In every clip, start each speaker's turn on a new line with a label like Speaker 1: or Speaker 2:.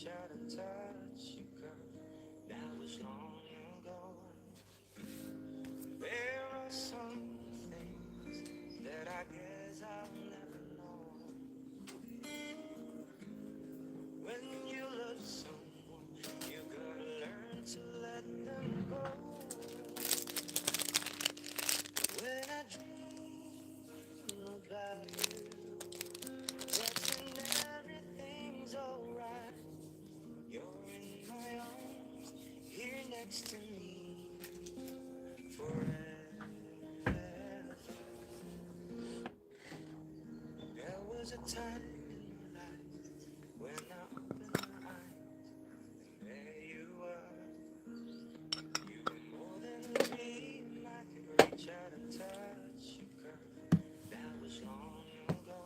Speaker 1: reach out and touch you, girl. That was long ago. There are some things that I guess I'll never know. When you love someone, you gotta learn to let them go. When I dream about you, that's when everything's alright. You're in my arms, here next to me forever. There was a time in my life when I opened my eyes, and there you were. You were more than a dream. I could reach out and touch you, girl. That was long ago.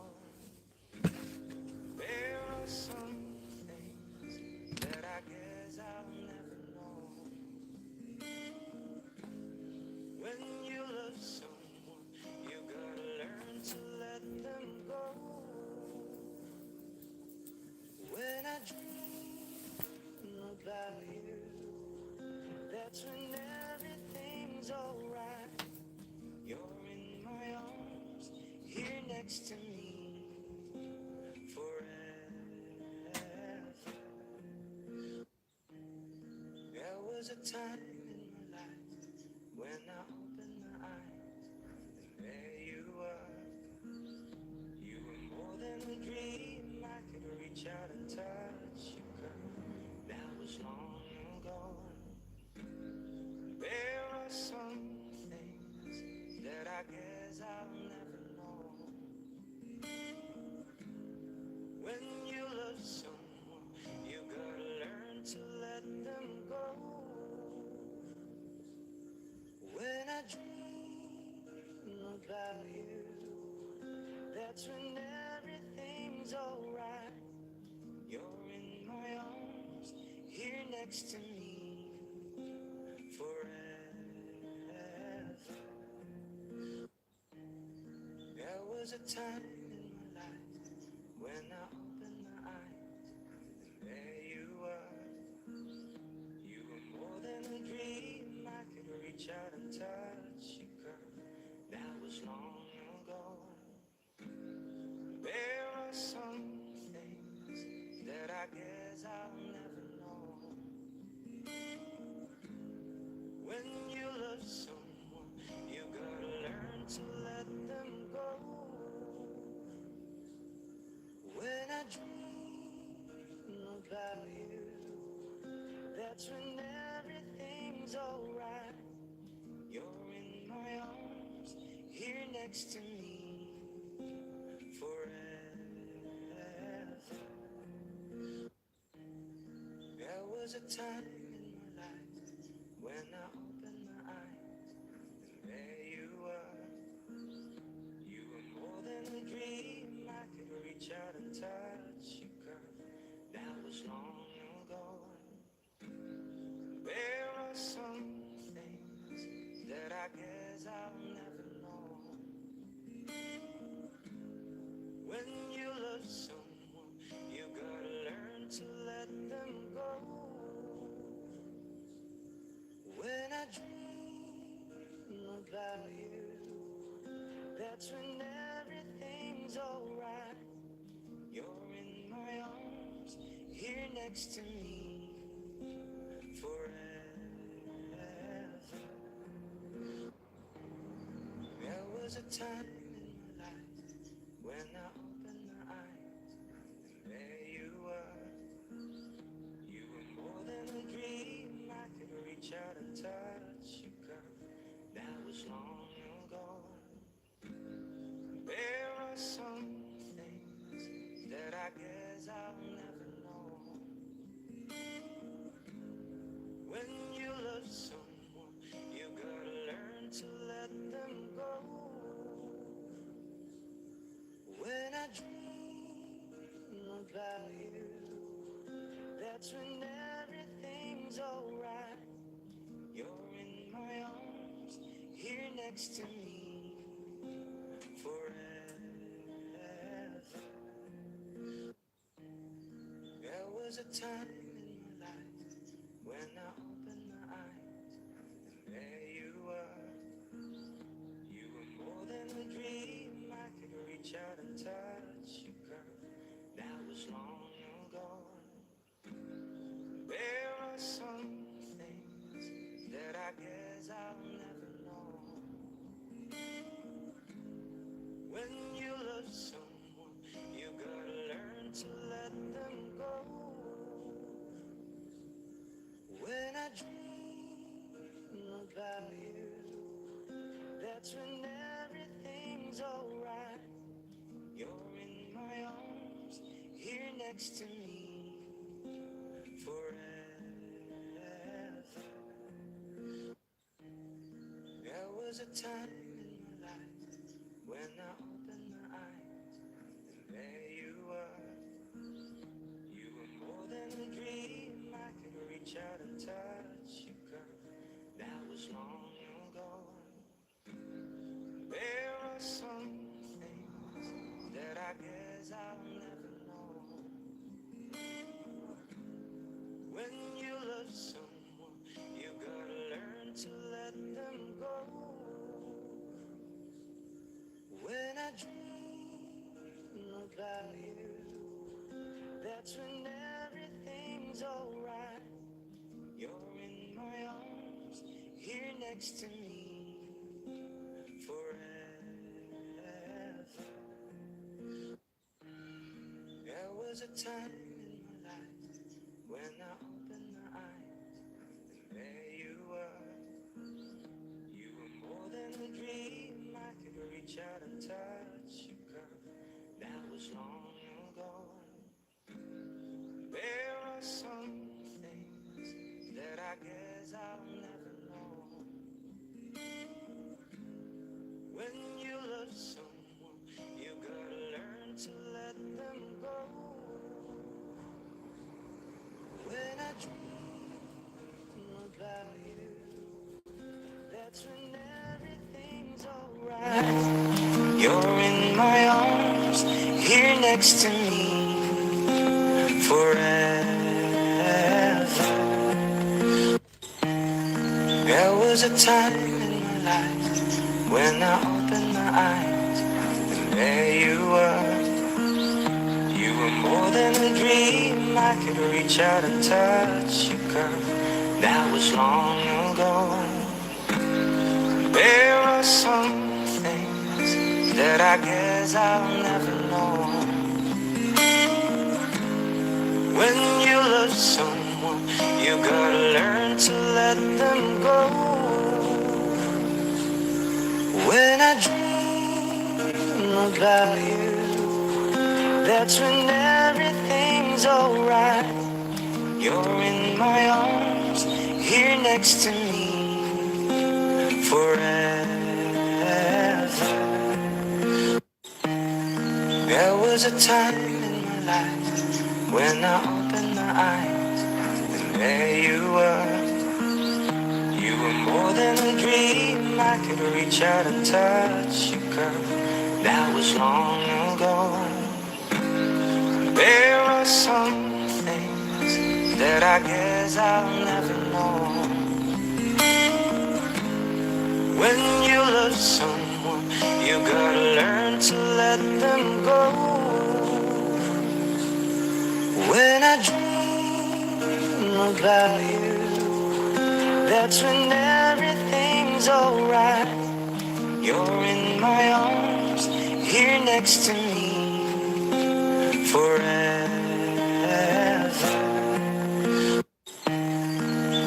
Speaker 1: There are some things that I guess I'll never know. When you love someone, you gotta learn to let them go. When I dream about you, that's when everything's alright. You're in my arms, here next to me forever. There was a time in my life when I opened my eyes, and there you were. You were more than a dream. I could reach out and touch you, girl. That was long ago. There are some things that I guess I'll never know. When you love someone, you gotta learn to let them go. When I dream about you, that's when everything's alright. You're in my arms, here next to me forever. There was a time in my life when I opened my eyes, and there you were. You were more than a dream. I could reach out and touch you, girl. That was long ago. There are some things that I guess I'll never know. When you love someone, you gotta learn to let them go. When I dream about you, that's when everything's alright. You're in my arms, here next to me forever. There was a time in my life when I opened my eyes, and there you were. You were more than a dream. I could reach out and touch you, girl. That was long ago. There are some things that I guess I'll never know. When you love someone, you gotta learn to let them go. When I dream about you, that's when everything's alright. You're in my arms, here next to me forever. There was a time in my life when I opened my eyes, and there you were. You were more than a dream. I could reach out and touch you, girl. That was long ago. There are some things that I guess I'll never know. When you love someone, you gotta learn to let them go. When I dream about you, that's when everything's alright. You're in my arms, here next to me forever. There was was a time in my life when I opened my eyes and there you were. You were more than a dream. I could reach out and touch you, girl. That was long ago. There are some things that I guess I'll never know. When you love someone, you gotta learn to let them go. When I dream about you, that's when everything's alright. You're in my arms, here next to me, forever. There was a time in my life when I opened my eyes and there you were. You were more than a dream. I could reach out and touch you, girl. That was long ago. There are some things that I guess I'll never know. When you love someone, you gotta learn to let them go. When I dream about you, that's when everything's alright. You're in my arms, here next to me, forever. There was a time in my life when I opened my eyes and there you were. You were more than a dream. I could reach out and touch you, girl. That was long ago. There are some things that I guess I'll never know. When you love someone, you gotta learn to let them go. When I dream about you, that's when everything's alright. You're in my arms, here next to me, forever. There was a time in my life when I opened my eyes and there you were. You were more than a dream. I could reach out and touch you, girl. That was long ago. There are some things that I guess I'll never know. When you love someone, you gotta learn to let them go. When I dream about you, that's when everything's alright. You're in my arms, here next to me, forever. There was a time in my life when I opened my eyes and there you were. You were more than a dream. I could reach out and touch you, girl. That was long ago. There are some things that I guess I'll never know. When you love someone, you gotta learn to let them go. When I dream about you, that's when everything's alright. You're in my arms, here next to me, forever.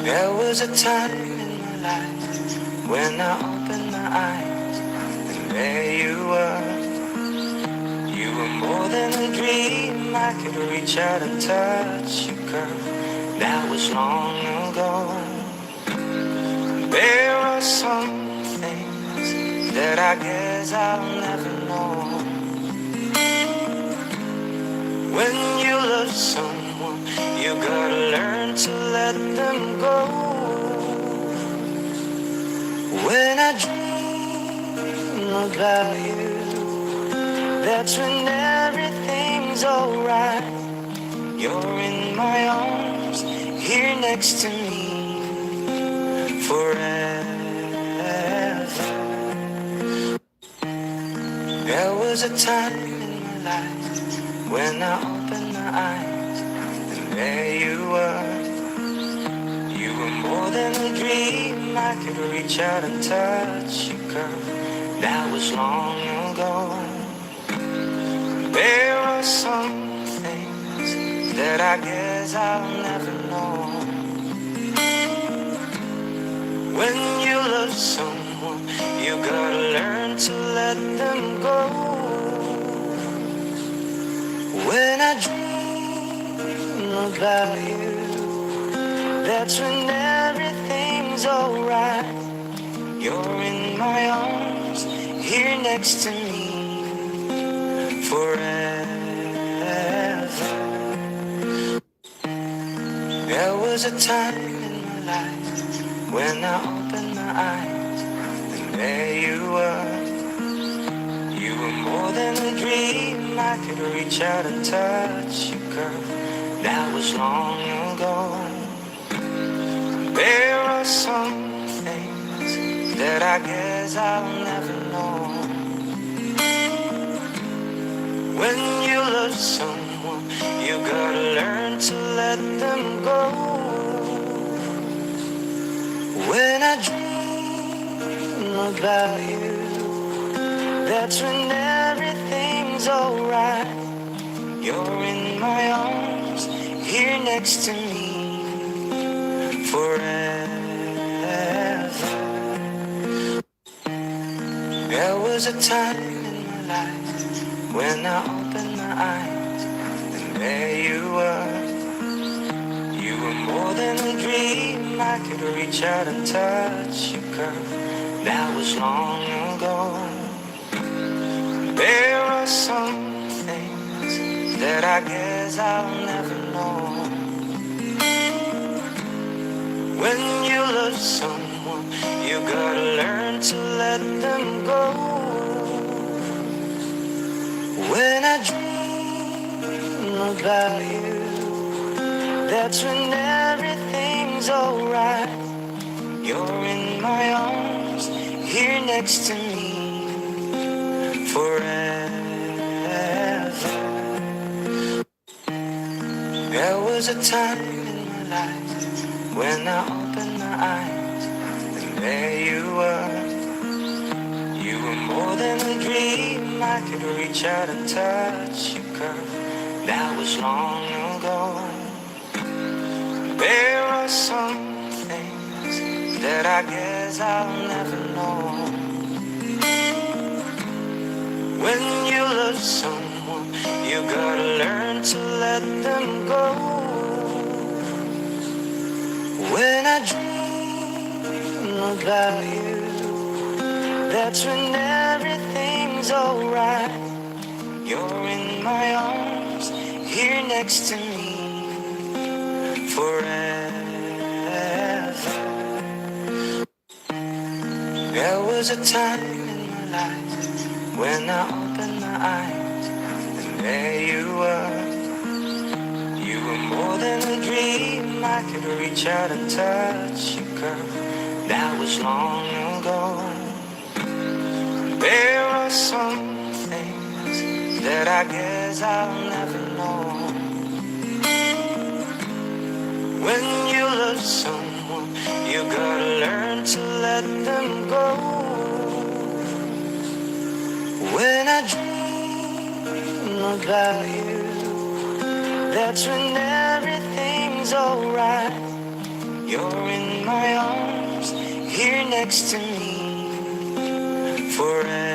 Speaker 1: There was a time in my life when I opened my eyes and there you were. You were more than a dream. I could reach out and touch you, girl. That was long ago. There are some things that I guess I'll never know. When you love someone, you gotta learn to let them go. When I dream about you, that's when everything's alright. You're in my arms, here next to me, forever. There was a time in my life when I opened my eyes, and there you were. You were more than a dream, I could reach out and touch you, girl. That was long ago. There are some things that I guess I'll never know. When you love someone, you gotta learn to let them go. When I dream about you, that's when everything's alright. You're in my arms, here next to me, forever. There was a time in my life when I opened my eyes, and there you were. You were more than a dream, I could reach out and touch you, girl. That was long ago. There are some things that I guess I'll never know. When you love someone, you gotta learn to let them go. When I dream about you, that's when everything's alright. You're in my arms, here next to me, forever. There was a time in my life when I opened my eyes, and there you were. You were more than a dream, I could reach out and touch you, girl. That was long ago. There are some things that I guess I'll never know. When you love someone, you gotta learn to let them go. When I dream about you, that's when everything's alright. You're in my arms, here next to me, forever. There was a time in my life when I opened my eyes, and there you were. You were more than a dream, I could reach out and touch you, girl. That was long ago. There are some things that I guess I'll never know. When you love someone, you gotta learn to let them go. When I dream about you, that's when everything's alright. You're in my arms, here next to me, forever. There was a time in my life when I opened my eyes, and there you were. You were more than a dream, I could reach out and touch you, girl. That was long ago. There are some things that I guess I'll never know. When you love someone, you gotta learn to let them go. When I dream about you, that's when everything's alright. You're in my arms, here next to me, forever.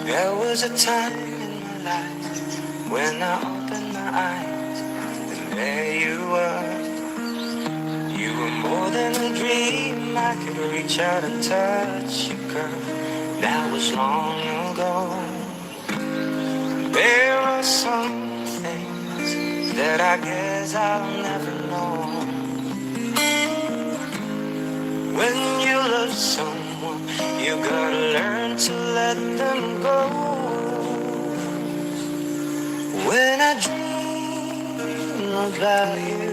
Speaker 1: There was a time in my life when I opened my eyes, and there you were. You were more than a dream, I could reach out and touch you, girl. That was long ago. There are some things that I guess I'll never know. When you love someone, you gotta learn to let them go. I dream about you,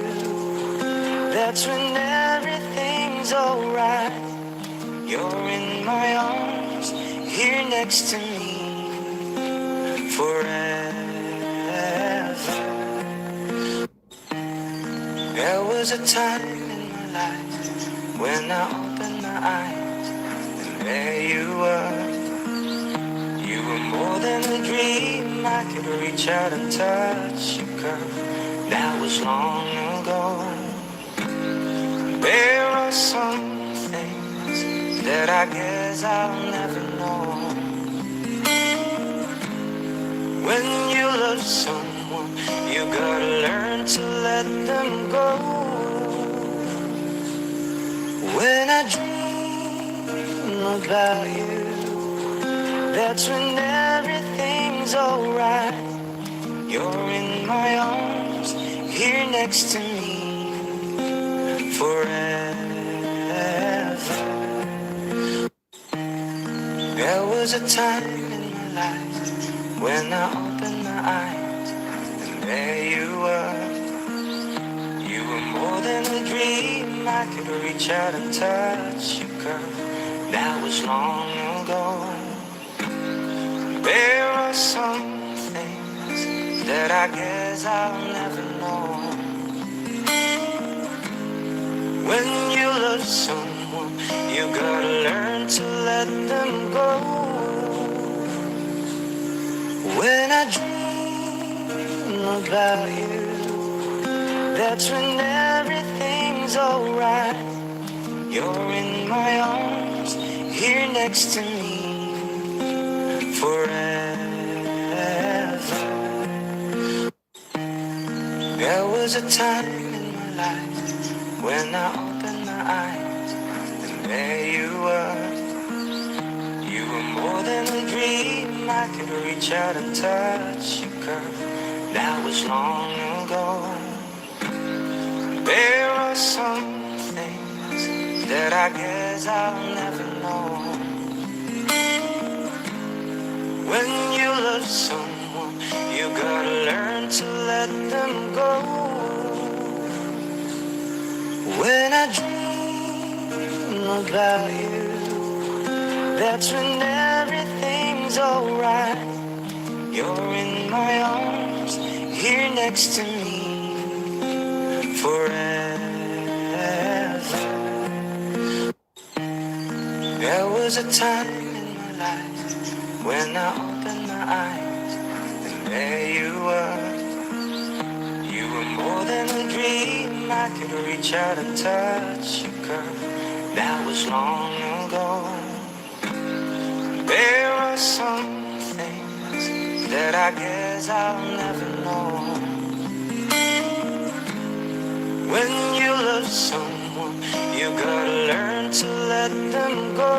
Speaker 1: that's when everything's alright. You're in my arms, here next to me, forever. There was a time in my life when I opened my eyes, and there you were. You were more than a dream, I could reach out and touch you, girl. That was long ago. There are some things that I guess I'll never know. When you love someone, you gotta learn to let them go. When I dream about you, that's when everything's alright. You're in my arms, here next to me, forever. There was a time in my life when I opened my eyes, and there you were. You were more than a dream, I could reach out and touch you, girl. That was long ago. There are some things that I guess I'll never know. When you love someone, you gotta learn to let them go. When I dream about you, that's when everything's alright. You're in my arms, here next to me, forever. There was a time in my life when I opened my eyes, and there you were. You were more than a dream, I could reach out and touch you, girl. That was long ago. There are some things that I guess I'll never know. When you love someone, you gotta learn to let them go. When I dream about you, that's when everything's alright. You're in my arms, here next to me, forever. There was a time in my life when I opened my eyes, and there you were. You were more than a dream, I could reach out and touch you, girl. That was long ago. There are some things that I guess I'll never know. When you love someone, you gotta learn to let them go.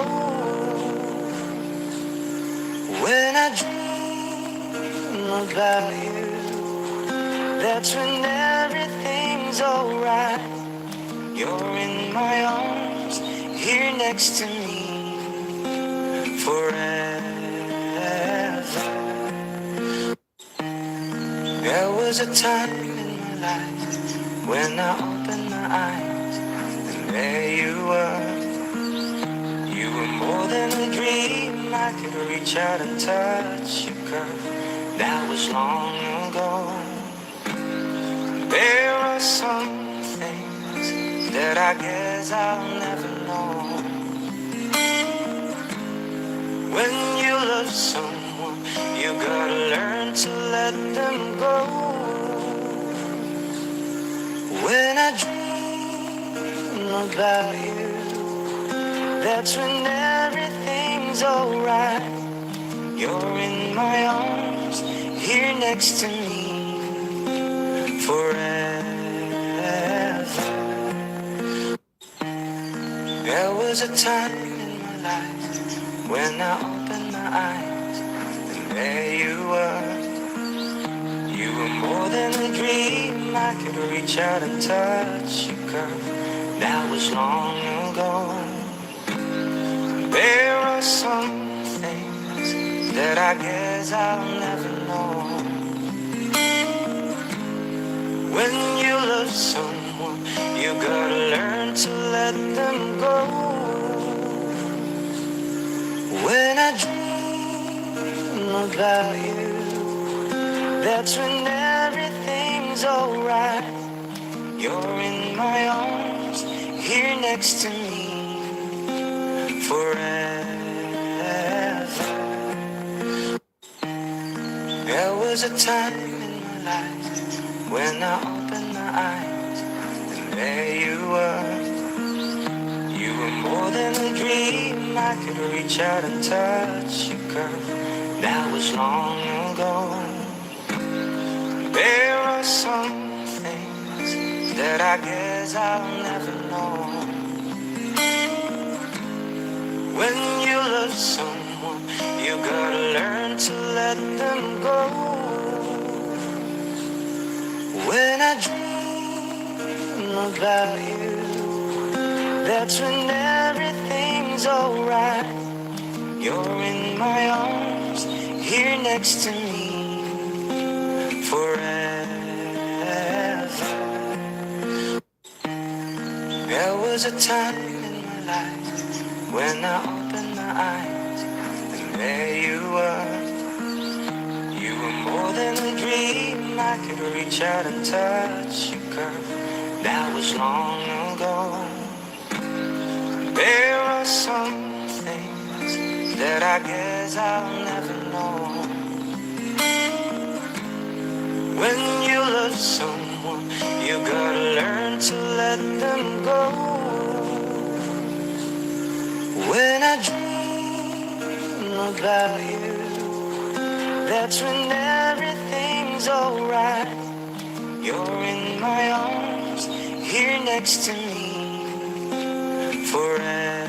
Speaker 1: When I dream about you, that's when everything's alright. You're in my arms, here next to me, forever. There was a time in my life when I opened my eyes, and there you were. You were more than a dream, I could reach out and touch you, girl. That was long ago. There are some things that I guess I'll never know. When you love someone, you gotta learn to let them go. When I dream about you, that's when everything's alright. You're in my arms, here next to me, forever. There was a time in my life when I opened my eyes, and there you were. You were more than a dream, I could reach out and touch you, girl. That was long ago. There are some things that I guess I'll never know. That's when everything's alright. You're in my arms, here next to me forever. There was a time in my life when I opened my eyes, and there you were. You were more than a dream. I could reach out and touch you, girl. That was long ago. There are some things that I guess I'll never know. When you love someone, you gotta learn to let them go. When I dream about you, that's when everything's alright. You're in my arms, here next to me forever. There was a time in my life when I opened my eyes, and there you were. You were more than a dream. I could reach out and touch you, girl. That was long ago. There are some things that I guess I'll never know. When you love someone, you gotta learn to let them go. When I dream about you, that's when everything's alright. You're in my arms, here next to me forever.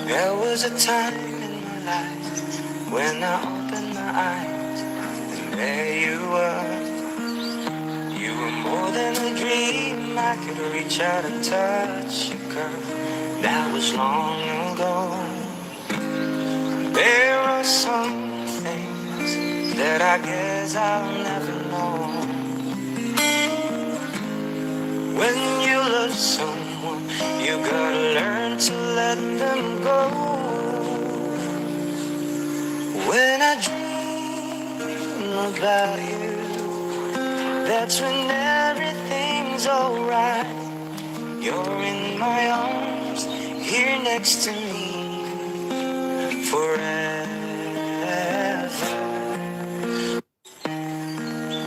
Speaker 1: There was a time in my life when I opened my eyes, and there you were. You were more than a dream. I could reach out and touch you, girl. That was long ago. There are some things that I guess I'll never know. When you love someone, you gotta learn to let them go. When I dream about you, that's when everything's alright. You're in my arms, here next to me forever.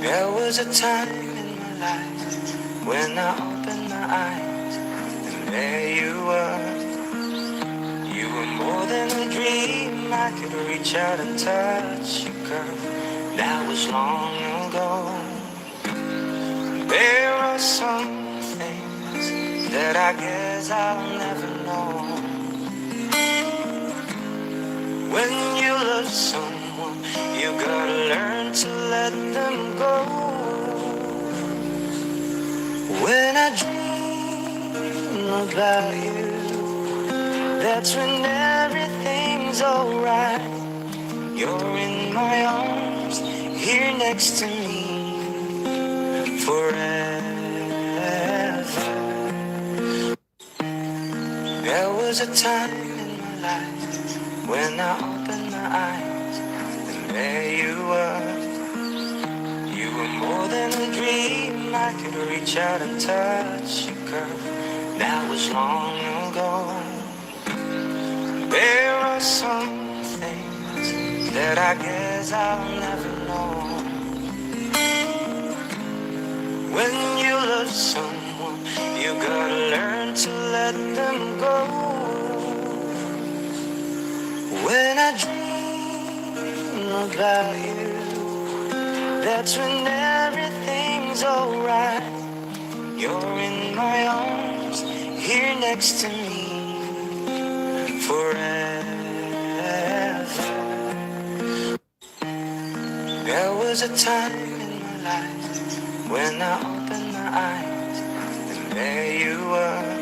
Speaker 1: There was a time in my life when I opened my eyes, and there you were. You were more than a dream. I could reach out and touch you, girl. That was long ago. There are some things that I guess I'll never know. When you love someone, you gotta learn to let them go. When I dream about you, that's when everything's alright. You're in my arms, here next to me forever. There was a time in my life when I opened my eyes, and there you were. You were more than a dream. I could reach out and touch you, girl. That was long ago. There are some things that I guess I'll never know. When you love someone, you gotta learn to let them go. When I dream about you, that's when everything's alright. You're in my arms, here next to me forever. There was a time in my life when I opened my eyes, and there you were.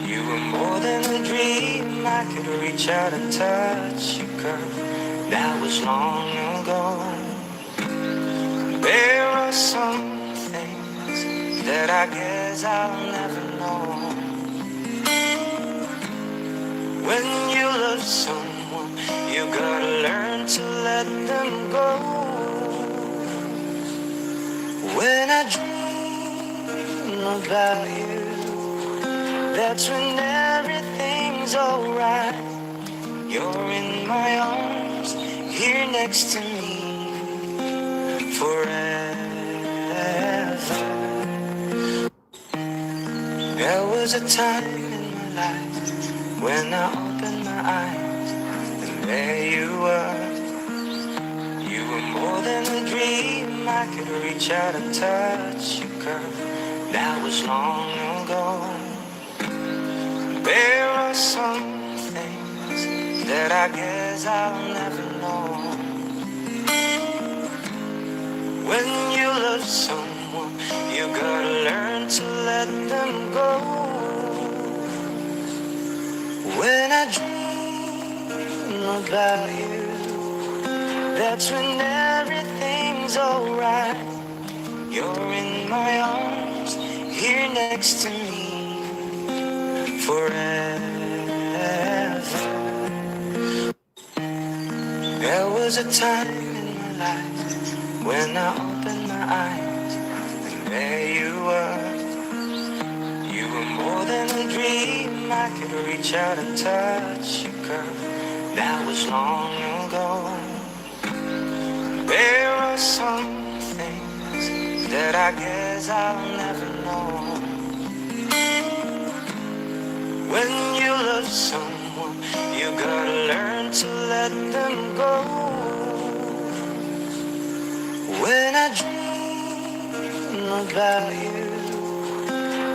Speaker 1: You were more than a dream. I could reach out and touch you, girl. That was long ago. There are some things that I guess I'll never know. When you love someone, you gotta learn to let them go. When I dream about you, that's when everything's alright. You're in my arms, here next to me, forever. There was a time in my life when I opened my eyes, and there you were. You were more than a dream, I could reach out and touch your curve. That was long ago. There are some things that I guess I'll never know. When you love someone, you gotta learn to let them go. When I dream about you, that's when everything's alright. You're in my arms, here next to me, forever. There was a time in my life when I opened my eyes, and there you were. You were more than a dream, I could reach out and touch your curve. That was long ago. There are some things that I guess I'll never know. When you love someone, you gotta learn to let them go. When I dream about you,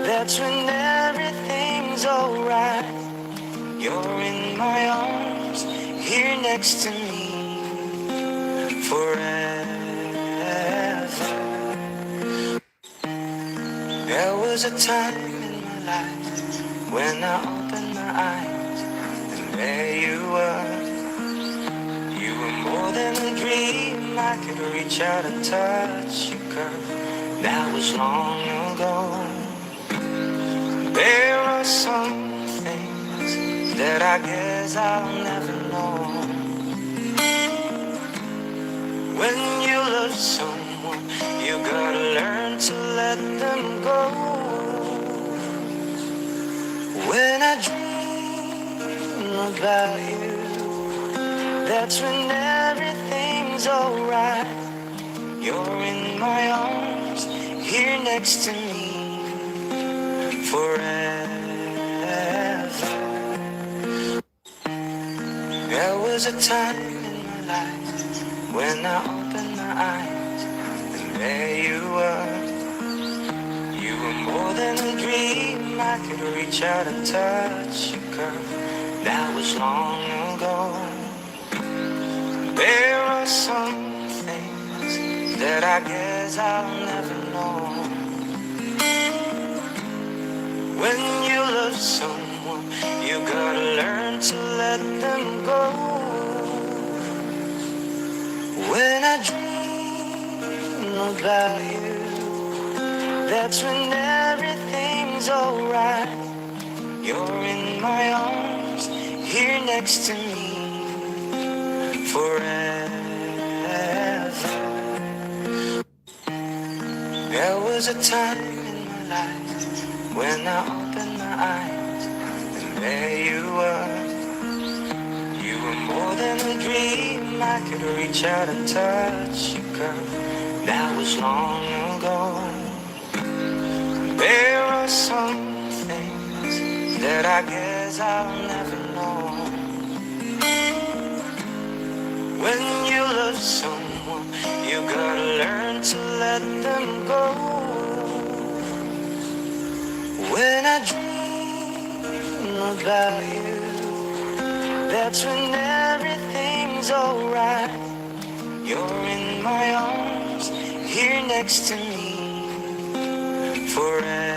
Speaker 1: that's when everything's alright. You're in my arms, here next to me, forever. There was a time in my life when I opened my eyes, and there you were. You were more than a dream, I could reach out and touch your curve. That was long ago. There are some things that I guess I'll never know. When you love someone, you gotta learn to let them go. When I dream about you, that's when everything's alright. You're in my arms, here next to me, forever. There was a time in my life when I opened my eyes, and there you were. You were more than a dream, I could reach out and touch your curve. That was long ago. There are some things that I guess I'll never know. When you love someone, you gotta learn to let them go. When I dream about you, that's when everything's alright. You're in my arms, here next to me, forever. There was a time in my life when I opened my eyes, and there you were. You were more than a dream, I could reach out and touch your curve. That was long ago. There are some things that I guess I'll never know. When you love someone, you gotta learn to let them go. When I dream about you, that's when everything's alright. You're in my arms, here next to me, forever.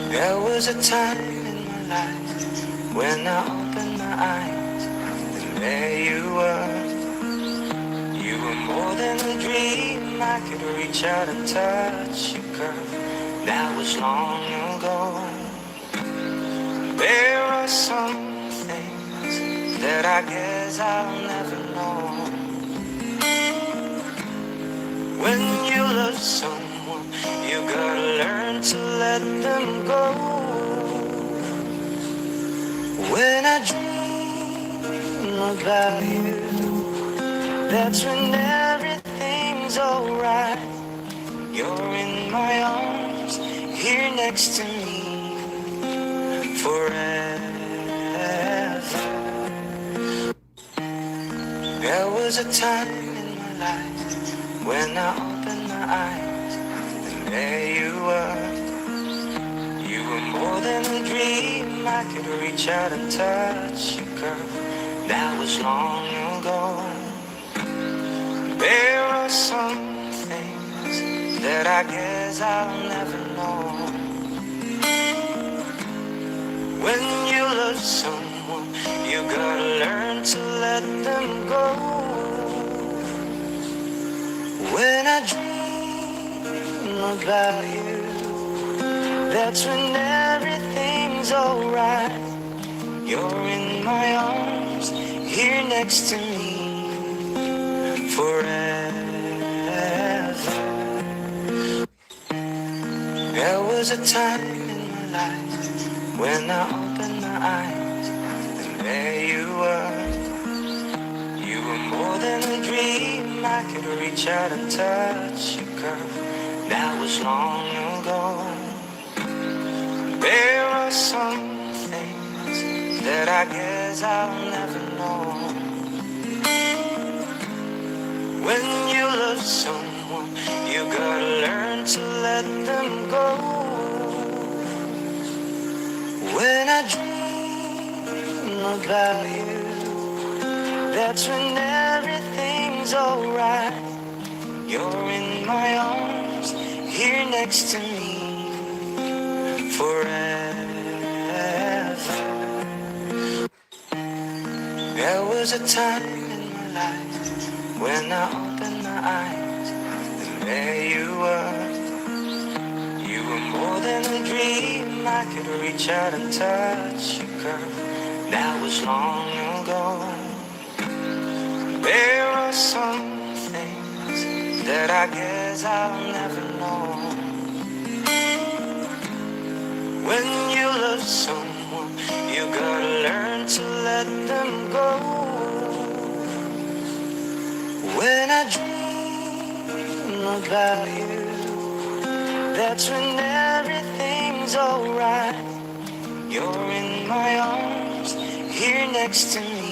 Speaker 1: There was a time in my life when I opened my eyes, and there you were. You were more than a dream, I could reach out and touch your curve. That was long ago. There are some things that I guess I'll never know. When you love someone, you gotta learn to let them go. When I dream about you, that's when everything's alright. You're in my arms, here next to me, forever. There was a time in my life when I opened my eyes, and there you were. You were more than a dream, I could reach out and touch you, girl. That was long ago. There are some things that I guess I'll never know. When you love someone, you gotta learn to let them go. When I dream about you, that's when everything's alright. You're in my arms, here next to me, forever. There was a time in my life when I opened my eyes, and there you were. You were more than a dream, I could reach out and touch you, girl. That was long ago. There are some things that I guess I'll never know. When you love someone, you gotta learn to let them go. When I dream about you, that's when everything's alright. You're in my arms, here next to me, forever. There was a time in my life when I opened my eyes, and there you were. You were more than a dream, I could reach out and touch you, girl. That was long ago. There are some things that I guess I'll never know. When you love someone, you gotta learn to let them go. When I dream about you, that's when everything's alright. You're in my arms, here next to me,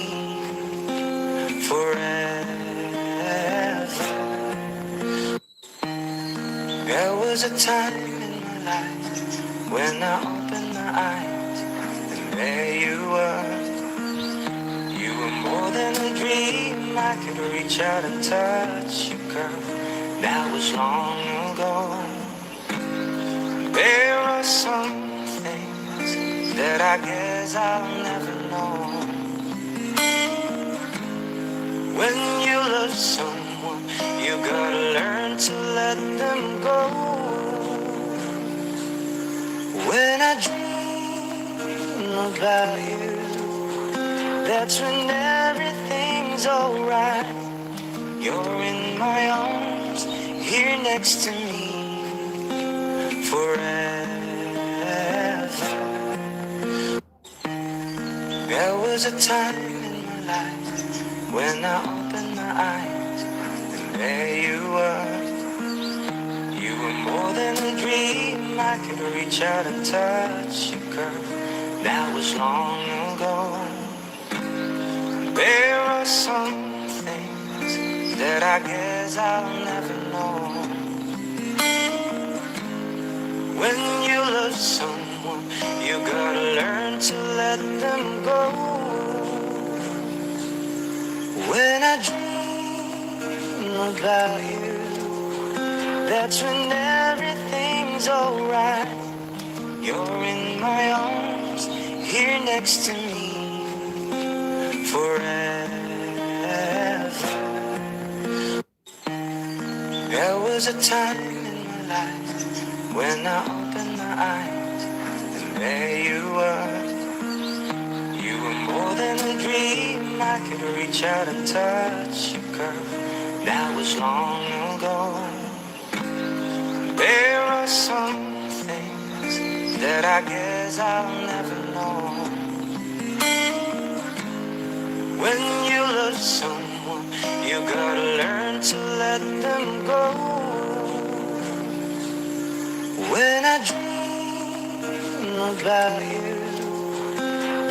Speaker 1: forever. There was a time in my life when I opened my eyes, and there you were. You were more than a dream, I could reach out and touch you, girl. That was long ago. There are some things that I guess I'll never know. When you love someone, you gotta learn to let them go. When I dream about you, that's when everything's alright. You're in my arms, here next to me, forever. There was a time in my life when I opened my eyes, and there you were. You were more than a dream, I could reach out and touch you, girl. That was long ago. There are some things that I guess I'll never know. When you love someone, you gotta learn to let them go. When I dream about you, that's when everything's alright. You're in my arms, here next to me, forever. There was a time in my life when I opened my eyes, and there you were. than a dream. I could reach out and touch you, girl. That was long ago. There are some things that I guess I'll never know. When you love someone, you gotta learn to let them go. When I dream about you,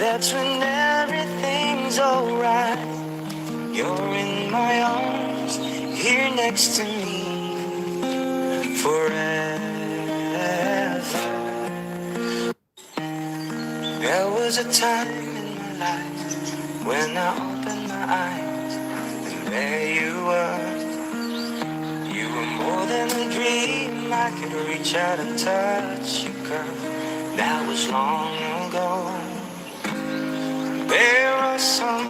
Speaker 1: that's when everything's alright. You're in my arms, here next to me, forever. There was a time in my life when I opened my eyes, and there you were. You were more than a dream. I could reach out and touch you, girl. That was long ago. There are some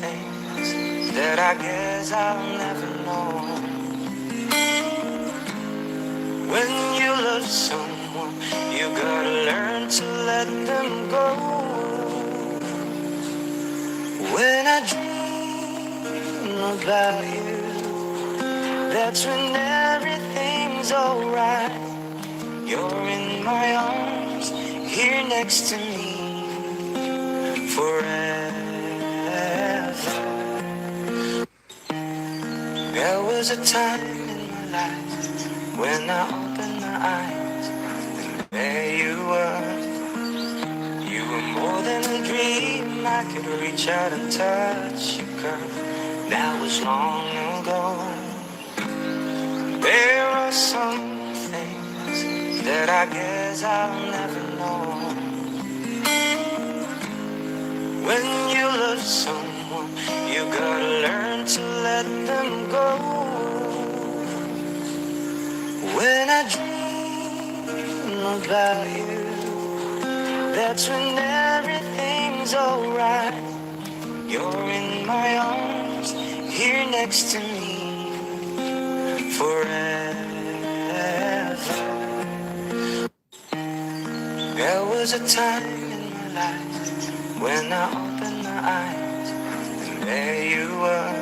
Speaker 1: things that I guess I'll never know. When you love someone, you gotta learn to let them go. When I dream about you, that's when everything's alright. You're in my arms, here next to me, forever. There was a time in my life when I opened my eyes, and there you were. You were more than a dream. I could reach out and touch you, girl. That was long ago. There are some things that I guess I'll never know. When you love someone, you gotta learn to let them go. When I dream about you, that's when everything's alright. You're in my arms, here next to me, forever. There was a time in my life when I opened my eyes, and there you were.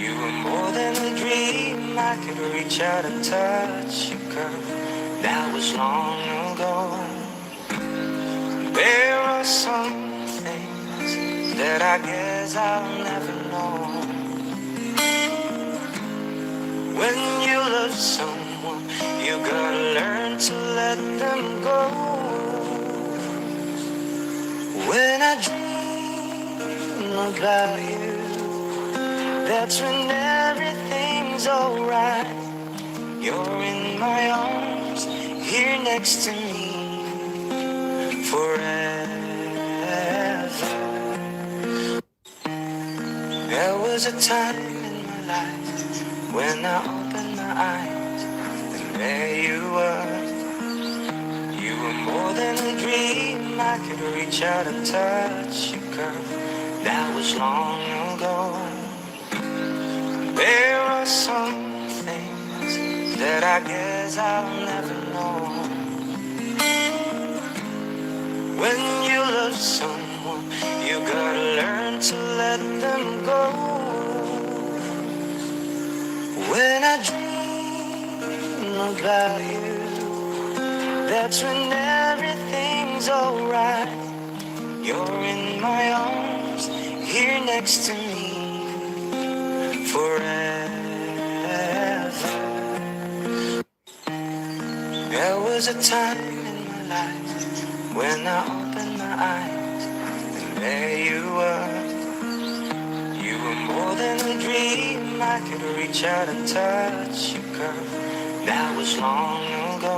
Speaker 1: You were more than a dream. I could reach out and touch you, girl. That was long ago. There are some things that I guess I'll never know. When you love someone, you gotta learn to let them go. When I dream about you, that's when everything's alright. You're in my arms, here next to me, forever. There was a time in my life when I opened my eyes, and there you were. You were more than a dream. I could reach out and touch you, girl. That was long ago. There are some things that I guess I'll never know. When you love someone, you gotta learn to let them go. When I dream about you, that's when everything's alright. You're in my arms, here next to me, forever. There was a time in my life when I opened my eyes, and there you were. You were more than a dream. I could reach out and touch you, girl. That was long ago.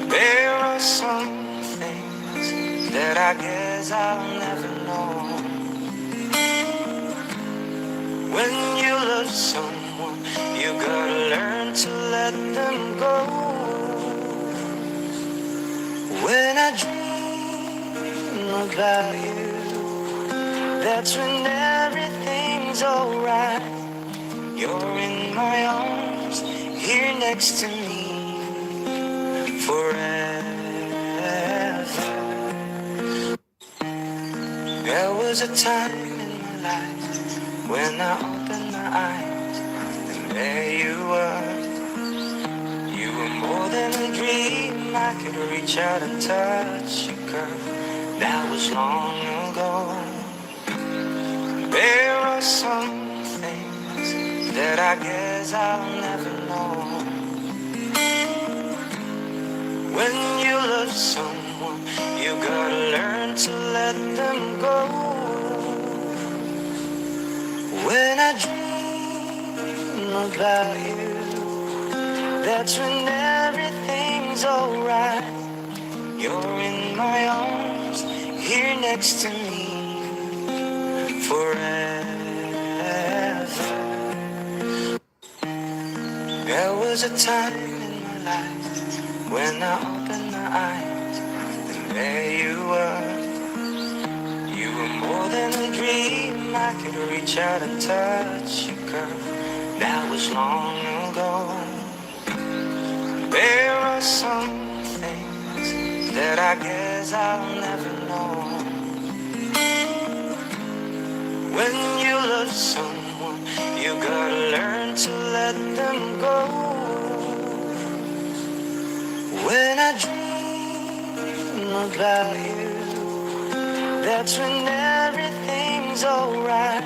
Speaker 1: There are some things that I guess I'll never know. When you love someone, you gotta learn to let them go. When I dream about you, that's when everything's alright. You're in my arms, here next to me, forever. There was a time in my life when I opened my eyes, and there you were. You were more than a dream. I could reach out and touch you, girl. That was long ago. There are some things that I guess I'll never know. When you love someone, you gotta learn to let them go. When I dream about you, that's when everything's alright. You're in my arms, here next to me, forever. There was a time in my life when I opened my eyes, and there you were. You were more than a dream. I could reach out and touch you, girl. That was long ago. There are some things that I guess I'll never know. When you love someone, you gotta learn to let them go. When I dream about you, that's when everything's alright.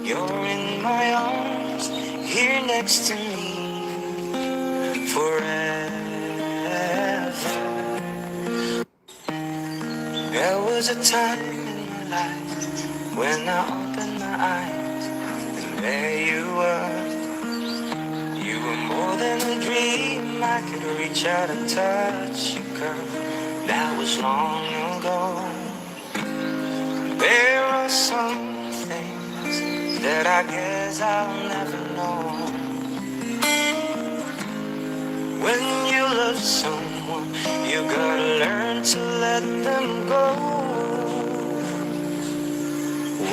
Speaker 1: You're in my arms, here next to me, forever. There was a time in my life when I opened my eyes, and there you were. You were more than a dream. I could reach out and touch you, girl. That was long ago. There are some things that I guess I'll never know. When you love someone, you gotta learn to let them go.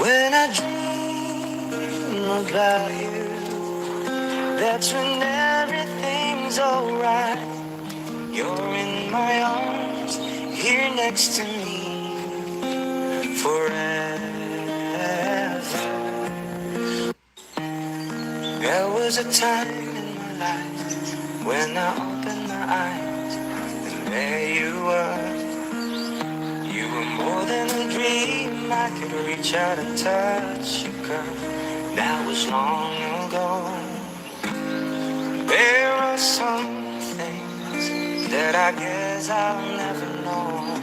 Speaker 1: When I dream about you, that's when everything's alright. You're in my arms, here next to me, forever. There was a time in my life when I opened my eyes, and there you were. You were more than a dream. I could reach out and touch you, girl. That was long ago. There are some things that I guess I'll never know.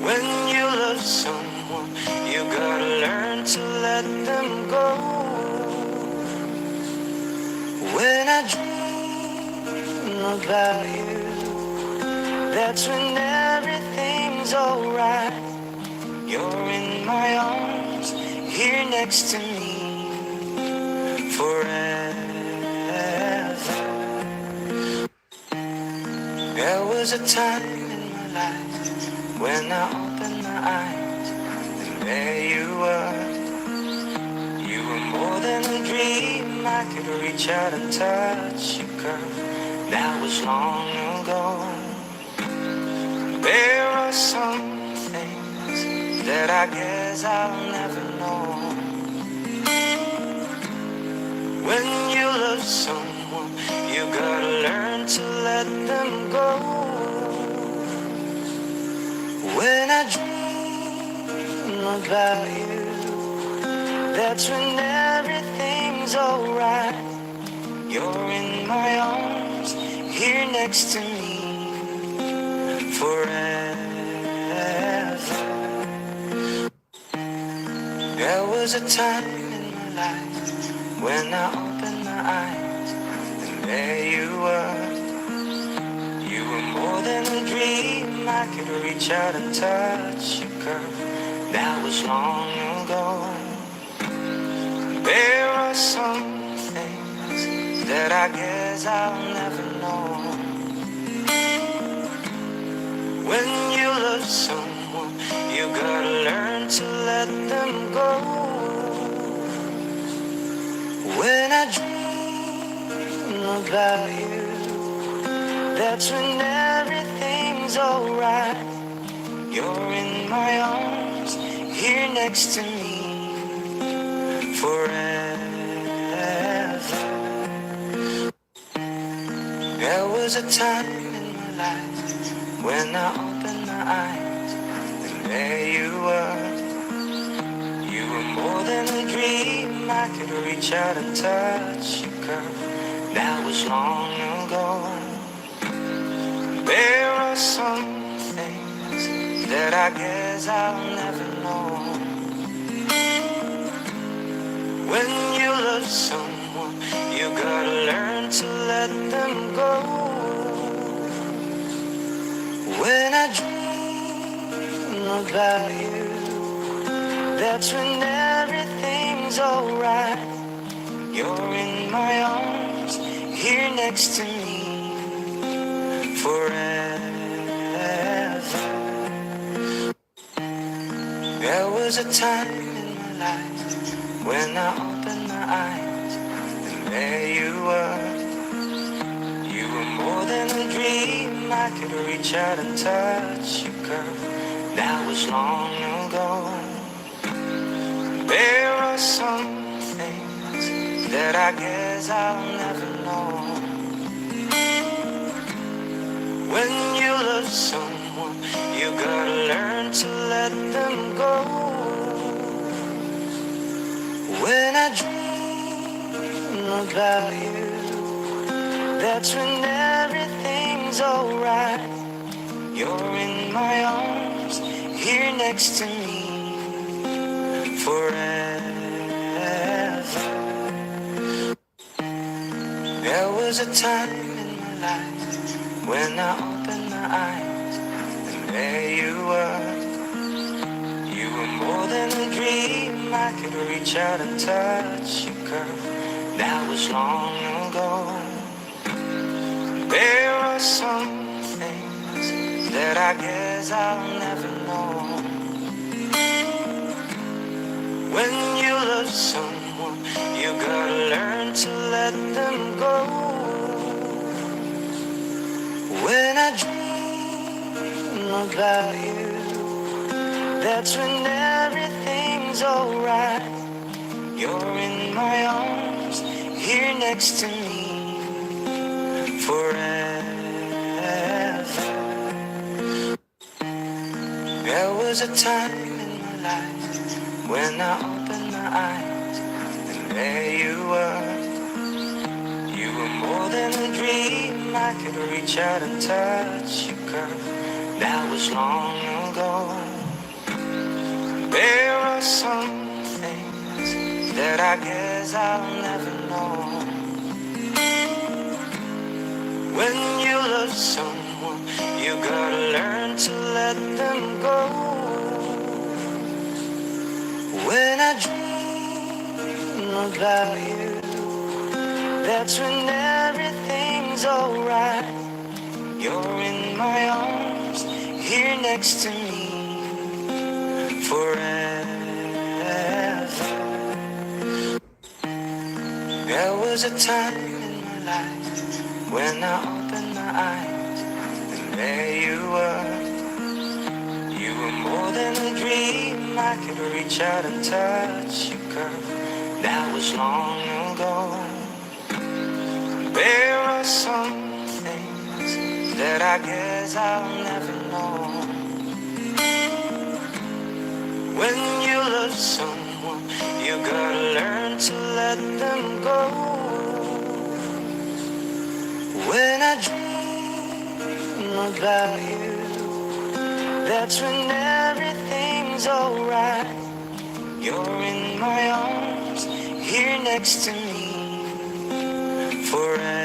Speaker 1: When you love someone, you gotta learn to let them go. When I dream about you, that's when everything's alright. You're in my arms, here next to me, forever. There was a time in my life when I opened my eyes, and there you were. You were more than a dream. I could reach out and touch you, girl. That was long ago. There are some things that I guess I'll never know. When you love someone, you gotta learn to let them go. When I dream about you, that's when everything's alright. You're in my arms, here next to me, forever. There was a time in my life when I opened my eyes, and there you were. You were more than a dream. I could reach out and touch you, girl. That was long ago. There are some things that I guess I'll never know. When you love someone, you gotta learn to let them go. When I dream about you, that's when everything's alright. You're in my arms, here next to me forever. There was a time in my life when I opened my eyes, and there you were. You were more than a dream. I could reach out and touch your curve. That was long ago. There are some things that I guess I'll never know. When you love someone, you gotta learn to let them go. When I dream about you, that's when everything's alright. You're in my arms, here next to me forever. There was a time in my life when I opened my eyes, and there you were. You were more than a dream. I could reach out and touch your curve. That was long ago. There are some things that I guess I'll never know. When you love someone, you gotta learn to let them go. When I dream about you, that's when everything's alright. You're in my arms, here next to me forever. There was a time in my life when I opened my eyes, and there you were. You were more than a dream. I could reach out and touch your curve. That was long ago. There are some things that I guess I'll never know. When you love someone, you gotta learn to let them go. When I dream about you, that's when everything's alright. You're in my arms, here next to me forever. There was a time in my life when I opened my eyes, and there you were. You were more than a dream. I could reach out and touch your curve. That was long ago. There are some things that I guess I'll never know. When you love someone, you gotta learn to let them go. When I dream about you, that's when everything's alright. You're in my arms, here next to me forever. There was a time in my life when I opened my eyes, and there you were. You were more than a dream. I could reach out and touch your curve. That was long ago. There are some things that I guess I'll never know. When you love someone, you gotta learn to let them go. When I dream about you, that's when everything's alright. You're in my arms, here next to me forever.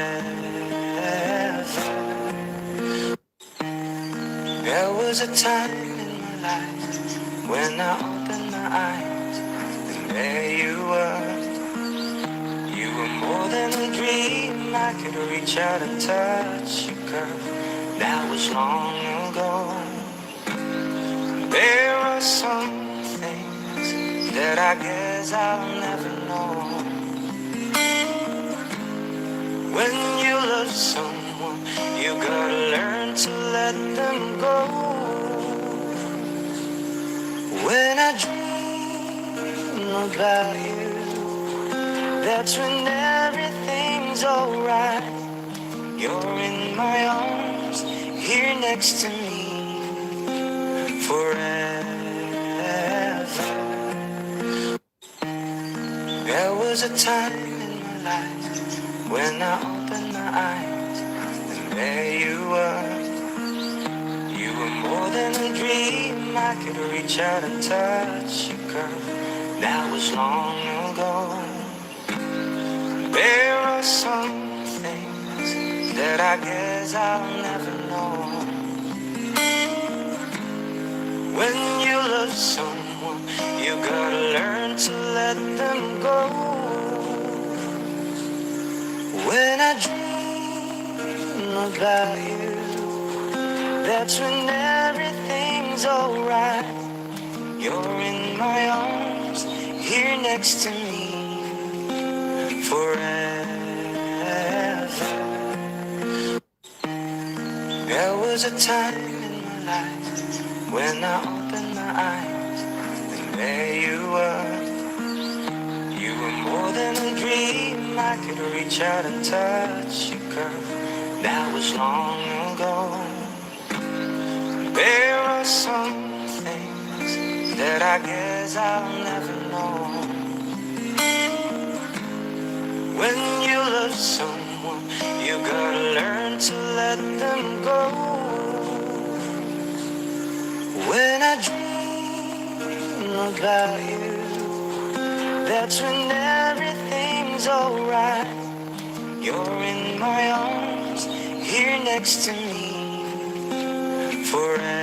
Speaker 1: There was a time in my life when I opened my eyes, and there you were. You were more than a dream. I could reach out and touch your curve. That was long ago. There are some things that I guess I'll never know. When you love someone, you gotta learn to let them go. about you. That's when everything's alright. You're in my arms, here next to me, forever. There was a time in my life when I opened my eyes, and there you were. You were more than a dream, I could reach out and touch you, girl. That was long ago. There are some things that I guess I'll never know. When you love someone, you gotta learn to let them go. When I dream about you, that's when everything's alright. You're in my arms, here next to me, forever. There was a time in my life when I opened my eyes, and there you were. You were more than a dream, I could reach out and touch you, girl. That was long ago. There are some things that I guess I'll never know. When you love someone, you gotta learn to let them go. When I dream about you, that's when everything's alright. You're in my arms, here next to me, forever.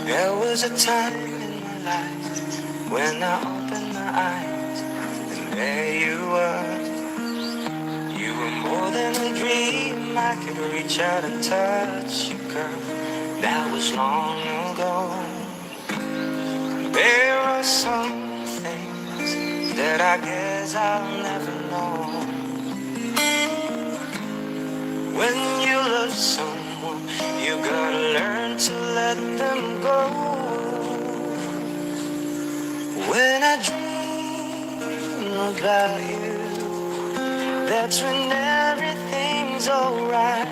Speaker 1: There was a time in my life when I opened my eyes, and there you were. You were more than a dream, I could reach out and touch you, girl. That was long ago. There are some things that I guess I'll never know. When you love someone, you gotta learn to let them go. When I dream about you, that's when everything's alright.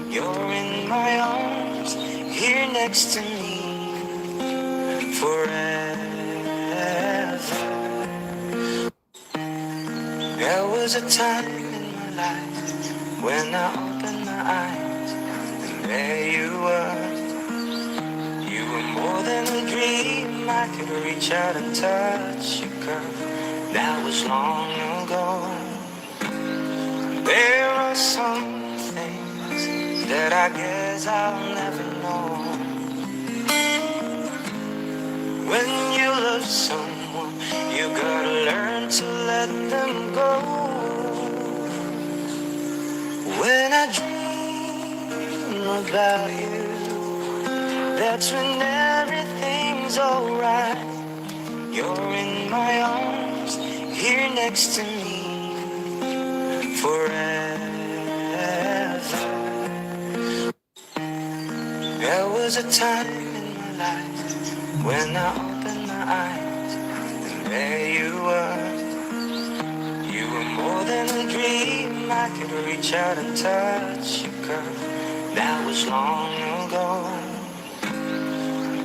Speaker 1: You're in my arms, here next to me, forever. There was a time in my life when I opened my eyes, and there you were. You were more than a dream, I could reach out and touch you, girl. That was long ago. There are some things that I guess I'll never know. When you love someone, you gotta learn to let them go. When I dream about you, that's when everything's alright. You're in my arms, here next to me, forever. There was a time in my life when I opened my eyes, and there you were. You were more than a dream, I could reach out and touch you, girl. That was long ago.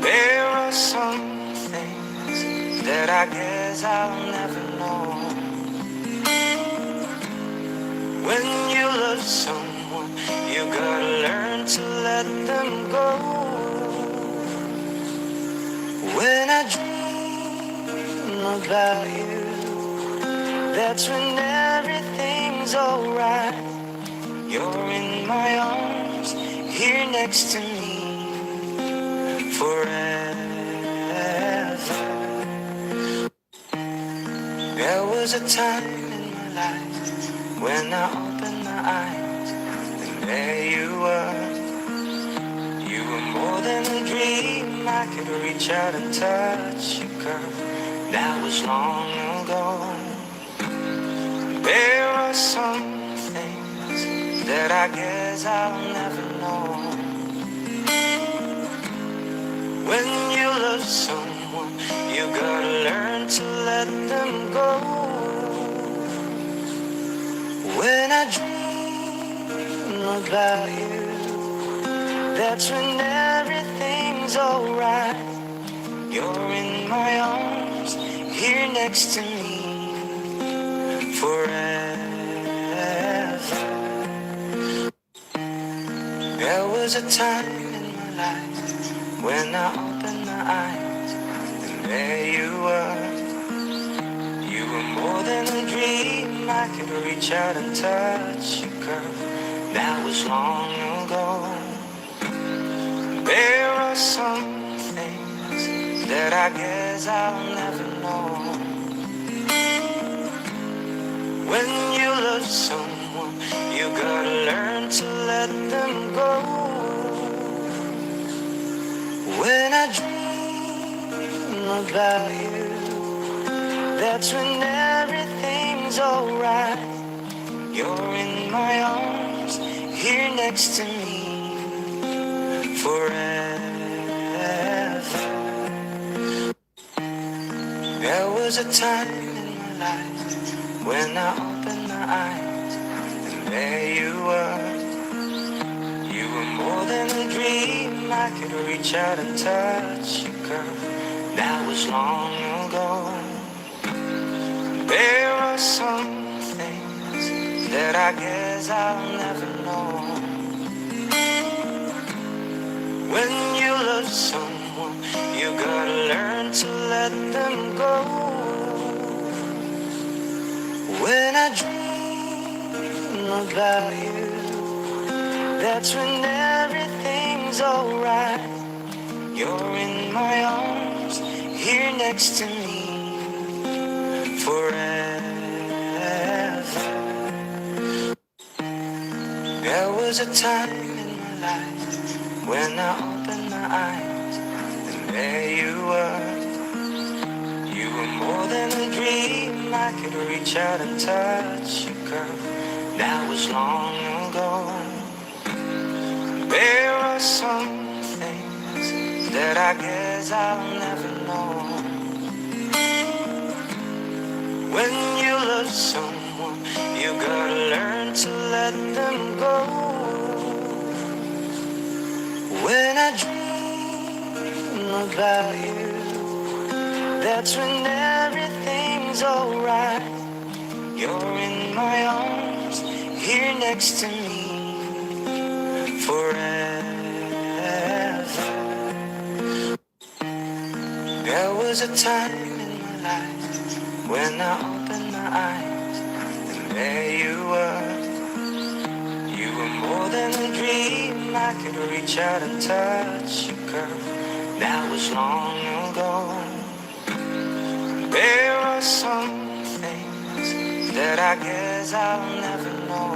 Speaker 1: There are some things that I guess I'll never know. When you love someone, you gotta learn to let them go. When I dream about you, that's when everything's alright. You're in my arms, here next to me, forever. There was a time in my life when I opened my eyes, and there you were. You were more than a dream, I could reach out and touch you, girl. That was long ago. There are some things that I guess I'll never know. When you love someone, you gotta learn to let them go. When I dream about you, that's when everything's alright. You're in my arms, here next to me, forever. There was a time in my life when I opened my eyes, and there you were. You were more than a dream, I could reach out and touch you, girl. That was long ago. There are some things that I guess I'll never know. When you love someone, you gotta learn to let them go. When I dream about you, that's when everything's alright. You're in my arms, here next to me, forever. There was a time in my life when I opened my eyes, and there you were. You were more than a dream, I could reach out and touch you, girl. That was long ago. There are some things that I guess I'll never know. When you love someone, you gotta learn to let them go. When I dream about you, that's when everything's alright. You're in my arms, here next to me, forever. There was a time in my life when I opened my eyes, and there you were. You were more than a dream, I could reach out and touch you, girl. That was long ago. There are some things that I guess I'll never know. When you love someone, you gotta learn to let them go. When I dream about you, that's when everything's alright. You're in my arms, here next to me, forever. There was a time in my life when I opened my eyes, and there you were. You were more than a dream, I could reach out and touch you, girl. That was long ago. There are some things that I guess I'll never know.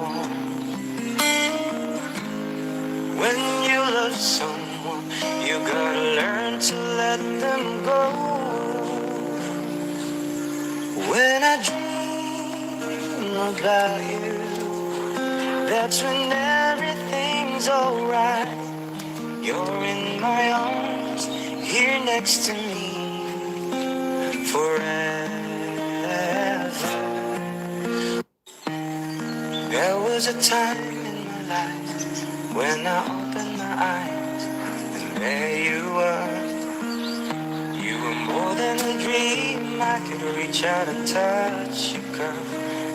Speaker 1: When you love someone, you gotta learn to let them go. When I dream about you, that's when everything's alright. You're in my arms, here next to me, forever. There was a time in my life when I opened my eyes, and there you were. You were more than a dream, I could reach out and touch you, girl.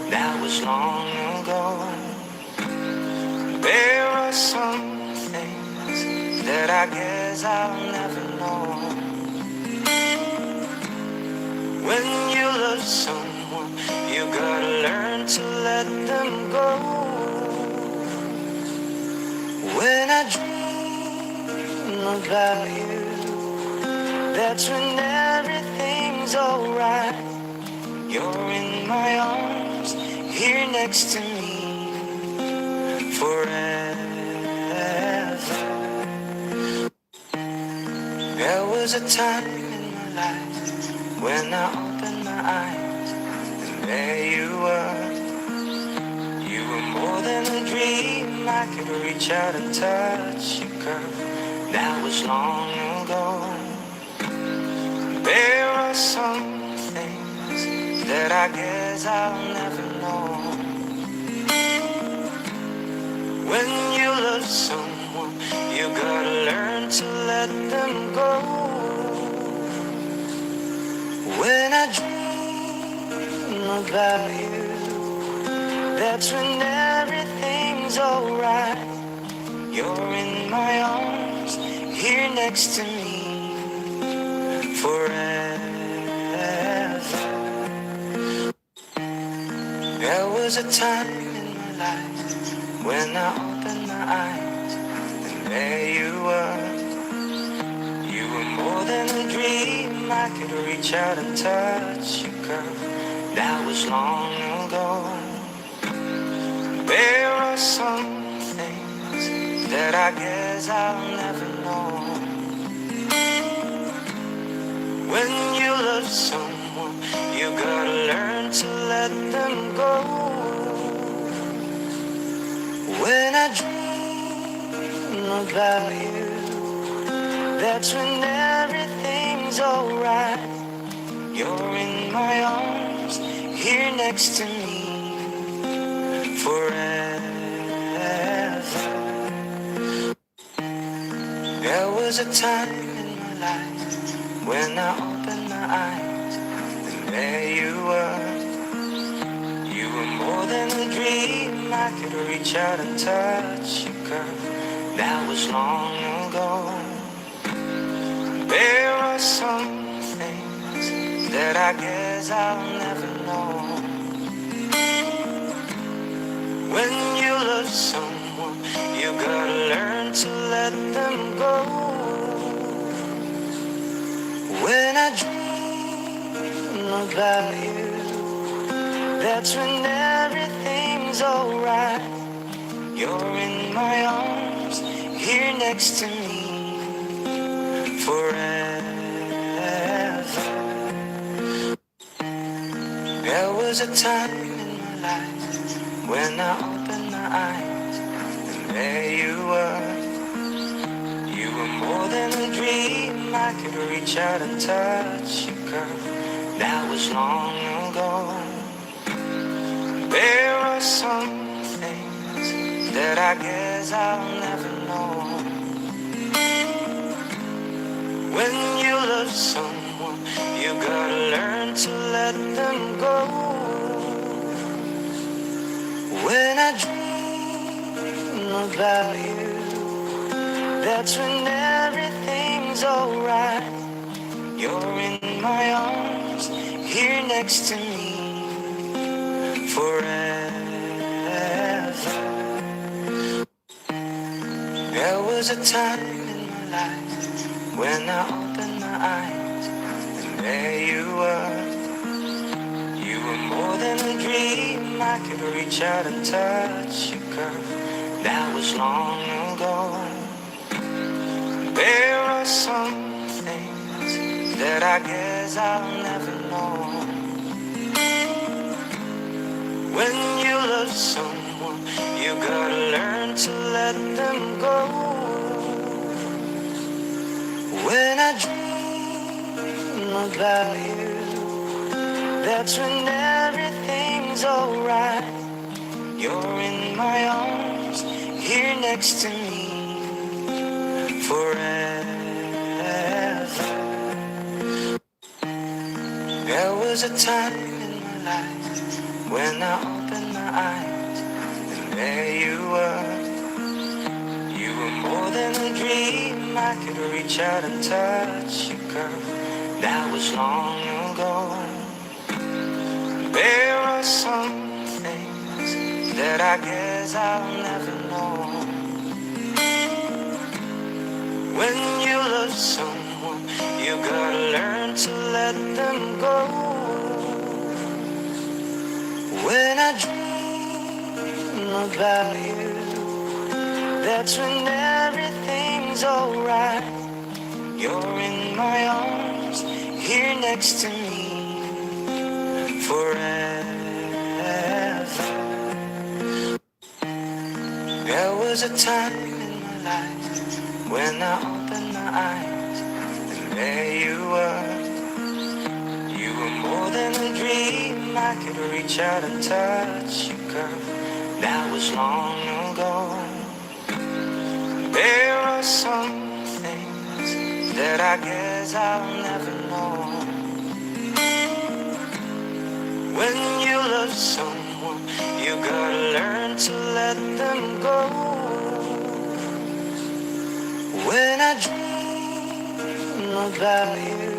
Speaker 1: That was long ago. There are some things that I guess I'll never know. When you love someone, you gotta learn to let them go. When I dream about you, that's when everything's alright. You're in my arms, here next to me, forever. There was a time in my life when I opened my eyes, and there you were. You were more than a dream, I could reach out and touch you, girl. That was long ago. There are some things that I guess I'll never know. When you love someone, you gotta learn to let them go. When I dream about you, that's when everything's alright. You're in my arms, here next to me, forever. There was a time in my life when I opened my eyes, and there you were. You were more than a dream, I could reach out and touch you, girl. That was long ago. There are some things that I guess I'll never know. When you love someone, you gotta learn to let them go. When I dream about you, that's when everything's alright. You're in my arms, here next to me, forever. There was a time in my life when I opened my eyes, and there you were. You were more than a dream, I could reach out and touch you, girl. That was long ago. There are some things that I guess I'll never know. When you love someone, you gotta learn to let them go. When I dream about you, that's when everything's alright. You're in my arms, here next to me, forever. There was a time in my life when I opened my eyes, and there you were. You were more than a dream, I could reach out and touch you, girl. That was long ago. There are some things that I guess I'll never know. When you love someone, you gotta learn to let them go. When I dream about you, that's when everything's alright. You're in my arms, here next to me, forever. There was a time in my life when I opened my eyes, and there you were. You were more than a dream, I could reach out and touch you, girl. That was long ago. There are some things that I guess I'll never know. When you love someone, you gotta learn to let them go. When I dream about you, that's when everything's alright. You're in my arms, here next to me, forever. There was a time in my life when I opened my eyes, and there you were. You were more than a dream, I could reach out and touch you, girl. That was long ago. There are some things that I guess I'll never know. When you love someone, you gotta learn to let them go. When I dream about you, that's when everything's alright. You're in my arms, here next to me, forever. There was a time in my life when I opened my eyes, and there you were. were more than a dream. I could reach out and touch you, girl. That was long ago. There are some things that I guess I'll never know. When you love someone, you gotta learn to let them go. When I dream about you,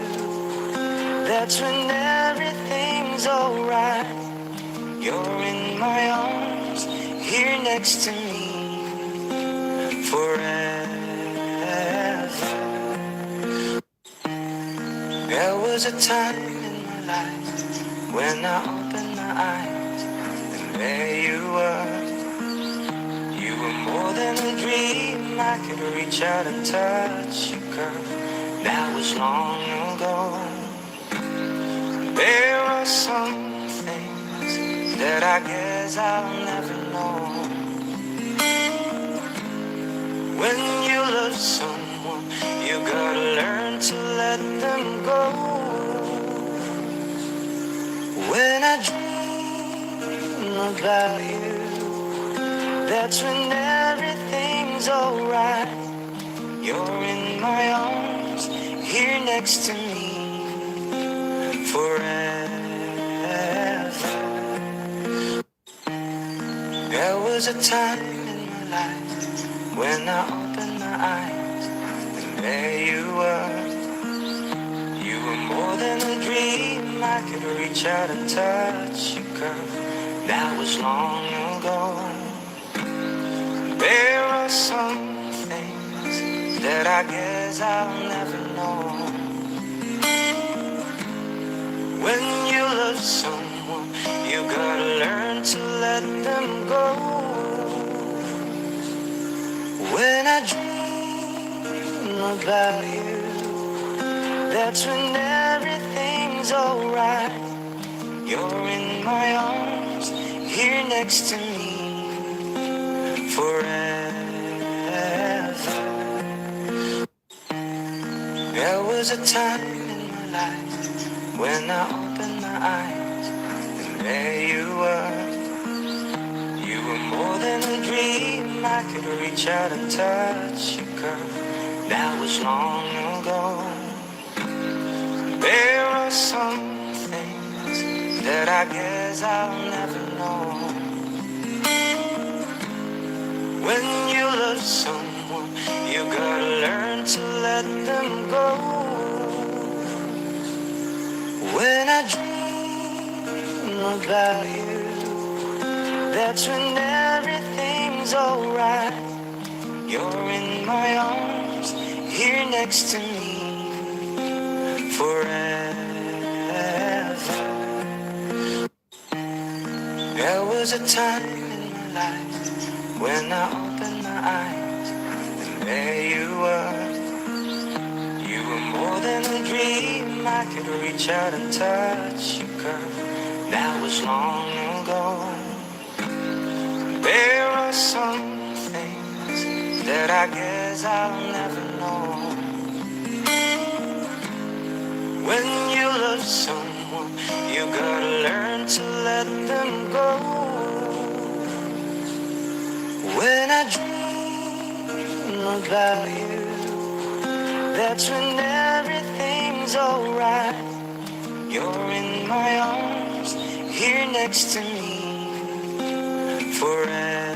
Speaker 1: that's when everything's alright. You're in my arms, here next to me, forever. There was a time in my life when I opened my eyes, and there you were. You were more than a dream. I could reach out and touch you, girl. That was long ago. There are some things that I guess I'll never know. When you love someone, you gotta learn to let them go. When I dream about you, that's when everything's alright. You're in my arms, here next to me, forever. There was a time in my life when I opened my eyes, and there you were. You were more than a dream. I could reach out and touch you, girl. That was long ago. There are some things that I guess I'll never know. When you love someone, you gotta learn to let them go. When I dream about you, that's when everything's alright. You're in my arms, here next to me, forever. There was a time in my life when I opened my eyes, and there you were. You were more than a dream. I could reach out and touch you, girl. That was long ago. There are some things that I guess I'll never know. When you love someone, you gotta learn to let them go. When I dream about you, that's when everything's alright. You're in my arms, here next to me, forever. There was a time in my life when I opened my eyes, and there you were. You were more than a dream. I could reach out and touch you, girl. That was long ago. There are some things that I guess I'll never know. When you love someone, you gotta learn to let them go. When I dream about you, that's when everything's alright. You're in my arms, here next to me, forever.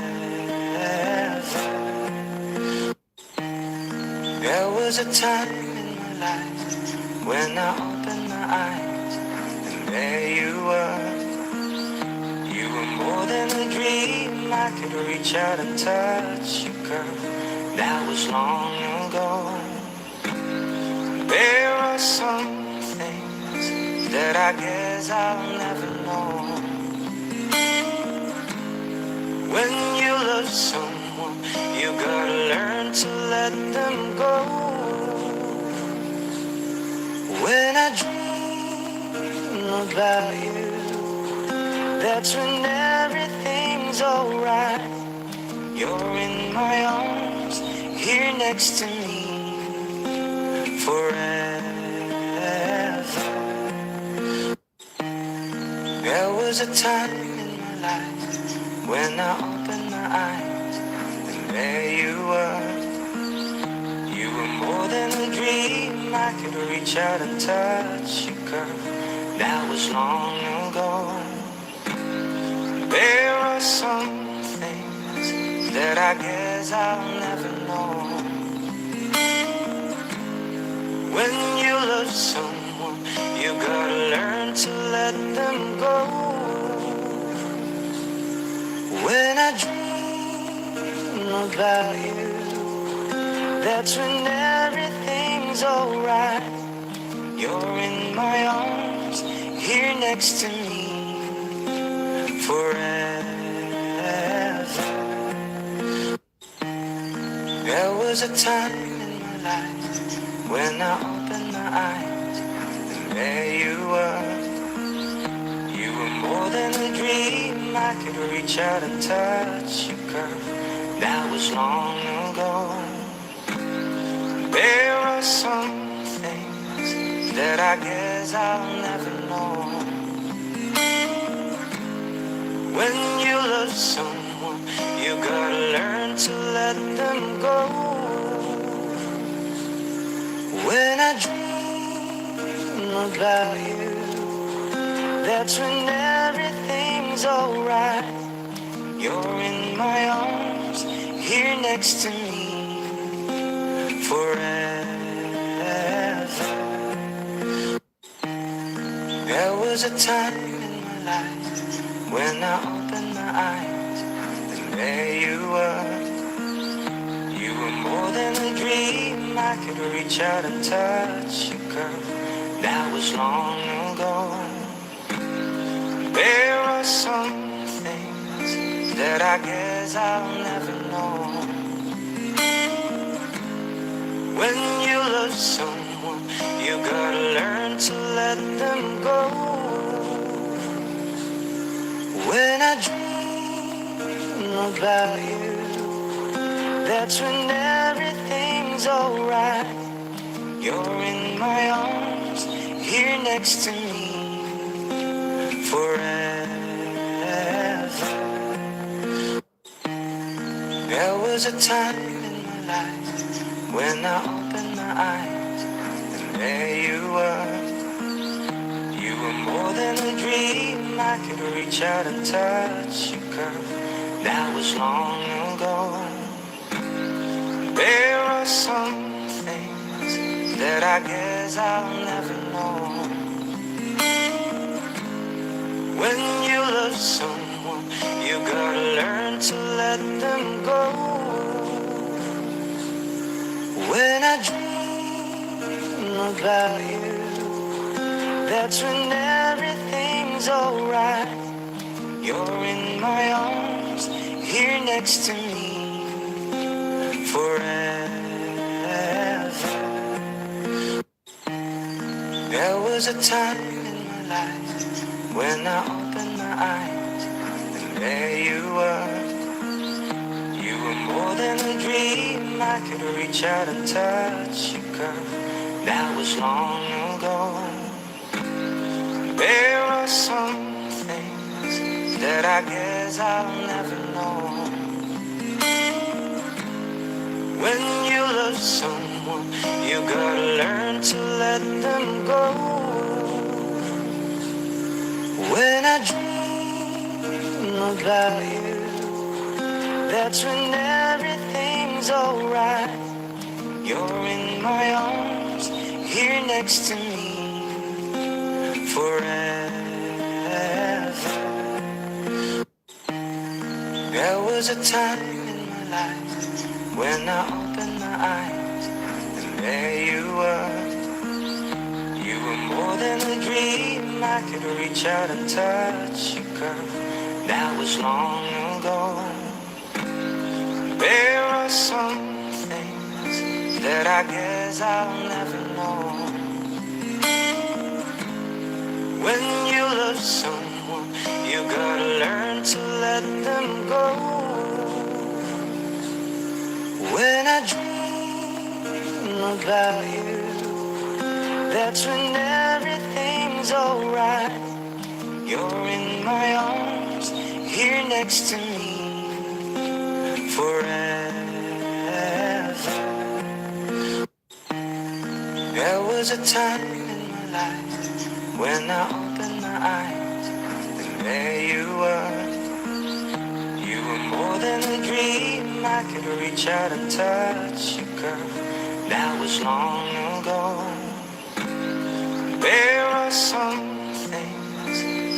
Speaker 1: There was a time in my life when I opened my eyes, and there you were. You were more than a dream. I could reach out and touch you, girl. That was long ago. There are some things that I guess I'll never know. When you love someone, you gotta learn to let them go. When I dream about you, that's when everything's alright. You're in my arms, here next to me, forever. was a time in my life when I opened my eyes, and there you were. You were more than a dream. I could reach out and touch you, girl. That was long ago. There are some things that I guess I'll never know. When you love someone, you gotta learn to let them go. When I dream about you, that's when everything's alright. You're in my arms, here next to me, forever. There was a time in my life when I opened my eyes, and there you were. You were more than a dream. I could reach out and touch you, girl. That was long ago. There are some things that I guess I'll never know. When you love someone, you gotta learn to let them go. When I dream about you, that's when everything's alright. You're in my arms, here next to me, forever. There was a time in my life when I opened my eyes, and there you were. You were more than a dream. I could reach out and touch you, girl. That was long ago. There are some things that I guess I'll never know. When you love someone, you gotta learn to let them go. When I dream about you, that's when everything's alright. You're in my arms, here next to me, forever. There was a time in my life when I opened my eyes, and there you were. You were more than a dream. I could reach out and touch you, girl. That was long ago. There are some things that I guess I'll never know. When you love someone, you gotta learn to let them go. When I dream about you, that's when everything's alright. You're in my arms, here next to me, forever. There was a time in my life when I opened my eyes, and there you were. You were more than a dream. I could reach out and touch you, girl. That was long ago. There are some things that I guess I'll never know. When you love someone, you gotta learn to let them go. When I dream about you, that's when everything's alright. You're in my arms, here next to me, forever. There was a time in my life when I opened my eyes, and there you were. You were more than a dream. I could reach out and touch you, girl. That was long ago. There are some things that I guess I'll never know. When you love someone, you gotta learn to let them go. When I dream about you, that's when everything's alright. You're in my arms, here next to me, forever. There was a time in my life when I opened my eyes, and there you were. You were more than a dream, I could reach out and touch you, girl. That was long ago. There are some things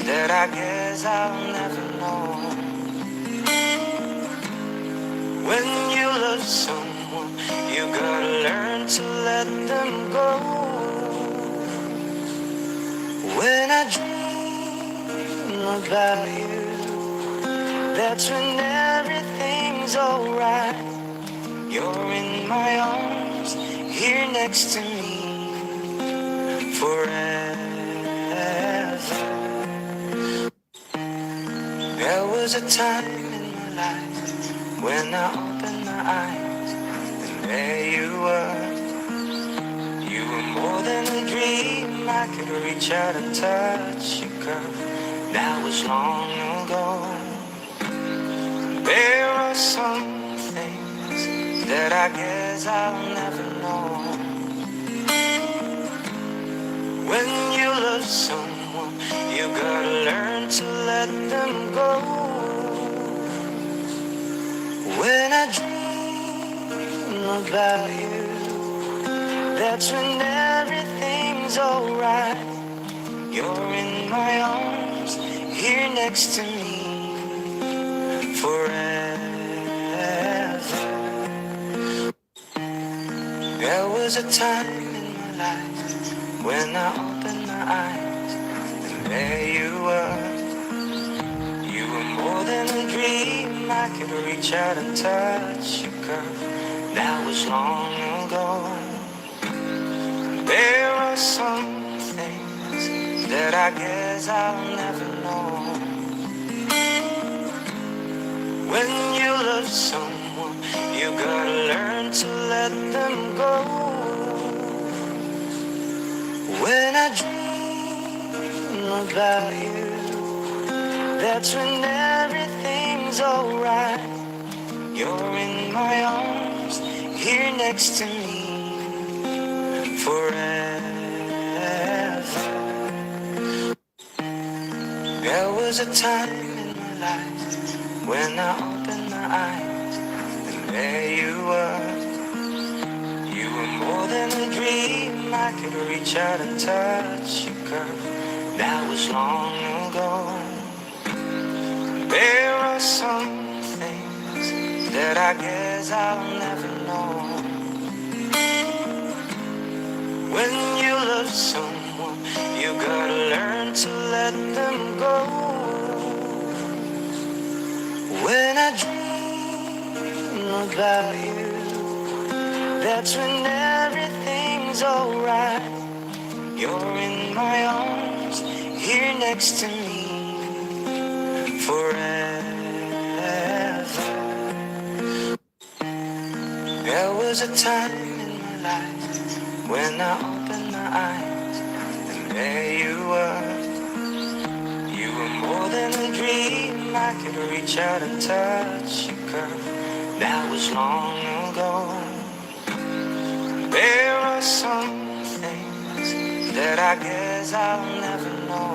Speaker 1: that I guess I'll never know. When you love someone, you gotta learn to let them go. When I dream about you, that's when everything's alright. You're in my arms, here next to me, forever. There was a time in my life when I opened my eyes, and there you were. You were more than a dream, I could reach out and touch you, girl. That was long ago. There are some things that I guess I'll never know. When you love someone, you gotta learn to let them go. When I dream about you, that's when everything's alright. You're in my arms, here next to me, forever. There was a time in my life when I opened my eyes, and there you were. You were more than a dream, I could reach out and touch you, girl. That was long ago. There are some things that I guess I'll never know. When you love someone, you gotta learn to let them go. When I dream about you, that's when everything's alright. You're in my arms, here next to me, forever. There was a time in my life when I opened my eyes, and there you were. You were more than a dream, I could reach out and touch you, girl. That was long ago. There are some things that I guess I'll never know. When you love someone, you gotta learn to let them go. When I dream about you, that's when everything's alright. You're in my arms, here next to me, forever. There was a time in my life when I opened my eyes, and there you were. You were more than a dream, I could reach out and touch you, girl. That was long ago. There are some things that I guess I'll never know.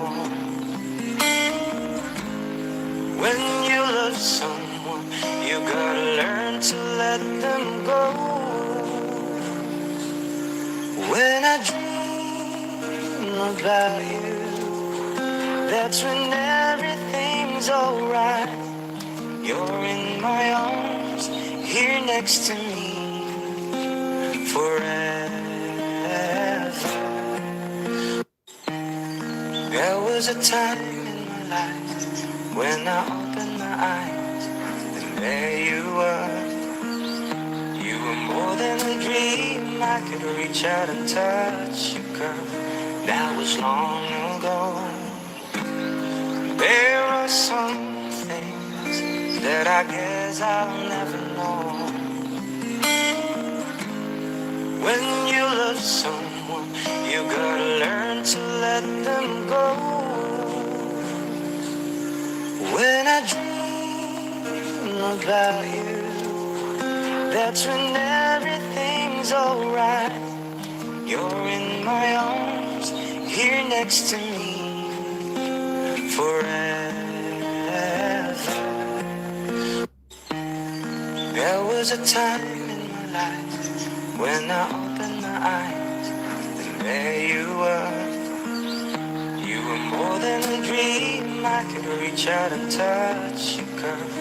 Speaker 1: When you love someone, you gotta learn to let them go. When I dream about you, that's when everything's alright. You're in my arms, here next to me, forever. There was a time in my life when I opened my eyes, and there you were. You were more than a dream, I could reach out and touch you, girl. That was long ago. There are some things that I guess I'll never know. When you love someone, you gotta learn to let them go. about you. That's when everything's alright. You're in my arms, here next to me, forever. There was a time in my life when I opened my eyes, and there you were. You were more than a dream. I could reach out and touch your curve.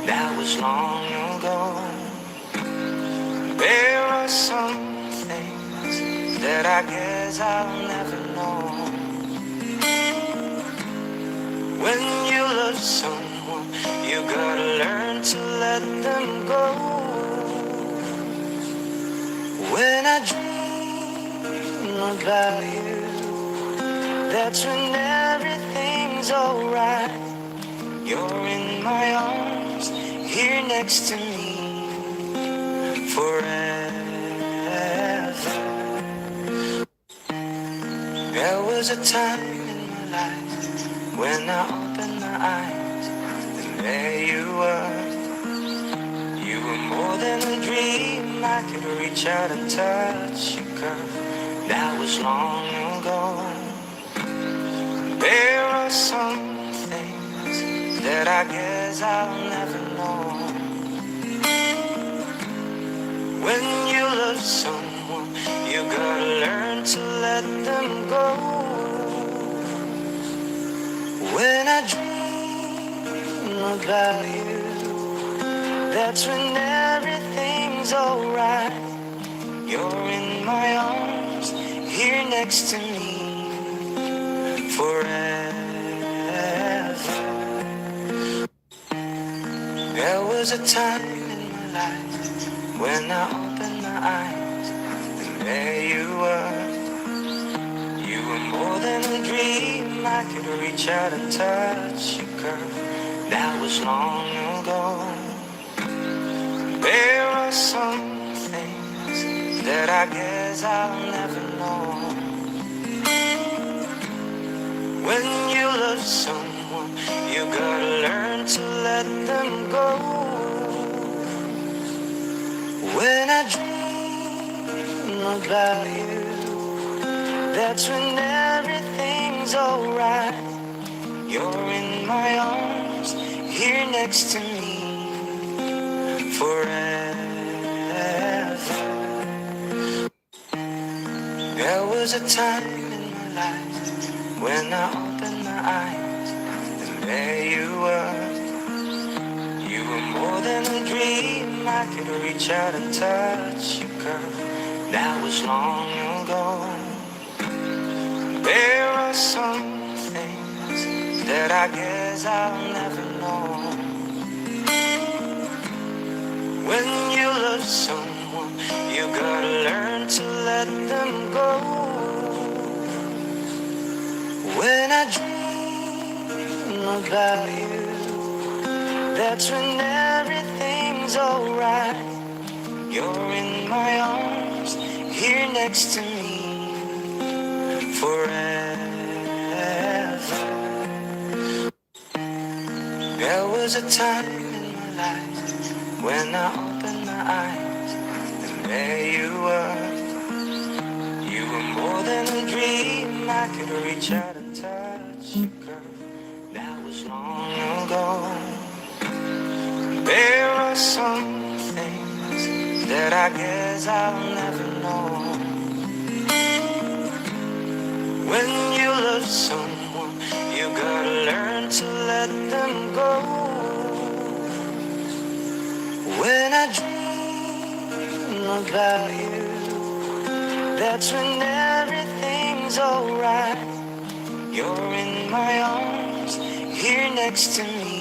Speaker 1: That was long ago. There are some things that I guess I'll never know. When you love someone, you gotta learn to let them go. When I dream about you, that's when everything's alright. You're in my arms, here next to me, forever. There was a time in my life when I opened my eyes, and there you were. You were more than a dream. I could reach out and touch your curve. That was long ago. There are some things that I guess I'll never know. When you love someone, you gotta learn to let them go. When I dream about you, that's when everything's alright. You're in my arms, here next to me, forever. There was a time in my life when I opened my eyes, and there you were. You were more than a dream. I could reach out and touch your curve. That was long ago. There are some things that I guess I'll never know. When you love someone, you gotta learn to let them go. When I dream about you, that's when everything's alright. You're in my arms, here next to me, forever. There was a time in my life when I opened my eyes, and there you were. You were more than a dream. I could reach out and touch your curve. That was long ago. There are some things that I guess I'll never know. When you love someone, you gotta learn to let them go. When I dream about you, that's when everything's alright. You're in my arms, here next to me, forever. There was a time in my life when I opened my eyes, and there you were. You were more than a dream. I could reach out and touch your curve. That was long ago. There are some things that I guess I'll never know. When you love someone, you gotta learn to let them go. When I dream about you, that's when everything's alright. You're in my arms, here next to me,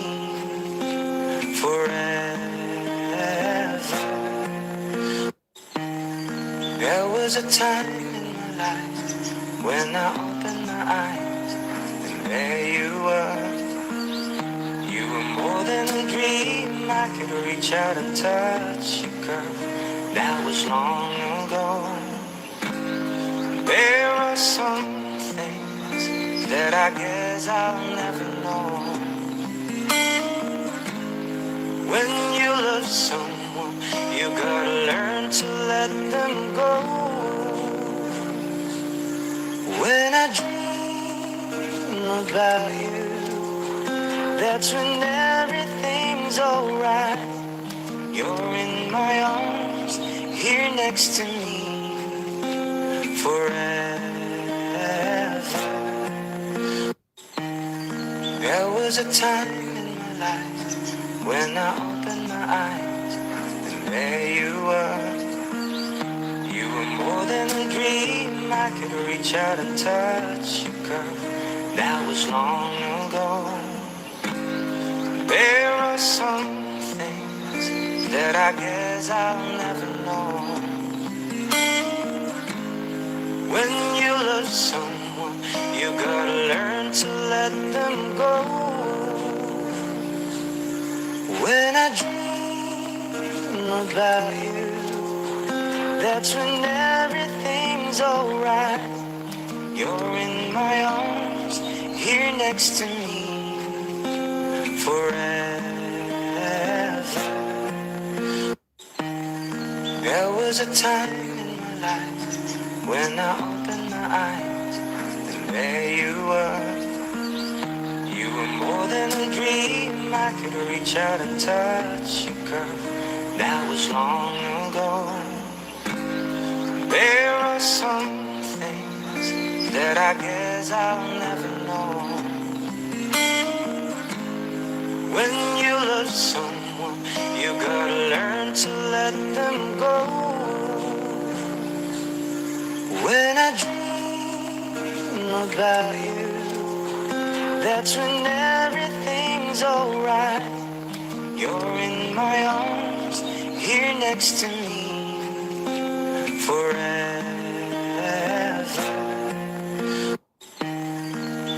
Speaker 1: forever. There was a time in my life when I opened my eyes, and there you were. You were more than a dream. I could reach out and touch your curve. That was long ago. There are some things that I guess I'll never know. When you love someone, you gotta learn to let them go. When I dream about you, that's when everything's alright. You're in my arms, here next to me, forever. There was a time in my life when I opened my eyes, and there you were. You were more than a dream, I could reach out and touch you, girl. That was long ago. There are some things that I guess I'll never know. When you love someone, you gotta learn to let them go. When I dream about you, that's when everything's alright. You're in my arms, here next to me, forever. There was a time in my life when I opened my eyes, and there you were. You were more than a dream, I could reach out and touch you, girl. That was long ago. There are some things that I guess I'll never know. When you love someone, you gotta learn to let them go. When I dream about you, that's when everything's alright. You're in my arms, here next to me, forever.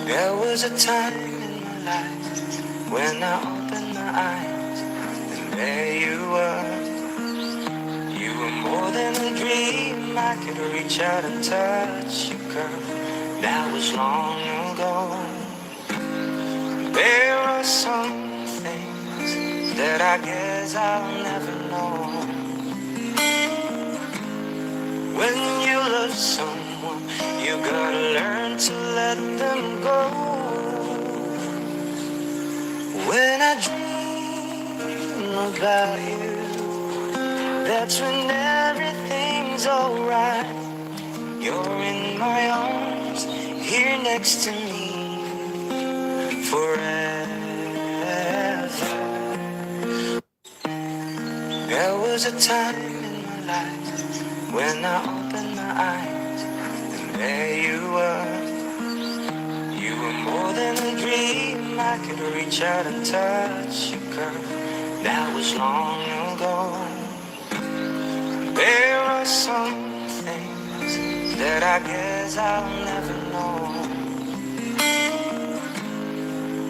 Speaker 1: There was a time in my life when I opened my eyes, and there you were. You were more than a dream, I could reach out and touch you, girl. That was long ago. There are some things that I guess I'll never know. When you love someone, you gotta learn to let them go. When I dream about you, that's when everything's alright. You're in my arms, here next to me, forever. There was a time in my life when I opened my eyes, and there you were. You were more than a dream, I could reach out and touch you, girl. That was long ago. There are some things that I guess I'll never know.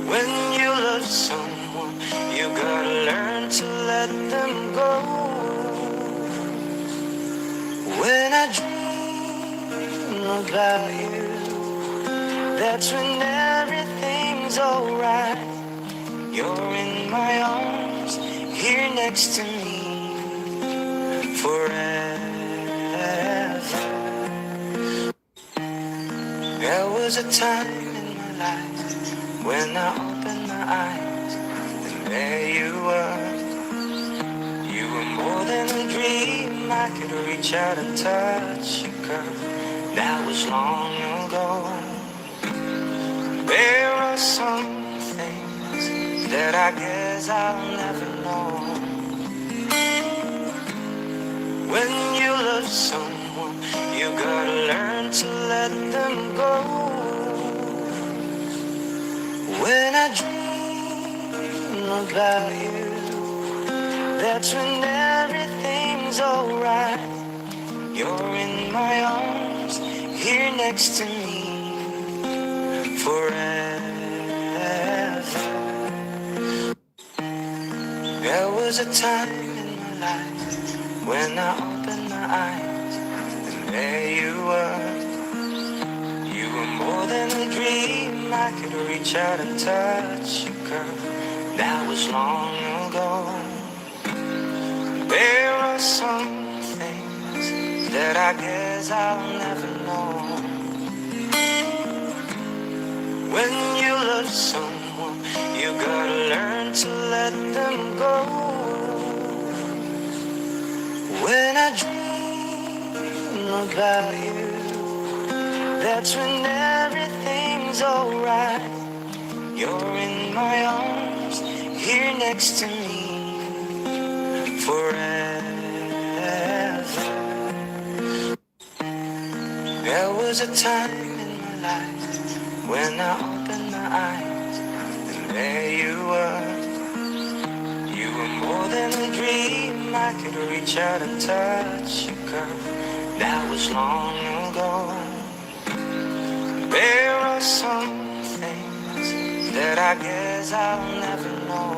Speaker 1: When you love someone, you gotta learn to let them go. When I dream about you, that's when everything's alright. You're in my arms, here next to me, forever. There was a time in my life when I opened my eyes, and there you were. You were more than a dream, I could reach out and touch you, girl. That was long ago. There are some things that I guess I'll never know. When you love someone, you gotta learn to let them go. When I dream about you, that's when everything's alright. You're in my arms, here next to me, forever. There was a time in my life when I opened my eyes, and there you were. You were more than a dream, I could reach out and touch you, girl. That was long ago. There are some things that I guess I'll never know. When you love someone, you gotta learn to let them go. When I dream about you, that's when everything's alright. You're in my arms, here next to me, forever. There was a time in my life when I opened my eyes, and there you were. You were more than a dream, I could reach out and touch you, girl. That was long ago. There are some things that I guess I'll never know.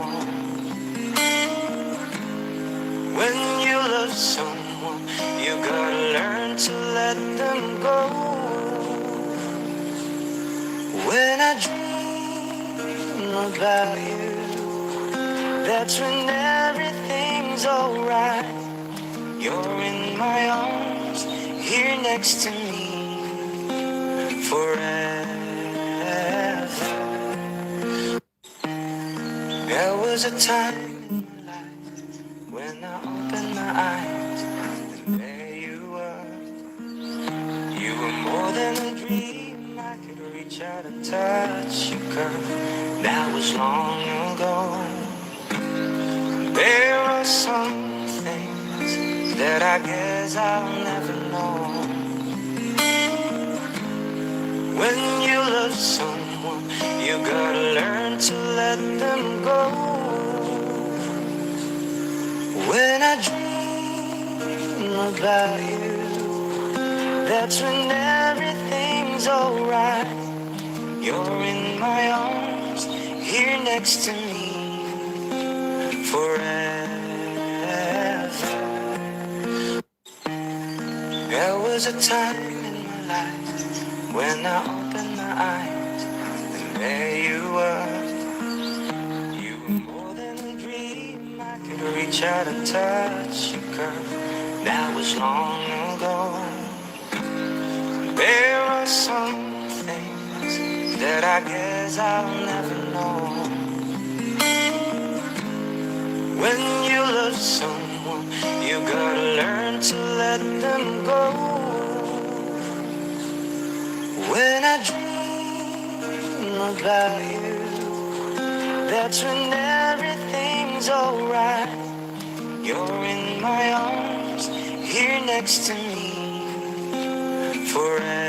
Speaker 1: When you love someone, you gotta learn to let them go. When I dream about you, that's when everything's alright. You're in my arms, here next to me, forever. There was a time in my life when I opened my eyes, and there you were. You were more than a dream, I could reach out and touch you, girl. That was long ago. There are some things that I guess I'll never know. When you love someone, you gotta learn to let them go. When I dream about you, that's when everything's alright. You're in my arms, here next to me, forever. There was a time in my life when I opened my eyes, and there you were. You were more than a dream, I could reach out and touch you, girl. That was long ago. There are some things that I guess I'll never know. When you love someone, you gotta learn to let them go. When I dream about you, that's when everything's alright. You're in my arms, here next to me, forever.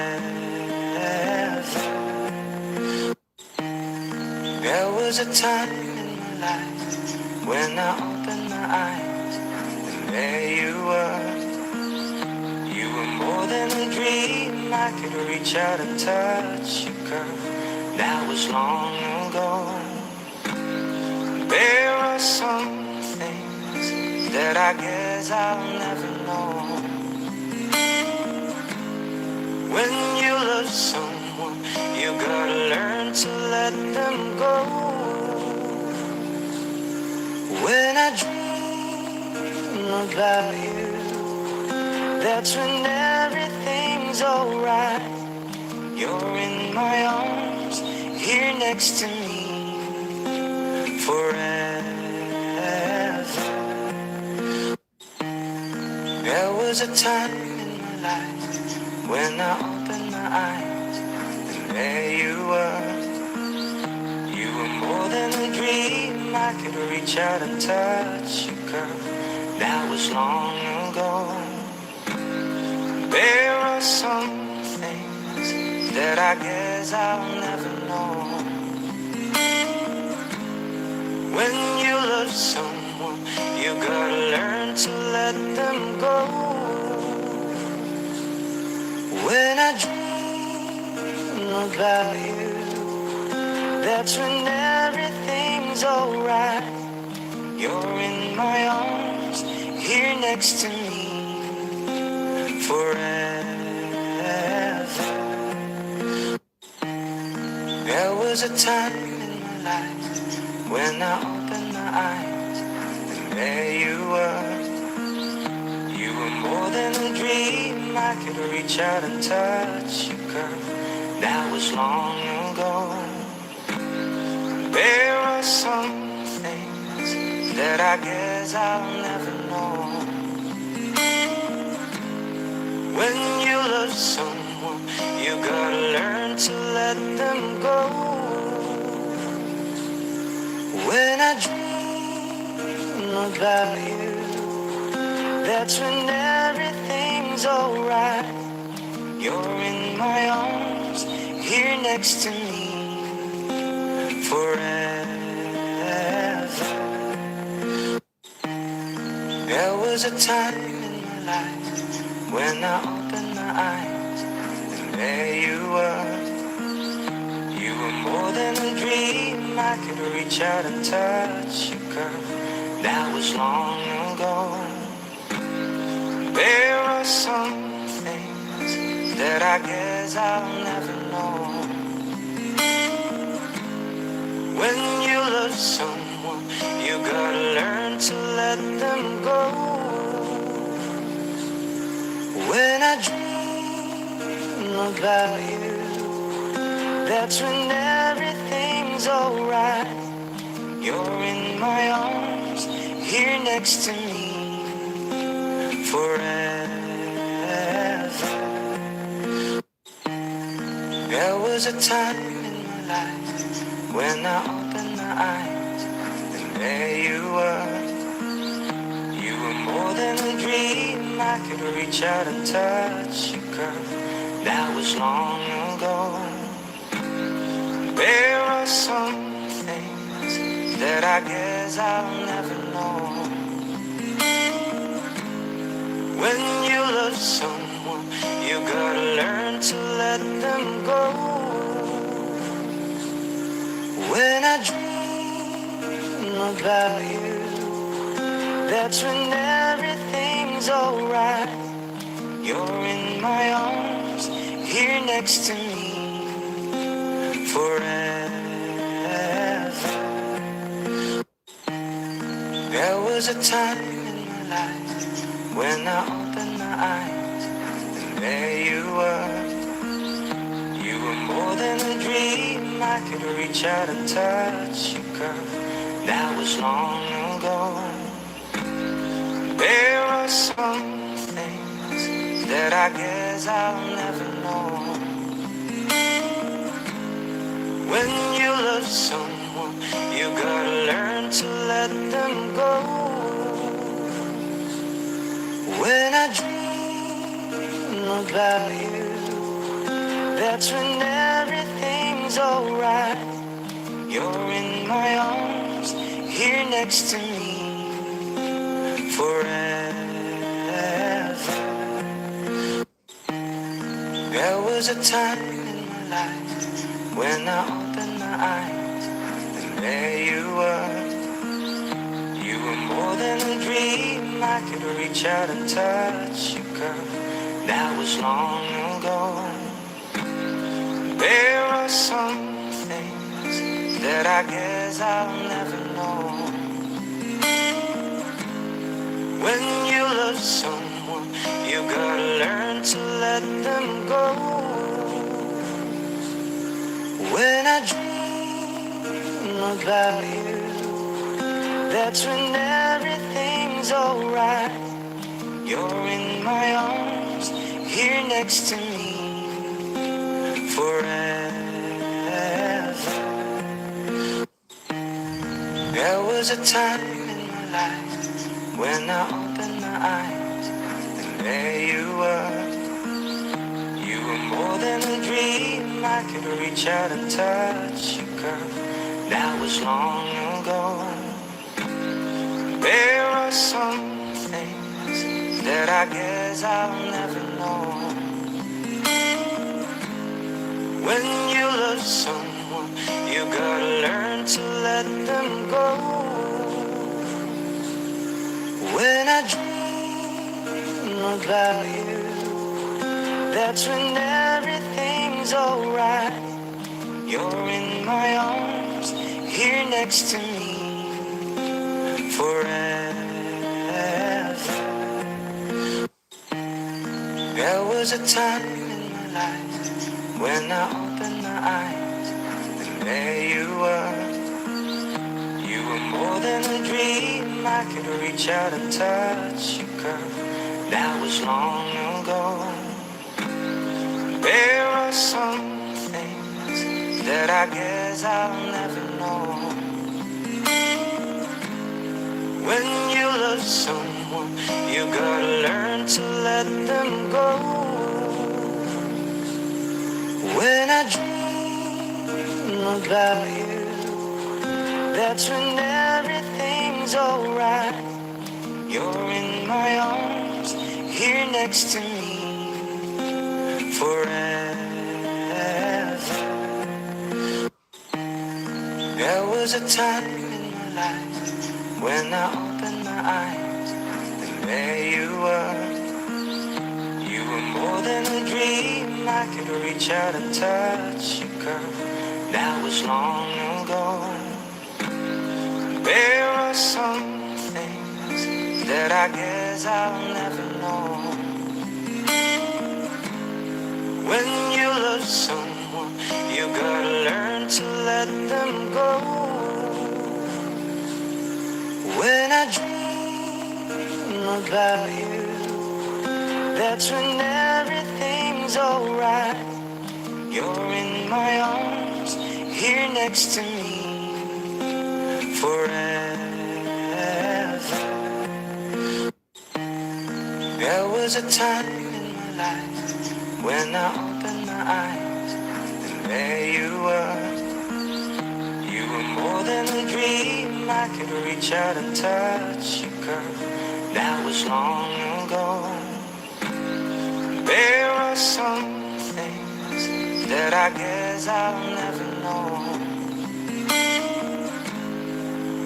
Speaker 1: There was a time in my life when I opened my eyes, and there you were. You were more than a dream, I could reach out and touch you, girl. That was long ago. There are some things that I guess I'll never know. When you love someone, you gotta learn to let them go. When I dream about you, that's when everything's alright. You're in my arms, here next to me, forever. There was a time in my life when I opened my eyes, and there you were. You were more than a dream, I could reach out and touch you, girl. That was long ago. There are some things that I guess I'll never know. When you love someone, you gotta learn to let them go. When I dream about you, that's when everything's alright. You're in my arms, here next to me, forever. There was a time in my life when I opened my eyes, and there you were. more than a dream. I could reach out and touch you, girl. That was long ago. There are some things that I guess I'll never know. When you love someone, you gotta learn to let them go. When I dream about you, that's when everything's alright. You're in my arms, here next to me, forever. There was a time in my life when I opened my eyes, and there you were. You were more than a dream. I could reach out and touch you, girl. That was long ago. There are some things that I guess I'll never know. When you love someone, you gotta learn to let them go. When I dream about you, that's when everything's alright. You're in my arms, here next to me, forever. There was a time in my life when I opened my eyes, and there you were. You were more than a dream. I could reach out and touch you, girl. That was long ago. There are some things that I guess I'll never know. When you love someone, you gotta learn to let them go. When I dream about you, that's when everything's alright. You're in my arms, here next to me, forever. There was a time in my life when I opened my eyes, and there you were. You were more than a dream. I could reach out and touch you, girl. That was long ago. There are some things that I guess I'll never know. When you love someone, you gotta learn to let them go. When I dream about you, that's when everything's alright. You're in my arms, here next to me, forever. There was a time in my life when I opened my eyes, and there you were. You were more than a dream. I could reach out and touch you, girl. That was long ago. There are some things that I guess I'll never know. When you love someone, you gotta learn to let them go. When I dream about you, that's when everything's alright. You're in my arms, here next to me, forever. There was a time in my life when I opened my eyes, and there you were. You were more than a dream. I could reach out and touch you, girl. That was long ago. There are some things that I guess I'll never know. When you love someone, you gotta learn to let them go. When I dream about you, that's when everything's alright. You're in my arms, here next to me, forever. was a time in my life when I opened my eyes, and there you were. You were more than a dream. I could reach out and touch you, girl. That was long ago. There are some things that I guess I'll never know. When you love someone, you gotta learn to let them go. When I dream about you, that's when everything's alright. You're in my arms, here next to me, forever. There was a time in my life when I opened my eyes, and there you were. You were more than a dream. I could reach out and touch you, girl. That was long ago. There are some things that I guess I'll never know. When you love someone, you gotta learn to let them go. When I dream about you, that's when everything's alright. You're in my arms, here next to me, forever. There was a time in my life when I opened my eyes, and there you were. You were more than a dream. I could reach out and touch you, girl. That was long ago. There are some things that I guess I'll never know.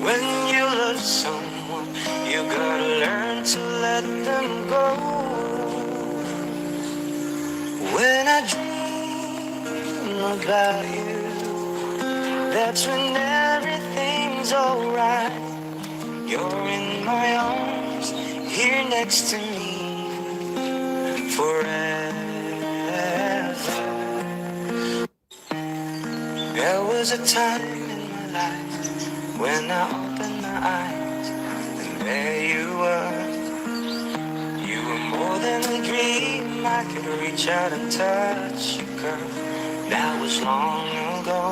Speaker 1: When you love someone, you gotta learn to let them go. When I dream about you, that's when everything's alright. You're in my arms, here next to me, forever. There was a time in my life when I opened my eyes, and there you were. You were more than a dream. I could reach out and touch you, girl. That was long ago.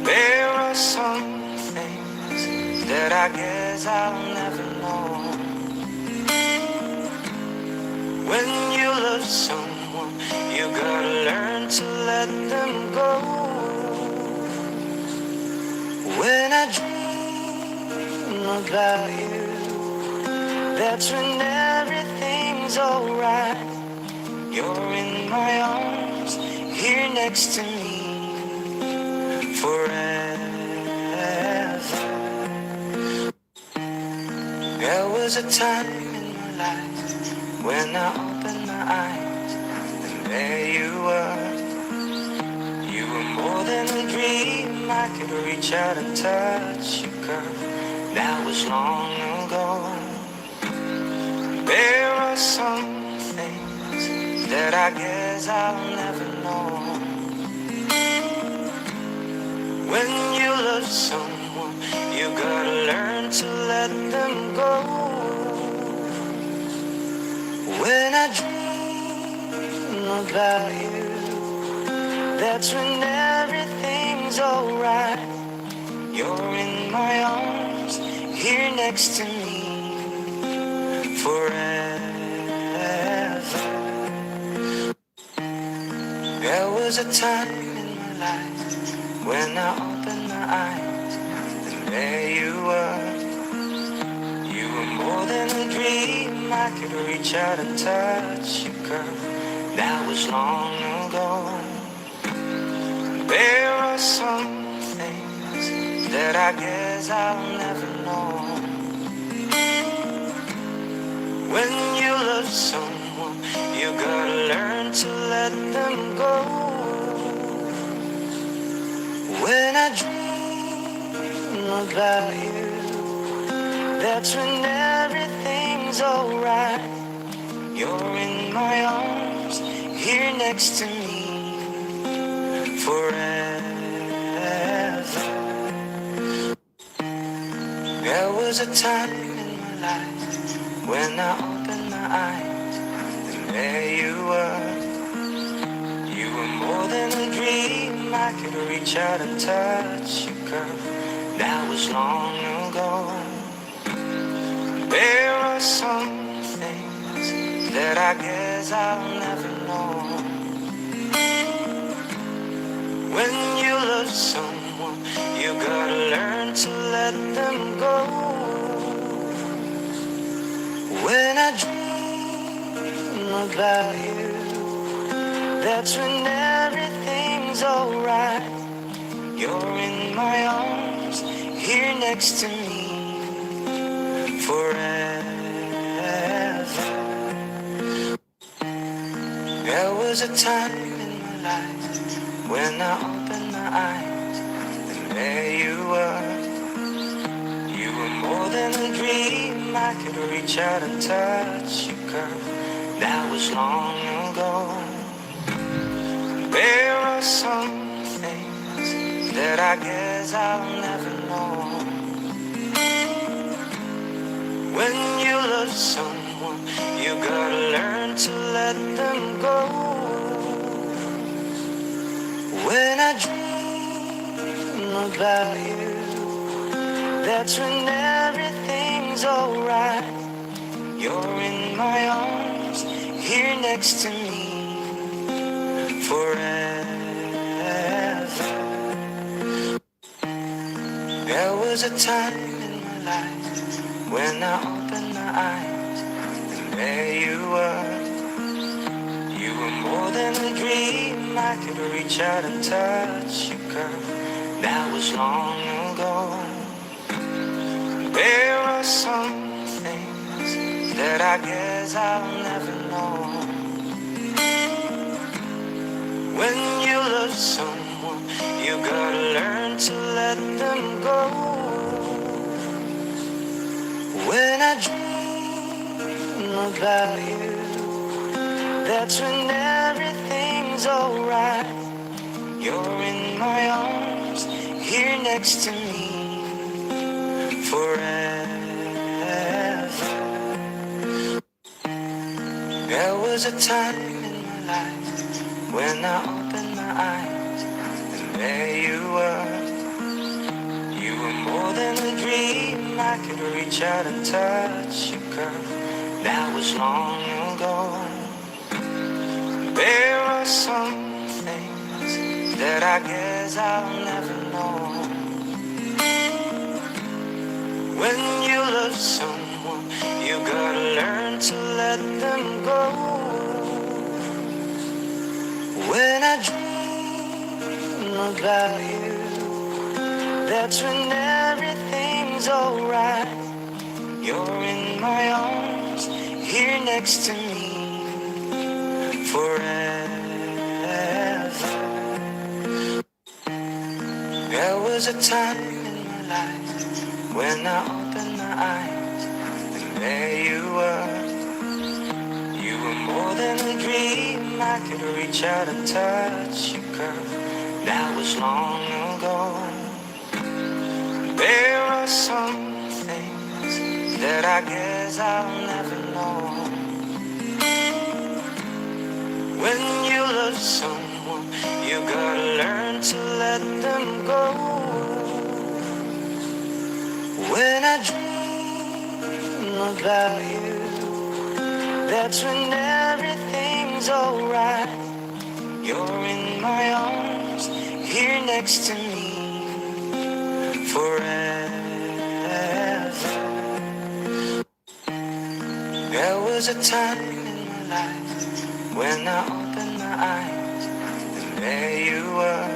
Speaker 1: There are some things that I guess I'll never know. When you love someone, you gotta learn to let them go. When I dream about you, that's when everything's alright. You're in my arms, here next to me, forever. There was a time in my life when I opened my eyes, and there you were. You were more than a dream. I could reach out and touch you, girl. That was long ago. There are some things that I guess I'll never know. When you love someone, you gotta learn to let them go. When I dream about you, that's when everything's alright. You're in my arms, here next to me, forever. There was a time in my life when I opened my eyes, and there you were. You were more than a dream. I could reach out and touch you, girl. That was long ago. There are some things that I guess I'll never know. When you love someone, you gotta learn to let them go. When I dream about you, that's when everything's alright. You're in my arms, here next to me, forever. There was a time in my life when I opened my eyes, and there you were. You were more than a dream, I could reach out and touch you, girl. That was long ago. There are some things that I guess I'll never know. When you love someone, you gotta learn to let them go. When I dream about you, that's when everything's alright. You're in my arms, here next to me, forever. There was a time in my life when I opened my eyes, and there you were. You were more than a dream, I could reach out and touch you, girl. That was long ago. There are some things that I guess I'll never know. When you love someone, you gotta learn to let them go. When I dream about you, that's when everything's alright. You're in my arms, here next to me, forever. There was a time in my life when I opened my eyes, and there you were. You were more than a dream, I could reach out and touch you, girl. That was long ago. There are some things that I guess I'll never know. When you love someone, you gotta learn to let them go. When I dream about you, that's when everything's alright. You're in my arms, here next to me, forever. There was a time in my life when I opened my eyes, and there you were. You were more than a dream, I could reach out and touch you, girl. That was long ago. There are some things that I guess I'll never know. When you love someone, you gotta learn to let them go. When I dream about you, that's when everything's alright. You're in my arms, here next to me, forever. There was a time in my life when I opened my eyes, and there you were. You were more than a dream, I could reach out and touch you, girl. That was long ago. There are some things that I guess I'll never know. When you love someone, you gotta learn to let them go. When I dream about you, that's when everything's alright. You're in my arms, here next to me, forever. There was a time in my life when I opened my eyes, and there you were.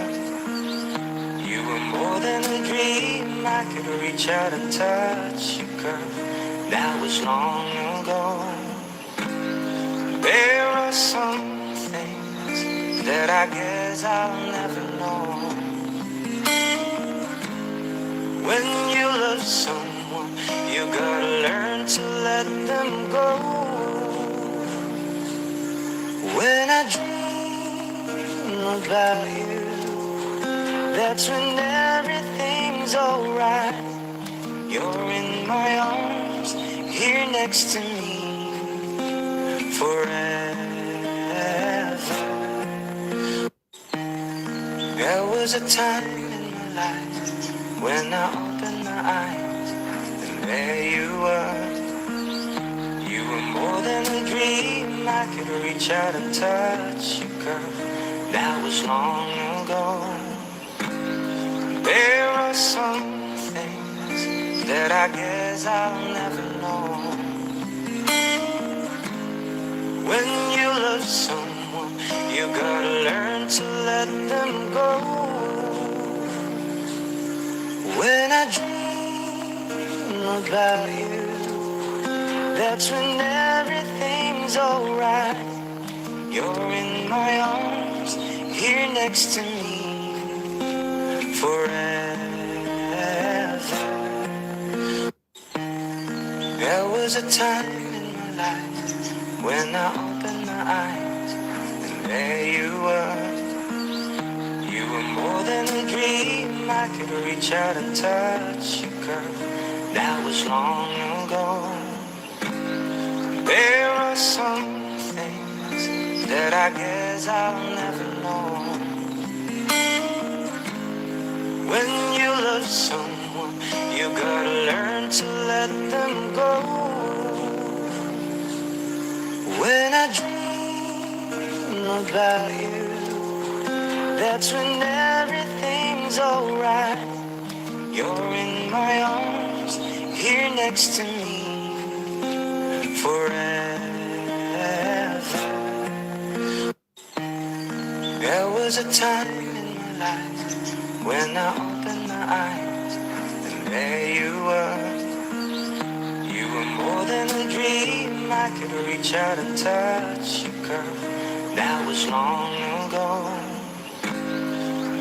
Speaker 1: You were more than a dream, I could reach out and touch you, girl. That was long ago. There are some things that I guess I'll never know. When you love someone, you gotta learn to let them go. about you. That's when everything's alright. You're in my arms, here next to me forever. There was a time in my life when I opened my eyes, and there you were. You were more than a dream. I could reach out and touch you, girl. That was long ago. There are some things that I guess I'll never know. When you love someone, you gotta learn to let them go. When I dream about you, that's when everything's alright. You're in my arms, here next to me forever. There was a time in my life when I opened my eyes, and there you were. You were more than a dream. I could reach out and touch you, girl. That was long ago. There are some things that I guess I'll never know. When you love someone, you gotta learn to let them go. When I dream about you, that's when everything's alright. You're in my arms, here next to me forever. There was a time in my life when I opened my eyes, and there you were. You were more than a dream. I could reach out and touch you, girl. That was long ago.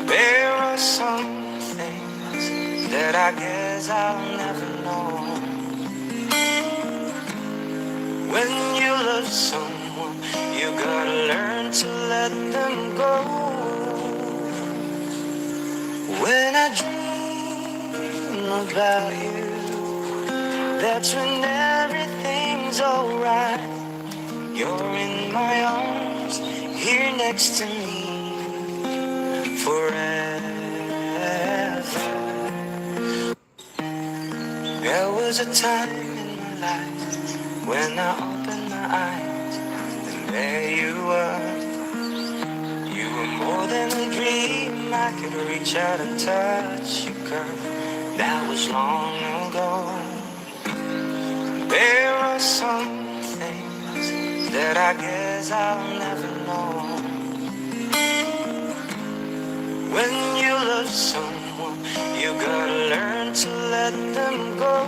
Speaker 1: There are some things that I guess I'll never know. When you love someone, you gotta learn to let them go. When I dream about you, that's when everything's alright. You're in my arms, here next to me forever. There was a time in my life when I opened my eyes, and there you were. You were more than a dream. I could reach out and touch you, girl. That was long ago. There are some things that I guess I'll never know. When you love someone, you gotta learn to let them go.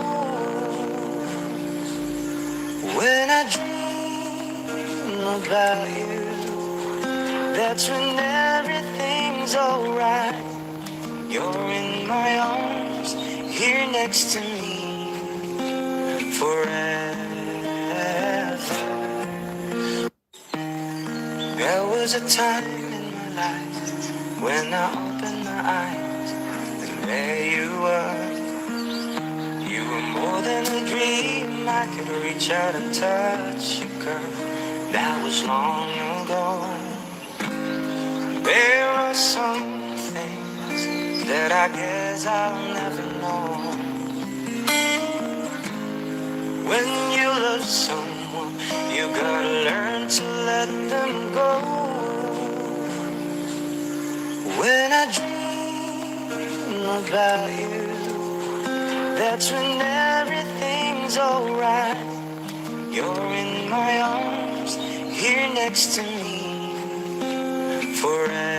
Speaker 1: When I dream about you, that's when everything's alright. You're in my arms, here next to me forever. There was a time in my life when I opened my eyes, and there you were. You were more than a dream. I could reach out and touch you, girl. That was long ago. There are some things that I guess I'll never know. When you love someone, you gotta learn to let them go. When I dream about you, that's when everything's alright. You're in my arms, here next to me forever.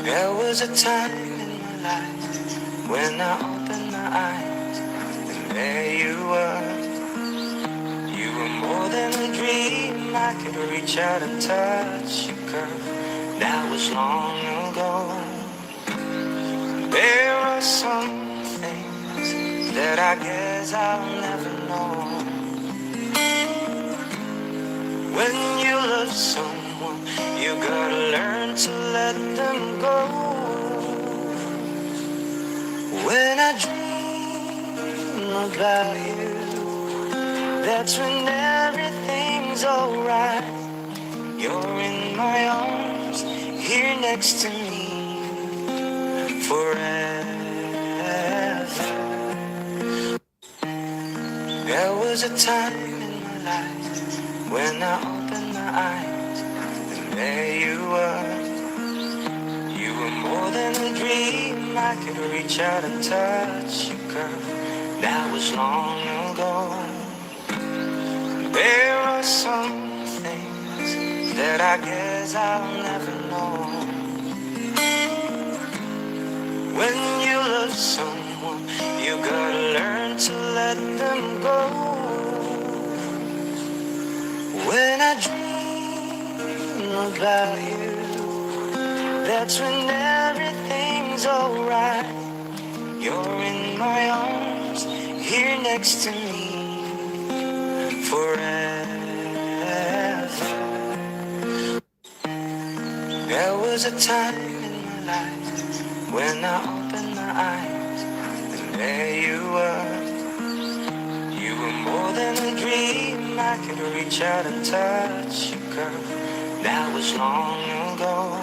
Speaker 1: There was a time in my life when I opened my eyes, and there you were. You were more than a dream. I could reach out and touch you, girl. That was long ago. There are some things that I guess I'll never know. When you love someone, you gotta learn to let them go. When I dream about you, that's when everything's alright. You're in my arms, here next to me, forever. There was a time in my life when I opened my eyes, and there you were. You were more than a dream, I could reach out and touch you, girl. That was long ago. There are some things that I guess I'll never know. When you love someone, you gotta learn to let them go. When I dream about you, that's when everything's alright. You're in my arms, here next to me, forever. There was a time in my life when I opened my eyes, and there you were. You were more than a dream, I could reach out and touch you, girl. That was long ago.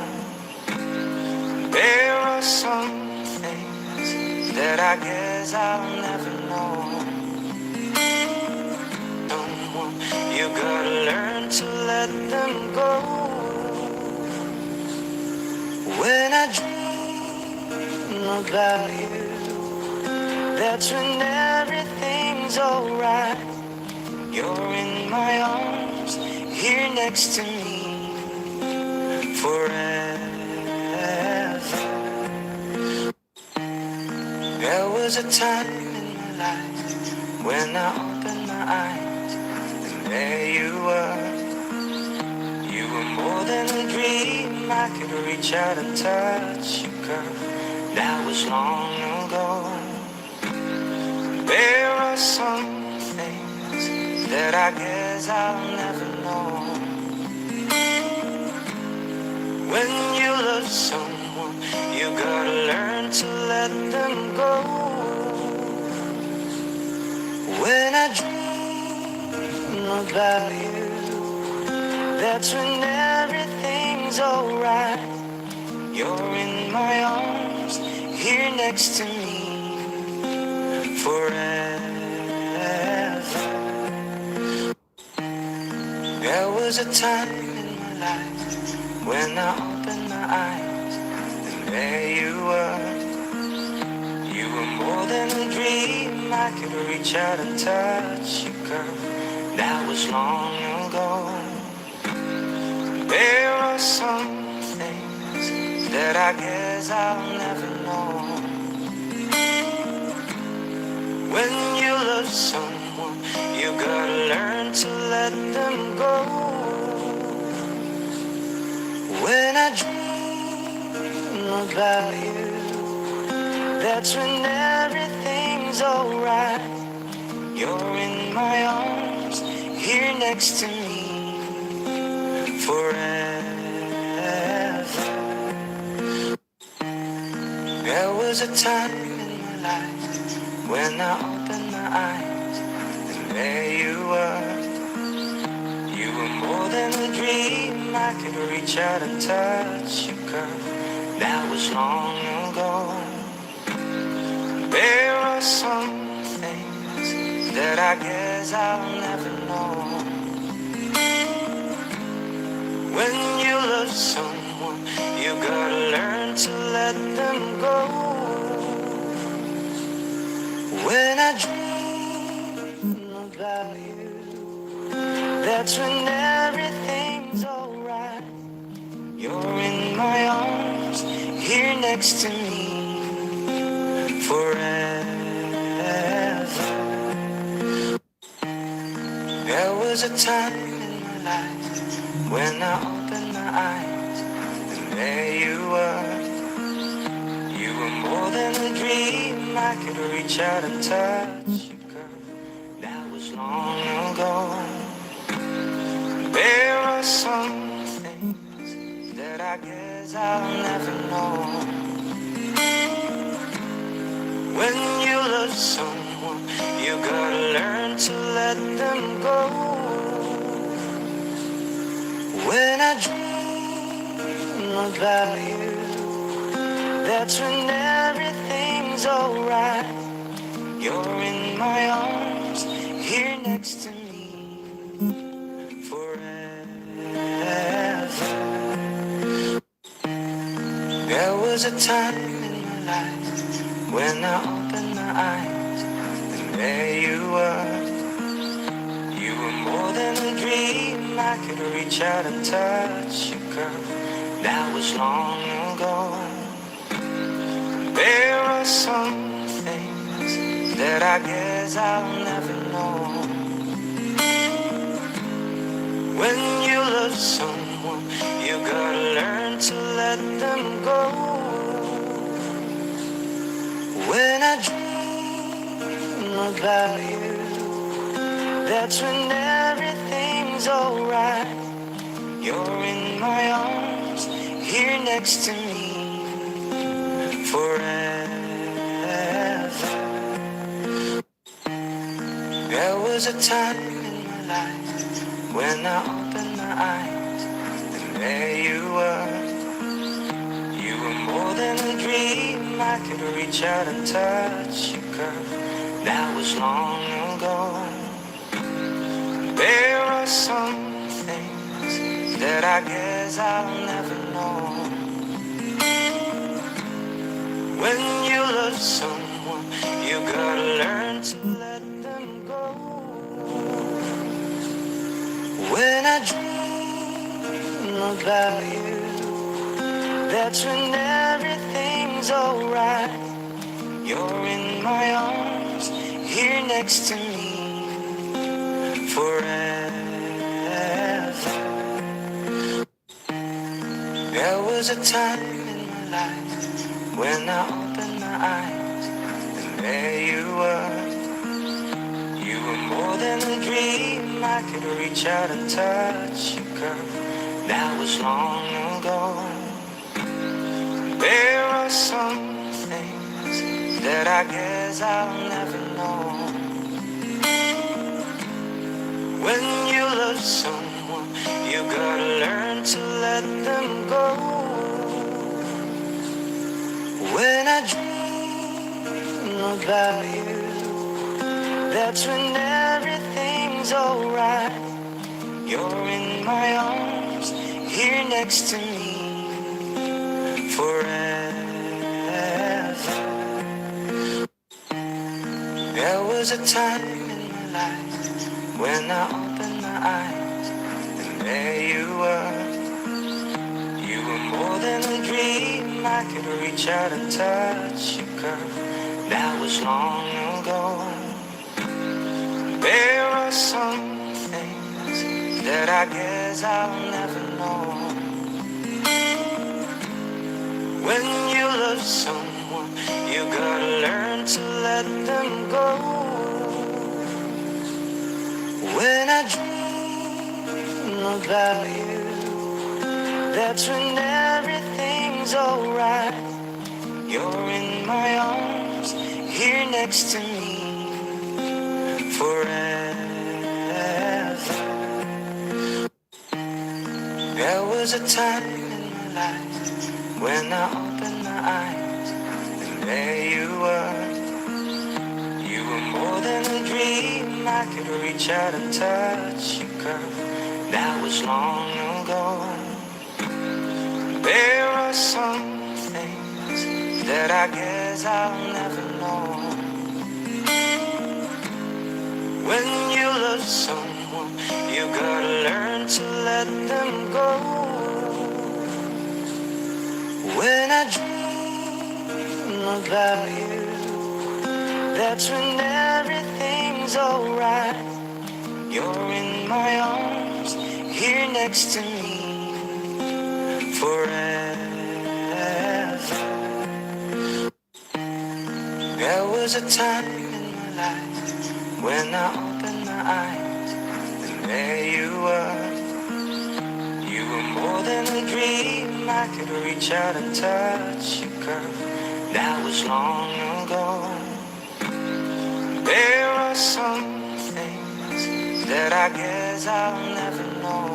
Speaker 1: There are some things that I guess I'll never know. Someone, you gotta learn to let them go. When I dream about you, that's when everything's alright. You're in my arms, here next to me, forever. There was a time in my life when I opened my eyes, and there you were. You were more than a dream, I could reach out and touch you, girl. That was long ago. There are some things that I guess I'll never know. When you love someone, you gotta learn to let them go. When I dream about you, that's when everything's alright. You're in my arms, here next to me, forever. There was a time in my life when I opened my eyes, and there you were. You were more than a dream, I could reach out and touch you, girl. That was long ago. There are some things that I guess I'll never know. When you love someone, you gotta learn to let them go. When I dream about you, that's when everything's alright. You're in my arms, here next to me, forever. There was a time in my life when I opened my eyes, and there you were. You were more than a dream, I could reach out and touch you, girl. That was long ago. There are some things that I guess I'll never know. When you love someone, you gotta learn to let them go. When I dream about you, that's when everything's alright. You're in my arms, here next to me, forever. There was a time in my life when I opened my eyes, and there you were. You were more than a dream, I could reach out and touch you, girl. That was long ago. There are some guess I'll never know. When you love someone, you gotta learn to let them go. When I dream about you, that's when everything's alright. You're in my arms, here next to me, forever. There was a time in my life when I opened my eyes, and there you were. You were more than a dream, I could reach out and touch you, girl. That was long ago. There are some things that I guess I'll never know. When you love someone, you gotta learn to let them go. When I dream about you, that's when everything's alright. You're in my arms, here next to me, forever. There was a time in my life when I opened my eyes, and there you were. You were more than a dream, I could reach out and touch you, girl. That was long ago. There are some things that I guess I'll never know. When you love someone, you gotta learn to let them go. When I dream about you, that's when everything's alright. You're in my arms, here next to me, forever. There was a time in my life when I opened my eyes, and there you were. You were more than a dream, I could reach out and touch you, girl. That was long ago. There are some things that I guess I'll never know. When you love someone, you gotta learn to let them go. When I dream about you, that's when everything's alright. You're in my arms, here next to me, forever. There was a time in my life when I opened my eyes, and there you were. You were more than a dream, I could reach out and touch you, girl. That was long ago. There are some things that I guess I'll never know. When you love someone, you gotta learn to let them go. When I dream about you, that's when everything's alright. You're in my arms, here next to me, forever. There was a time in my life when I opened my eyes, and there you were. You were more than a dream, I could reach out and touch you, girl. That was long ago. There are some things that I guess I'll never know. When you love someone, you gotta learn to let them go. When I dream about you, that's when everything's alright. You're in my arms, here next to me, forever. There was a time in my life when I opened my eyes, and there you were. You were more than a dream, I I could reach out and touch you, girl. That was long ago. There are some things that I guess I'll never know.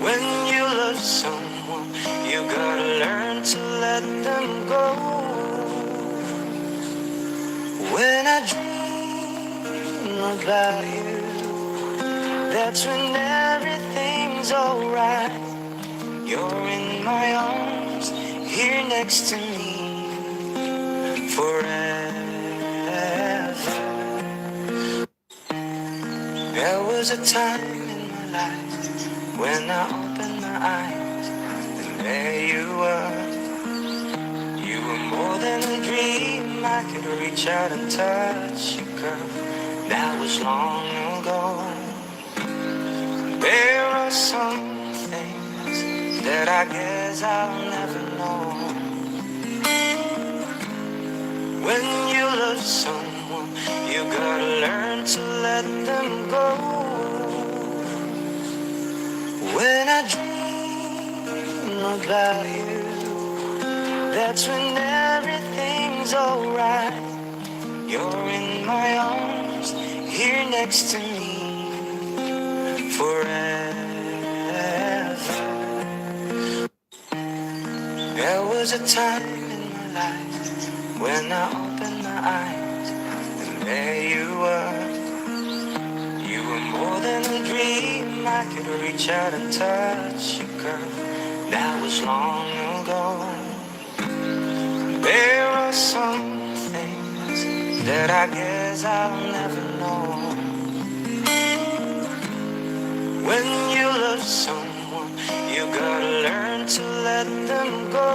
Speaker 1: When you love someone, you gotta learn to let them go. When I dream about you, that's when everything's alright. You're in my arms, here next to me, forever. There was a time in my life when I opened my eyes, and there you were. You were more than a dream, I could reach out and touch you, girl. That was long ago. There are some things that I guess I'll never know. When you love someone, you gotta learn to let them go. When I dream about you, that's when everything's alright. You're in my arms, here next to me, forever. There was a time in my life when I opened my eyes, and there you were. You were more than a dream, I could reach out and touch you, girl. That was long ago. There are some things that I guess I'll never know. When you love someone, you gotta learn to let them go.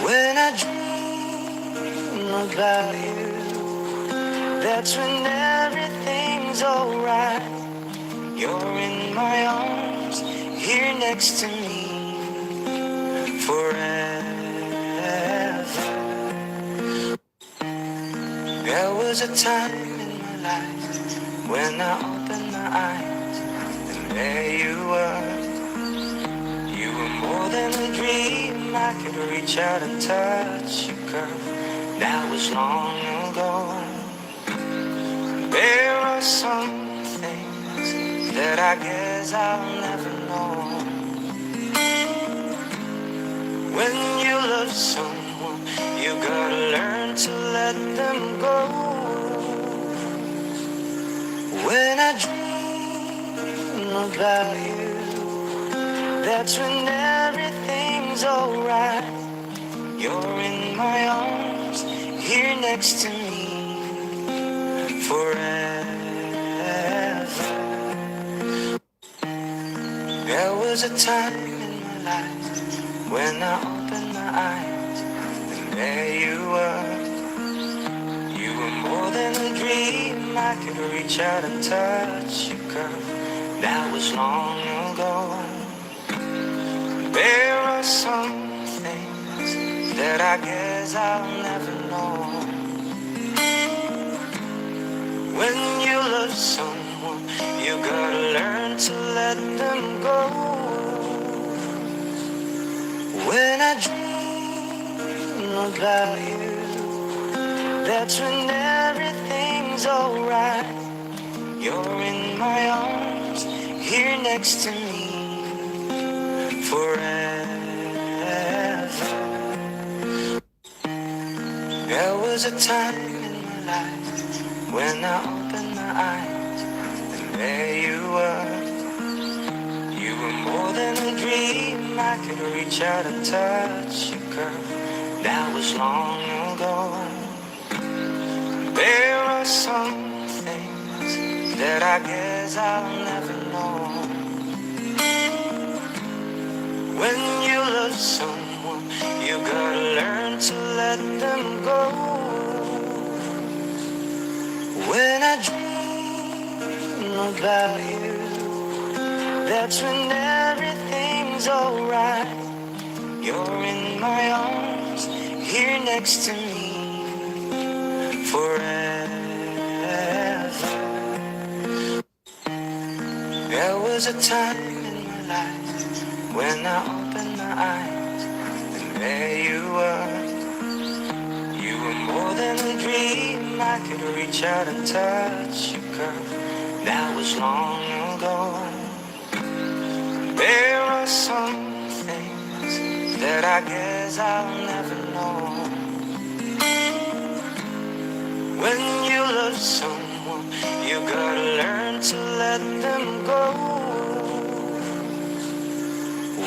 Speaker 1: When I dream about you, that's when everything's alright. You're in my arms, here next to me, forever. There was a time in my life when I opened my eyes, and there you were. You were more than a dream, I could reach out and touch you, girl. That was long ago. There are some things that I guess I'll never know. When you love someone, you gotta learn to let them go. When I dream about you, that's when everything's alright. You're in my arms, here next to me, forever. There was a time in my life when I opened my eyes, and there you were. You were more than a dream, I could reach out and touch you, girl. That was long ago. There are some things that I guess I'll never know. When you love someone, you gotta learn to let them go. When I dream about you, that's when everything's alright. You're in my arms, here next to me, forever. There was a time in my life when I opened my eyes, and there you were. You were more than a dream, I could reach out and touch you, girl. That was long ago. There are some things that I guess I'll never know. When you love someone, you gotta learn to let them go. When I dream about you, that's when everything's alright. You're in my arms, here next to me, forever. There was a time in my life when I opened my eyes, and there you were. You were more than a dream. I could reach out and touch you, girl. That was long ago. There are some things that I guess I'll never know. When you love someone, you gotta learn to let them go.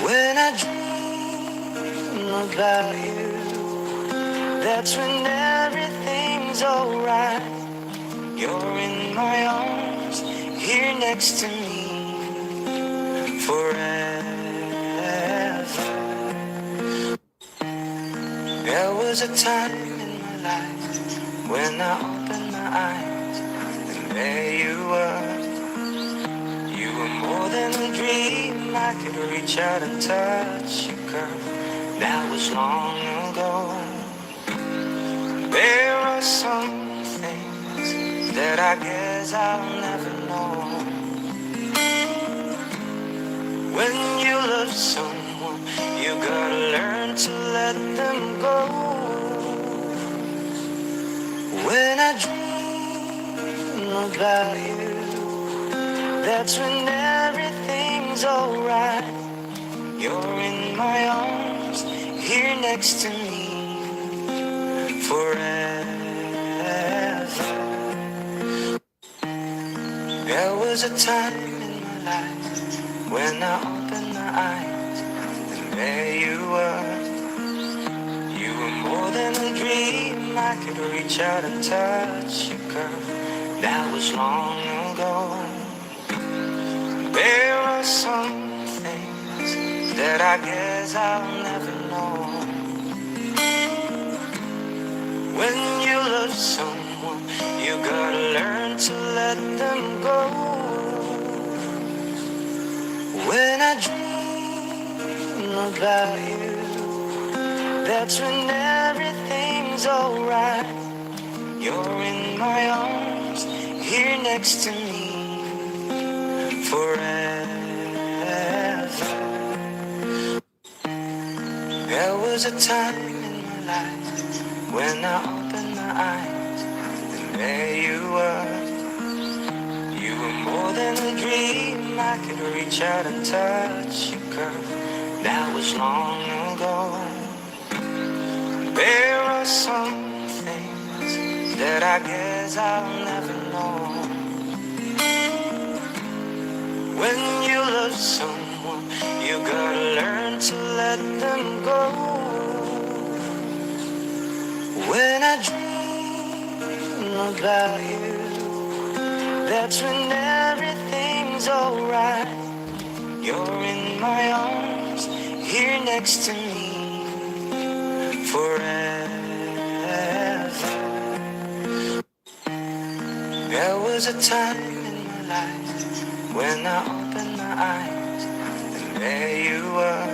Speaker 1: When I dream about you, that's when everything's alright. You're in my arms, here next to me, forever. There was a time in my life when I opened my eyes, and there you were. You were more than a dream. I could reach out and touch you, girl. That was long ago. There are some things that I guess I'll never know. When you love someone, you gotta learn to let them go. When I dream about you, that's when everything's alright. You're in my arms, here next to me, forever. There was a time in my life when I opened my eyes, and there you were. You were more than a dream. I could reach out and touch you, girl. That was long ago. There are some things that I guess I'll never know. When you love someone, you gotta learn to let them go. When I dream about you, that's when everything's alright. You're in my arms, here next to me, forever. There was a time in my life when I opened my eyes, and there you were. You were more than a dream. I could reach out and touch you, girl. That was long ago. There are some things that I guess I'll never know. When you love someone, you gotta learn to let them go. When I dream about you, that's when everything's alright. You're in my arms, here next to me, forever. There was a time in my life when I opened my eyes, and there you were.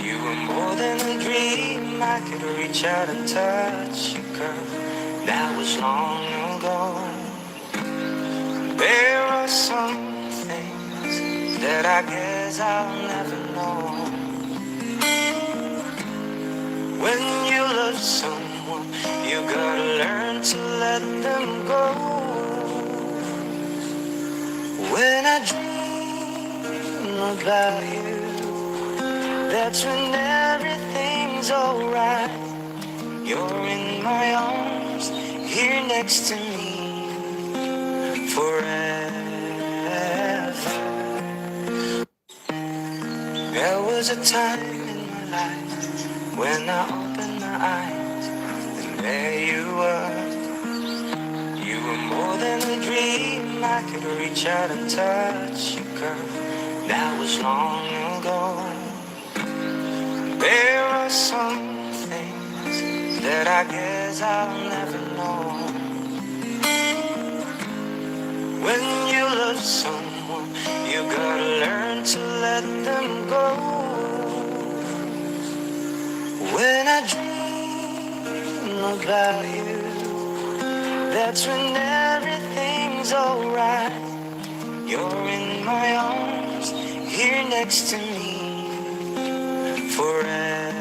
Speaker 1: You were more than a dream. I could reach out and touch you, girl. That was long ago. There are some things that I guess I'll never know. When you love someone, you gotta learn to let them go. When I dream about you, that's when everything's alright. You're in my arms, here next to me, forever. There was a time in my life when I opened my eyes, and there you were. You were more than a dream. I could reach out and touch you, girl. That was long ago. There are some things that I guess I'll never know. When you love someone, you gotta learn to let them go. When I dream about you, that's when everything's alright. You're in my arms, here next to me, forever.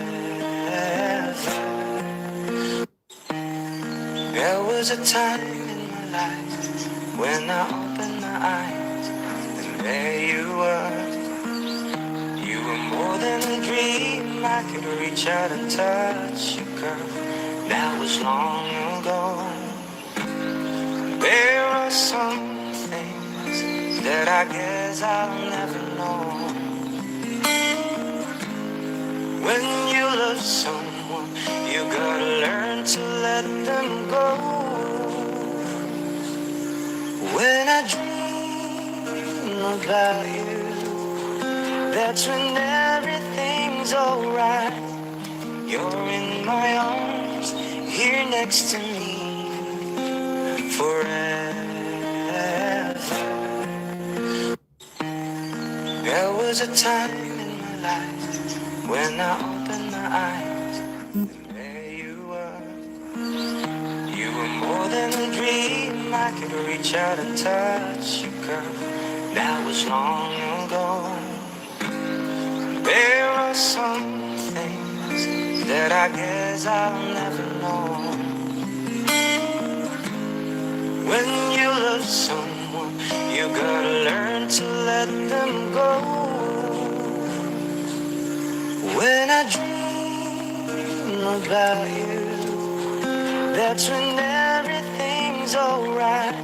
Speaker 1: There was a time in my life when I opened my eyes, and there you were. You were more than a dream, I could reach out and touch you, girl. That was long ago. There are some things that I guess I'll never know. When you love someone, you gotta learn to let them go. When I dream about you, that's when everything's alright. You're in my arms, here next to me, forever. There was a time in my life when I opened my eyes, and there you were. You were more than a dream, I could reach out and touch you, girl. That was long ago. There are some things that I guess I'll never know. When you love someone, you gotta learn to let them go. When I dream about you, that's when everything's alright.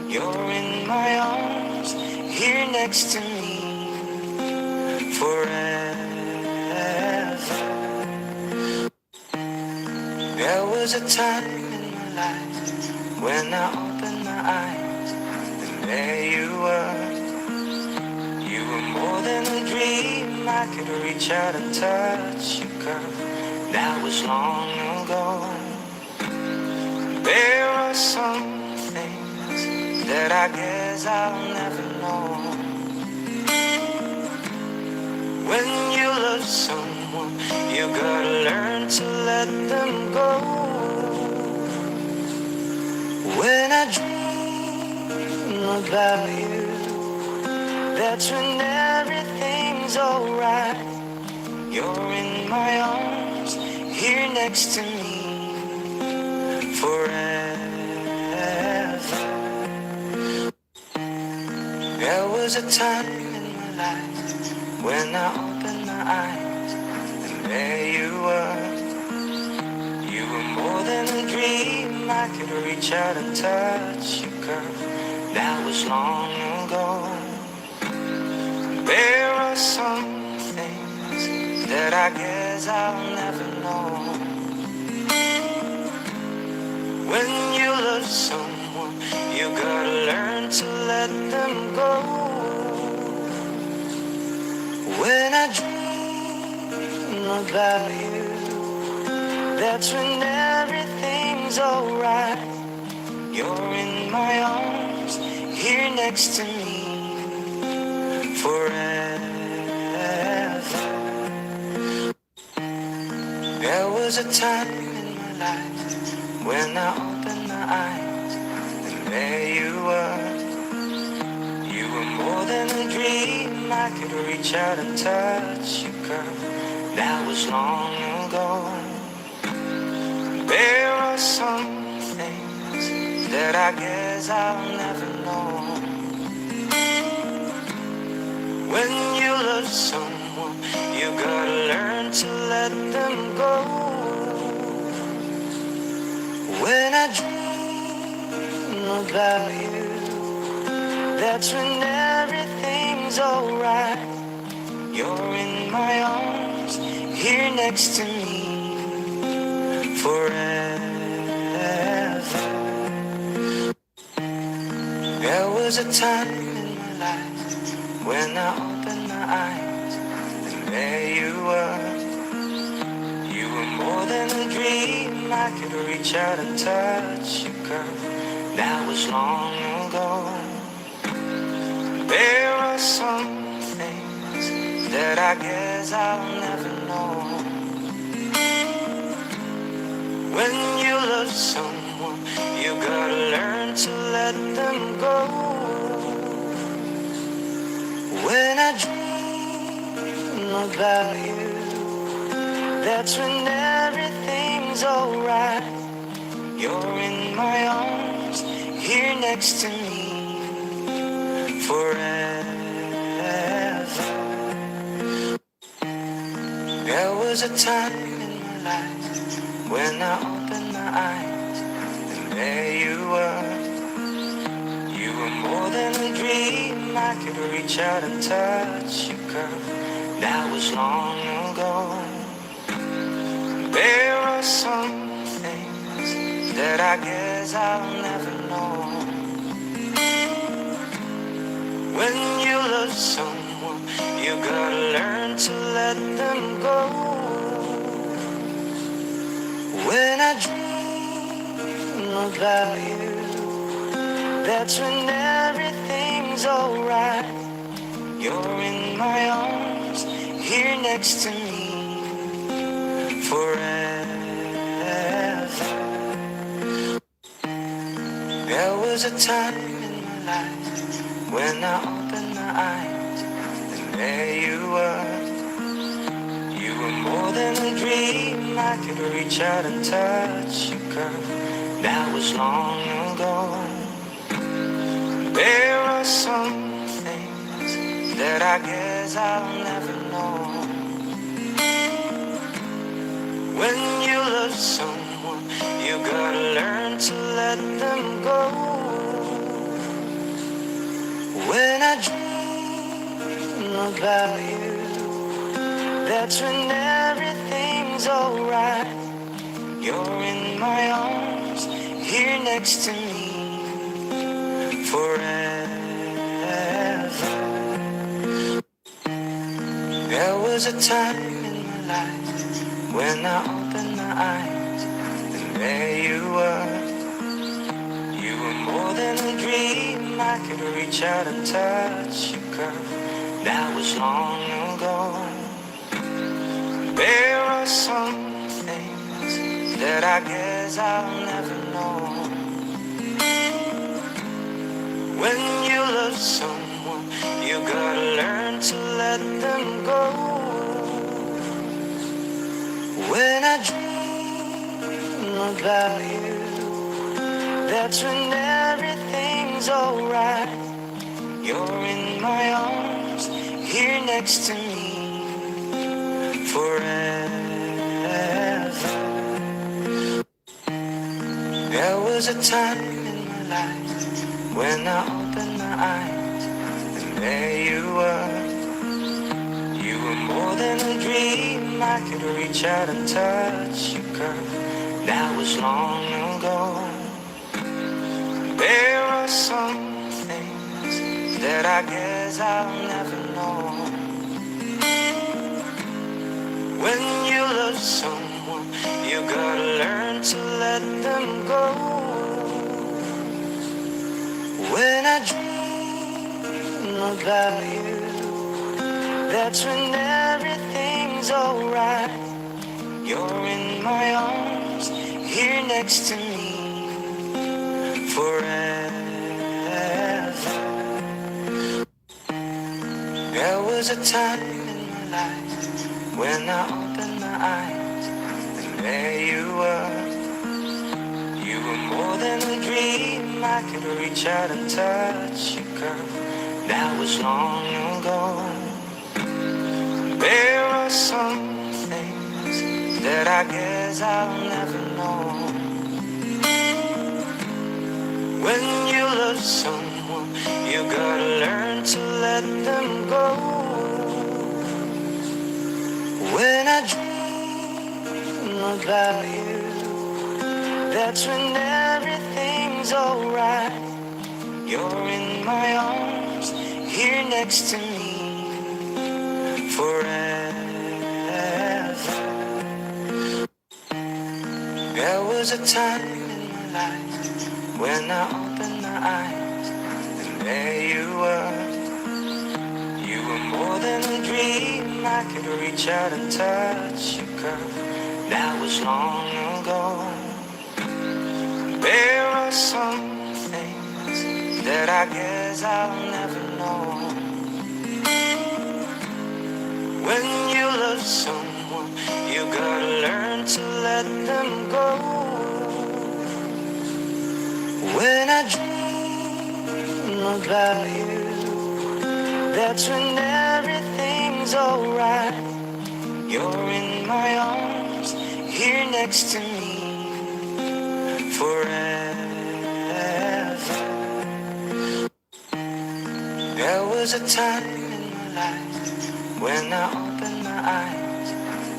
Speaker 1: You're in my arms, here next to me, forever. There was a time in my life when I opened my eyes, and there you were. You were more than a dream, I could reach out and touch you, girl. That was long ago. There are some things that I guess I'll never know. When you love someone, you gotta learn to let them go. When I dream about you, that's when everything's alright. You're in my arms, here next to me, forever. There was a time in my life when I opened my eyes, and there you were. You were more than a dream, I could reach out and touch you, girl. That was long ago. There are some things that I guess I'll never know. When you love someone, you gotta learn to let them go. When I dream about you, that's when everything's alright. You're in my arms, here next to me, forever. There was a time in my life when I opened my eyes, and there you were. You were more than a dream, I could reach out and touch you, girl. That was long ago. There are some things that I guess I'll never know. When you love someone, you gotta learn to let them go. When I dream about you, that's when everything's alright. You're in my arms, here next to me, forever. There was a time in my life when I opened my eyes, and there you were. You were more than a dream, I could reach out and touch you, girl. That was long ago. There are some things that I guess I'll never know. When you love someone, you gotta learn to let them go. about you. That's when everything's alright. You're in my arms, here next to me, forever. There was a time in my life when I opened my eyes, and there you were. You were more than a dream. I could reach out and touch you, girl. That was long ago. There are some things that I guess I'll never know. When you love someone, you gotta learn to let them go. When I dream about you, that's when everything's alright. You're in my arms, here next to me, forever. There was a time in my life when I opened my eyes, and there you were. You were more than a dream. I could reach out and touch you, girl. That was long ago. There are some things that I guess I'll never know. When you love someone, you gotta learn to let them go. When I dream about you, that's when everything's alright. You're in my arms, here next to me, forever. There was a time in my life when I opened my eyes, and there you were. You were more than a dream. I could reach out and touch you, girl. That was long ago. There are some things that I guess I'll never know. When you love someone, you gotta learn to let them go. When I dream about you, that's when everything's alright. You're in my arms, here next to me, forever. There was a time in my life when I opened my eyes, and there you were. You were more than a dream. I could reach out and touch you, girl. That was long ago. There are some things that I guess I'll never know. When you love someone, you gotta learn to let them go. When I dream about you, that's when everything's alright. You're in my arms, here next to me, forever. There was a time in my life when I opened my eyes, and there you were. You were more than a dream. I could reach out and touch you, girl. That was long ago. There are some things that I guess I'll never know. When you love someone, you gotta learn to let them go. When I dream about you, that's when everything's alright. You're in my arms, here next to me, forever. There was a time in my life when I opened my eyes, and there you were. You were more than a dream. I could reach out and touch you, girl. That was long ago. There are some things that I guess I'll never know. When you someone, you gotta learn to let them go. When I dream about you, that's when everything's alright. You're in my arms, here next to me, forever. There was a time in my life when I opened my eyes,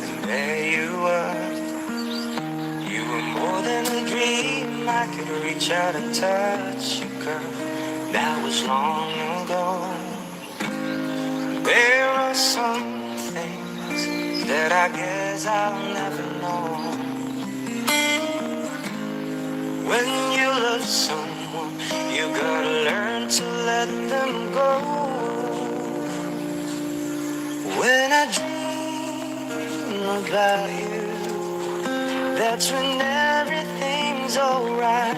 Speaker 1: and there you were. You were more than a dream, I could reach out and touch you, girl. That was long ago. There are some things that I guess I'll never know. When you love someone, you gotta learn to let them go. When I dream about you, that's when everything's alright.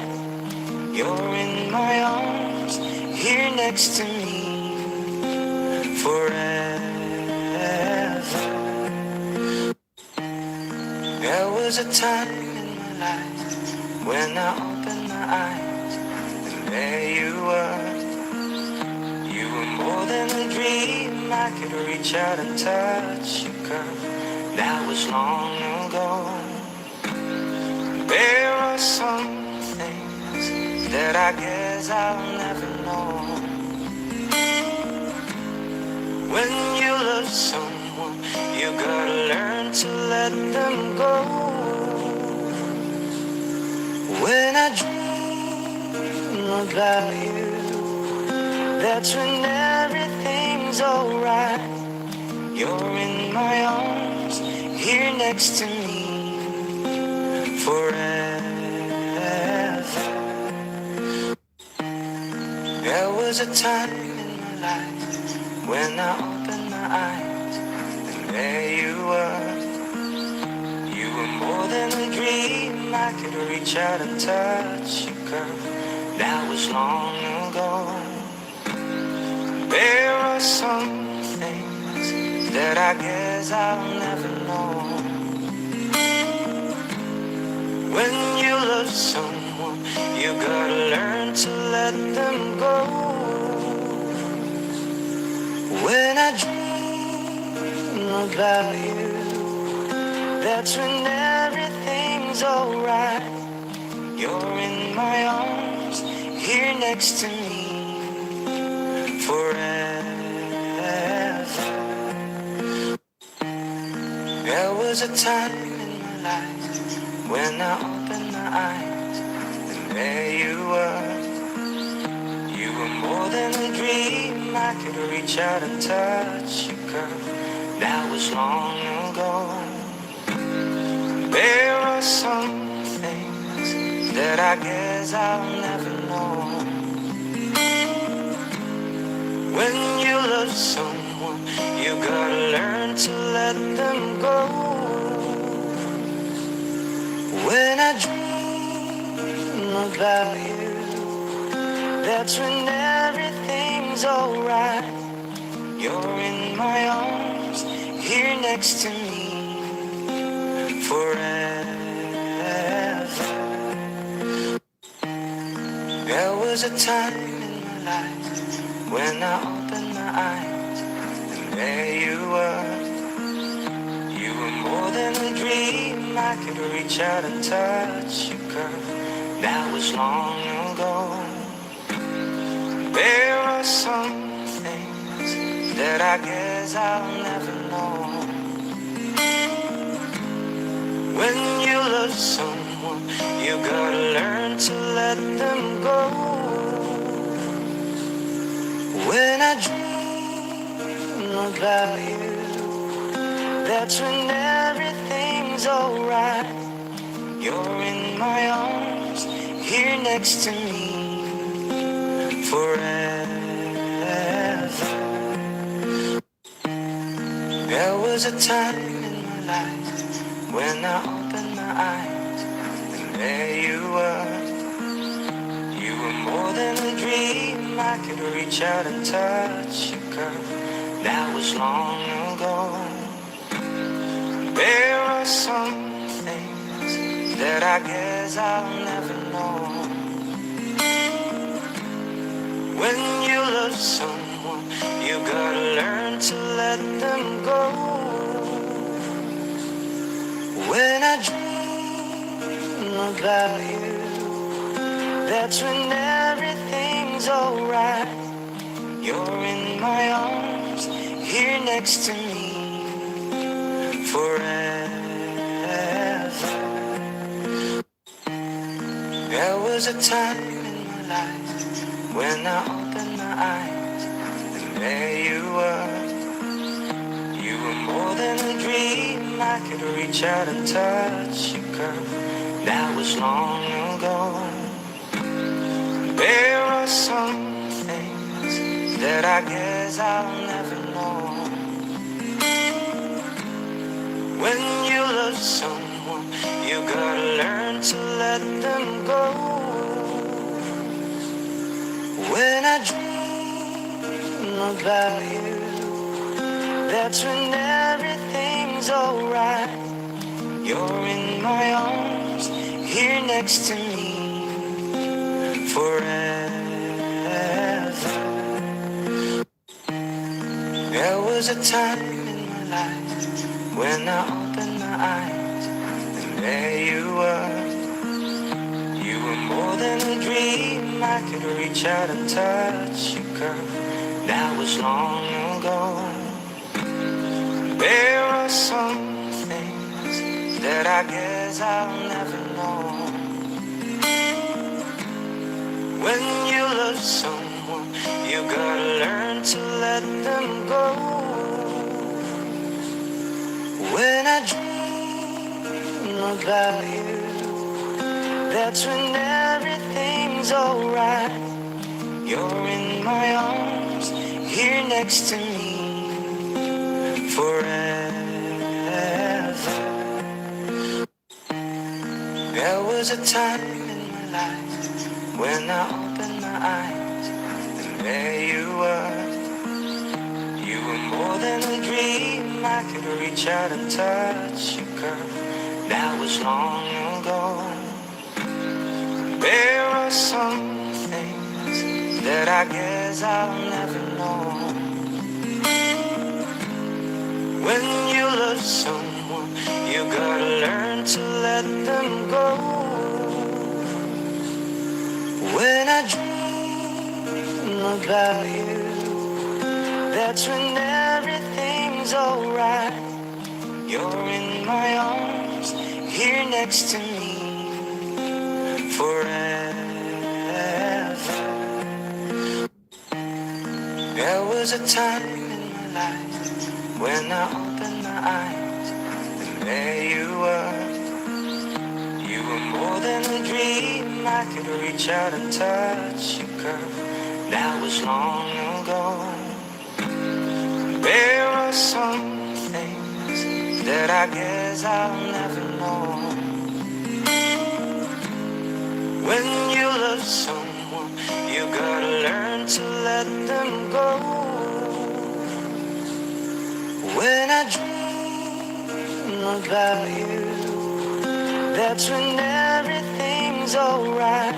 Speaker 1: You're in my arms, here next to me, forever. There was a time in my life when I opened my eyes, and there you were. You were more than a dream, I could reach out and touch you, girl. That was long ago. There are some things that I guess I'll never know. When you love someone, you gotta learn to let them go. When I dream about you, that's when everything's alright. You're in my arms, here next to me, forever. There was a time in my life when I opened my eyes, and there you were. You were more than a dream, I could reach out and touch you, girl. That was long ago. There are some things that I guess I'll never know. When you love someone, you gotta learn to let them go. When I dream about you, that's when everything's alright. You're in my arms, here next to me, forever. There was a time in my life when I opened my eyes, and there you were. You were more than a dream, I could reach out and touch you, girl. That was long ago. There are some things that I guess I'll never know. When you love someone, you gotta learn to let them go. When I dream about you, that's when everything's alright. You're in my arms, here next to me, forever. There was a time in my life when I opened my eyes, and there you were. You were more than a dream, I could reach out and touch you, girl. That was long ago. There are some things that I guess I'll never know. When you love someone, you gotta learn to let them go. When I dream about you, that's when everything's alright. You're in my arms, here next to me, forever. There was a time in my life when I opened my eyes, and there you were. You were more than a dream, I could reach out and touch you, girl. That was long ago. There are some things that I guess I'll never know. When you love someone, you gotta learn to let them go. When I dream about you, that's when everything's alright. You're in my arms, here next to me, forever. There was a time in my life when I opened my eyes, and there you were. You were more than a dream, I could reach out and touch you, girl. That was long ago. There are some things that I guess I'll never know. When you love someone, you gotta learn to let them go. When I dream about you, that's when everything's alright. You're in my arms, here next to me, forever. There was a time in my life when I opened my eyes, and there you were. You were more than a dream, I could reach out and touch you, girl. That was long ago. There are some things that I guess I'll never know. When you love someone, you gotta learn to let them go. When I dream about you, that's when everything's alright. You're in my arms, here next to me, forever. There was a time in my life when I opened my eyes, and there you were. You were more than a dream, I could reach out and touch you, girl. That was long ago. There are some things that I guess I'll never know. When you love someone, you gotta learn to let them go. When I dream about you, that's when everything's alright. You're in my arms, here next to me, forever. There was a time in my life when I opened my eyes, and there you were. You were more than a dream, I could reach out and touch you, girl. That was long ago. There are some things that I guess I'll never know. When you love someone, you gotta learn to let them go. When I dream about you, that's when everything's alright.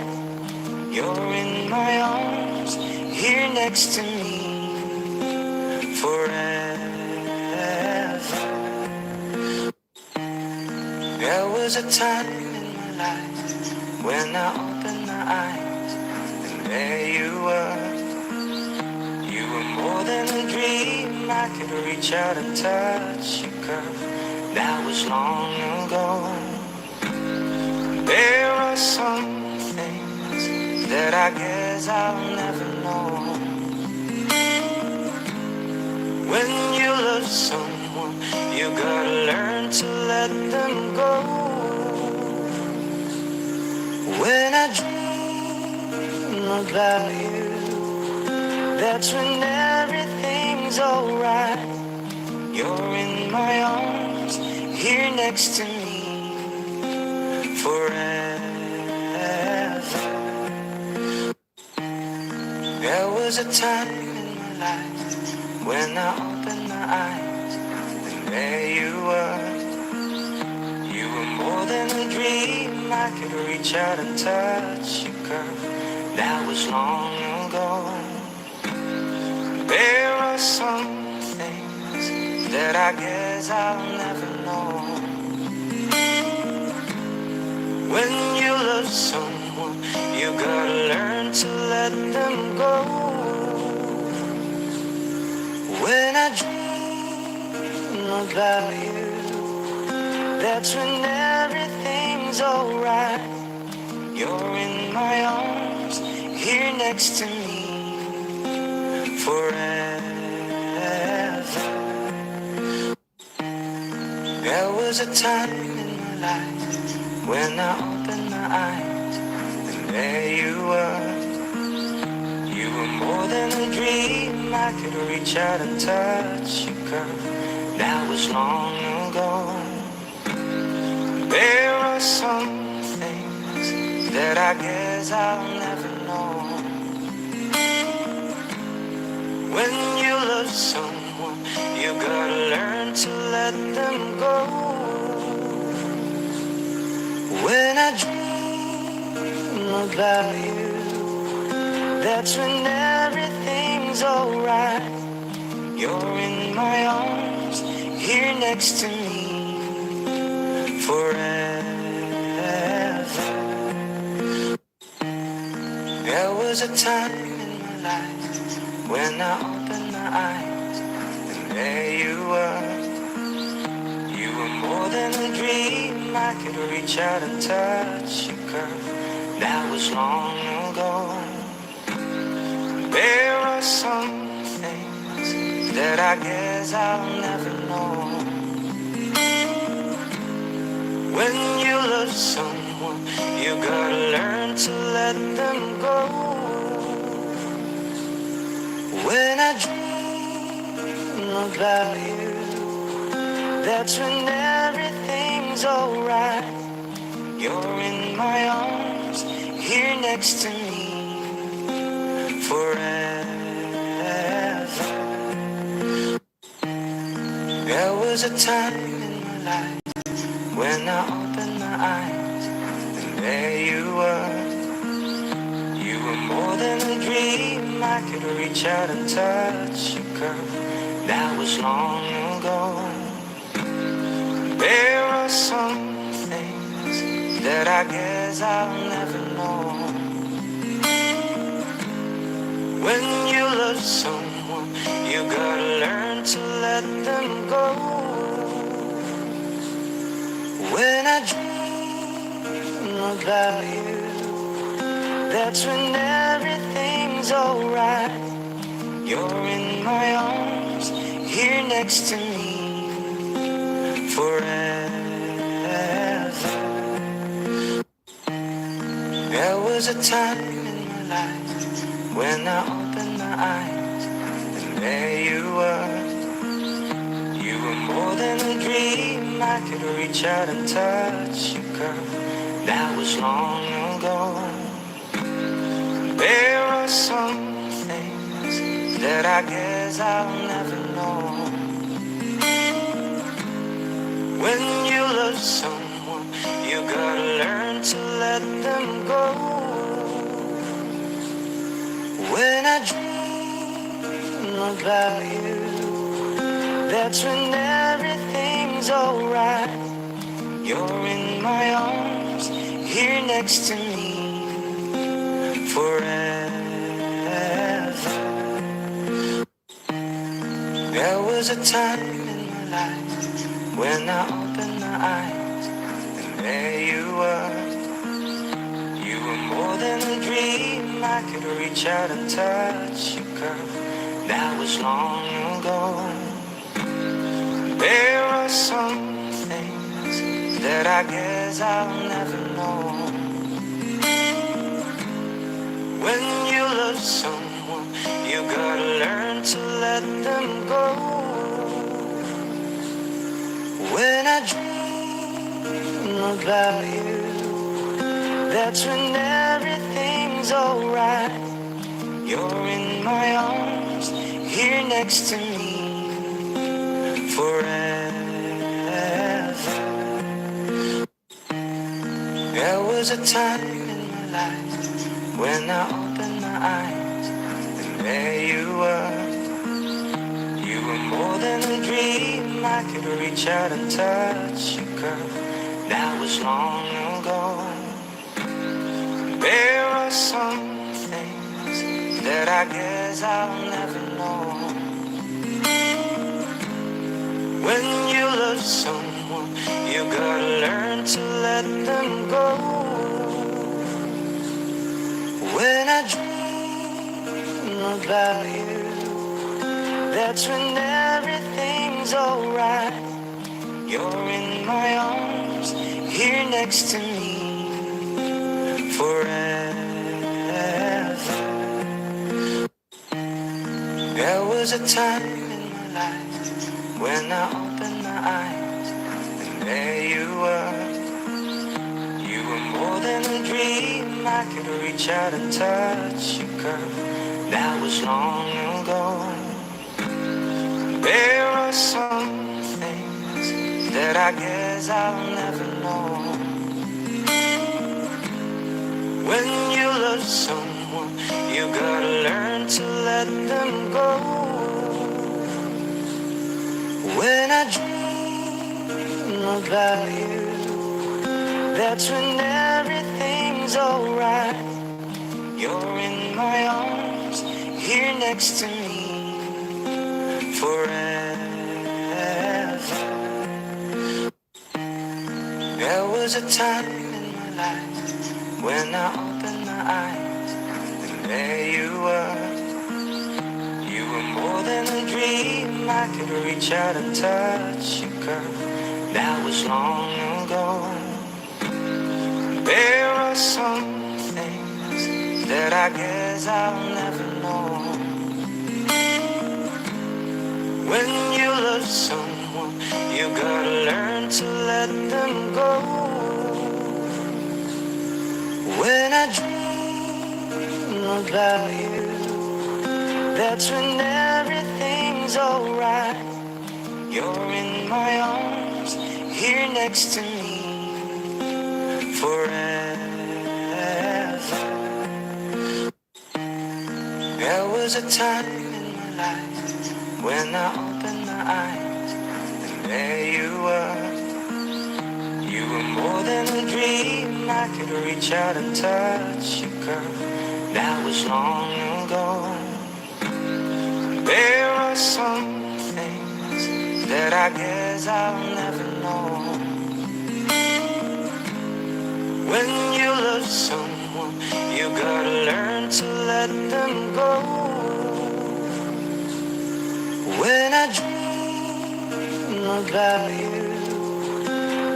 Speaker 1: You're in my arms, here next to me, forever. There was a time in my life when I opened my eyes, and there you were. You were more than a dream, I could reach out and touch you, girl. That was long ago. There are some things that I guess I'll never know. When you love someone, you gotta learn to let them go. When I dream about you, that's when everything's alright. You're in my arms, here next to me, forever. There was a time in my life when I opened my eyes, and there you were. You were more than a dream. I could reach out and touch you, girl. That was long ago. There are some things that I guess I'll never know. When you love someone, you gotta learn to let them go. When I dream about you, that's when everything's alright. You're in my arms, here next to me, forever. There was a time in my life when I opened my eyes, and there you were. You were more than a dream. I could reach out and touch you, girl. That was long ago. There are some things that I guess I'll never know. When you love someone, you gotta learn to let them go. When I dream about you, that's when everything's alright. You're in my arms, here next to me, forever. There was a time in my life when I opened my eyes, and there you were. You were more than a dream. I could reach out and touch you, girl. That was long ago. There are some things that I guess I'll never know. When you love someone, you gotta learn to let them go. When I dream about you, that's when everything's alright. You're in my arms, here next to me, forever. There was a time in my life when I opened my eyes, and there you were. You were more than a dream. I could reach out and touch you, girl. That was long ago. There are some things that I guess I'll never know. When you love someone, you gotta learn to let them go. When I dream about you, that's when everything's alright. You're in my arms, here next to me, forever. There was a time in my life when I opened my eyes, and there you were. You were more than a dream. I could reach out and touch you, girl. That was long ago. There are some things that I guess I'll never know. When you love someone, you gotta learn to let them go. When I dream about you, that's when everything's alright. You're in my arms, here next to me, forever. There was a time in my life when I opened my eyes, and there you were. You were more than a dream. I could reach out and touch you, girl. That was long ago. There are some things that I guess I'll never know. When you love someone, you gotta learn to let them go. When I dream about you, that's when everything's alright. You're in my arms, here next to me, forever. was a time in my life when I opened my eyes, and there you were. You were more than a dream. I could reach out and touch you, girl. That was long ago. There are some things that I guess I'll never know. When you love someone, you gotta learn to let them go. When I dream about you, that's when everything's alright. You're in my arms, here next to me, forever. There was a time in my life when I opened my eyes, and there you were. You were more than a dream. I could reach out and touch you, girl. That was long ago. There are some things that I guess I'll never know. When you love someone, you gotta learn to let them go. When I dream about you, that's when everything's alright. You're in my arms, here next to me, forever. There was a time in my life when I opened my eyes, and there you were. You were more than a dream. I could reach out and touch you, girl. That was long ago. There are some things that I guess I'll never know. When you love someone, you gotta learn to let them go. When I dream about you, that's when everything's alright. You're in my arms, here next to me, forever. There was a time in my life when I opened my eyes, and there you were. You were more than a dream. I could reach out and touch you, girl. That was long ago. There are some things that I guess I'll never know. When you love someone, you gotta learn to let them go. When I dream about you,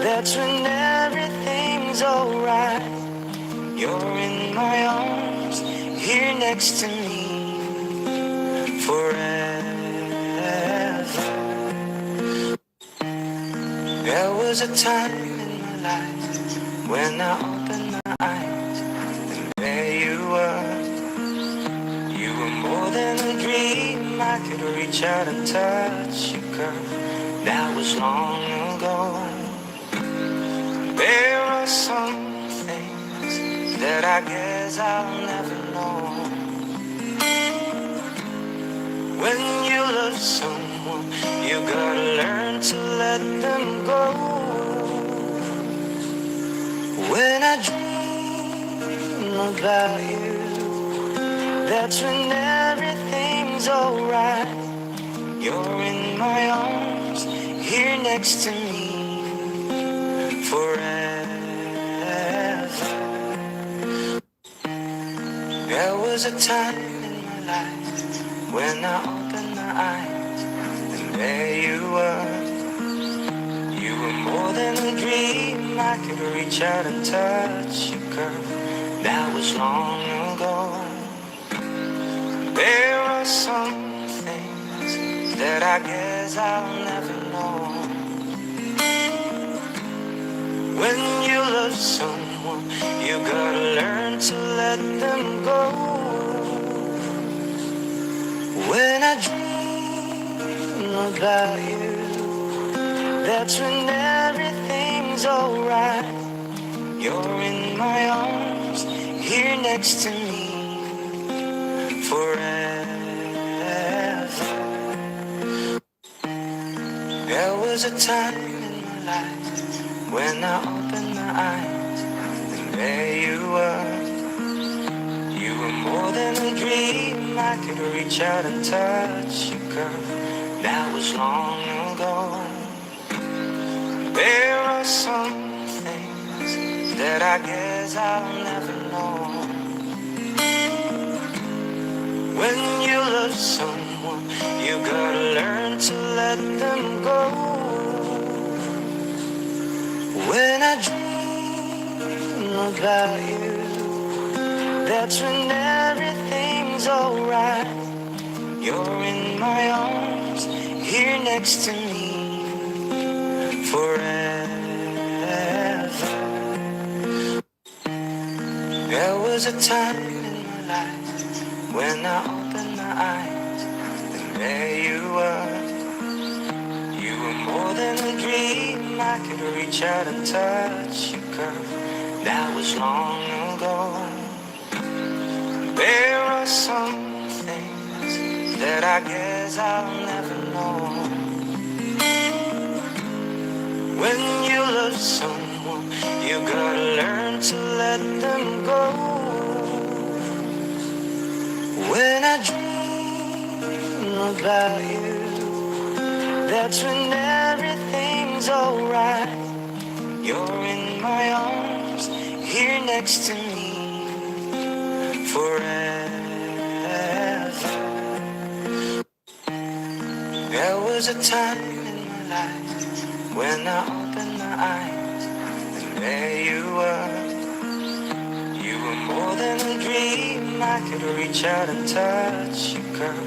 Speaker 1: that's when everything's alright. You're in my arms, here next to me, forever. There was a time in my life when I opened my eyes, and there you were. You were more than a dream. I could reach out and touch you, girl. That was long ago. There are some things that I guess I'll never know. When you love someone, you gotta learn to let them go. When I dream about you, that's when everything's alright. You're in my arms, here next to me, forever. There was a time in my life when I opened my eyes, and there you were. You were more than a dream. I could reach out and touch you, girl. That was long ago. There are some things that I guess I'll never know. When you love someone, you gotta learn to let them go. When I dream about you, that's when everything's alright. You're in my arms, here next to me, forever. There was a time in my life when I opened my eyes, and there you were. You were more than a dream, I could reach out and touch you, girl. That was long ago. There are some things that I guess I'll never know. When you love someone, you gotta learn to let them go. When I dream about you, that's when everything's alright. You're in my arms, here next to me, forever. There was a time in my life when I opened my eyes, and there you were. You were more than a dream, I could reach out and touch you, girl. That was long ago. There are some things that I guess I'll never know. When you love someone, you gotta learn to let them go. When I dream about you, that's when everything's alright. You're in my arms, here next to me, forever. There was a time in my life when I opened my eyes, and there you were. You were more than a dream, I could reach out and touch you, girl.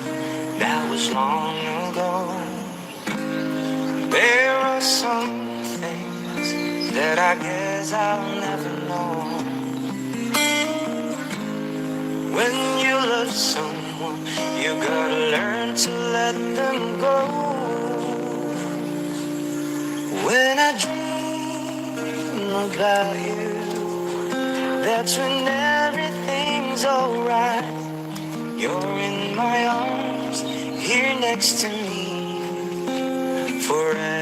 Speaker 1: That was long ago. There are some things that I guess I'll never know. When you love someone, you gotta learn to let them go. When I dream about you, that's when everything's alright. You're in my arms, here next to me, forever.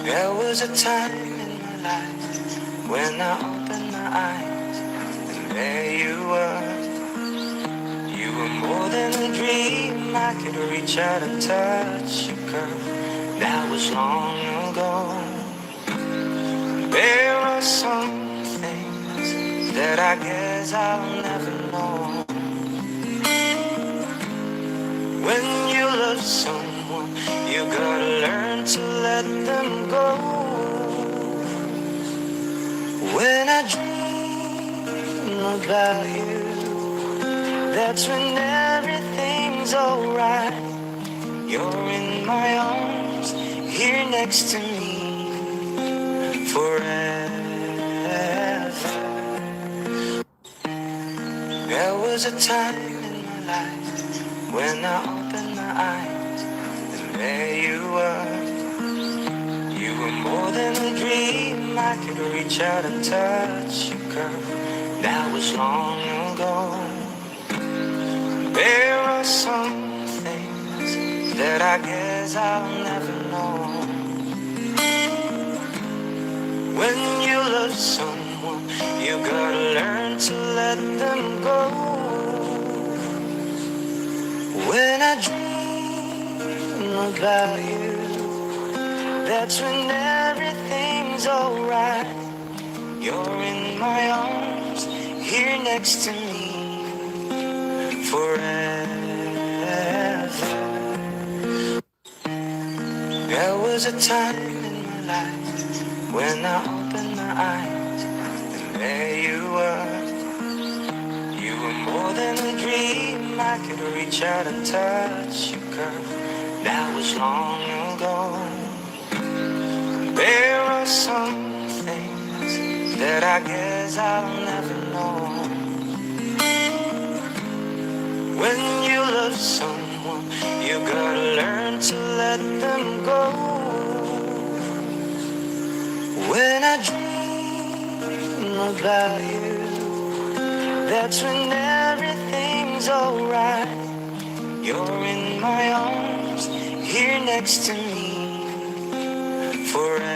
Speaker 1: There was a time in my life when I opened my eyes, and there you were. You were more than a dream, I could reach out and touch you, girl. That was long ago. There are some things that I guess I'll never know. When you love someone, you gotta learn to let them go. When I dream about you, that's when everything's alright. You're in my arms, here next to me, forever. There was a time in my life when I opened my eyes, and there you were. You were more than a dream, I could reach out and touch you, girl. That was long ago. There are some things that I guess I'll never know. When you love someone, you gotta learn to let them go. When I dream about you, that's when everything's alright. You're in my arms, here next to me, forever. There was a time in my life when I opened my eyes, and there you were. You were more than a dream, I could reach out and touch you, girl. That was long ago. There are some things that I guess I'll never know. When you love someone, you gotta learn to let them go. When I dream about you, that's when everything's alright. You're in my arms, here next to me, forever.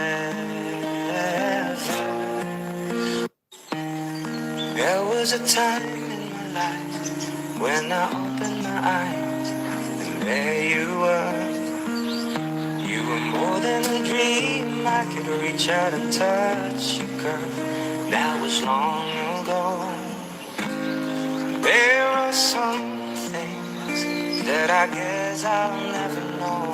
Speaker 1: There was a time in my life when I opened my eyes, and there you were. You were more than a dream, I could reach out and touch you, girl. That was long ago. There are some things that I guess I'll never know.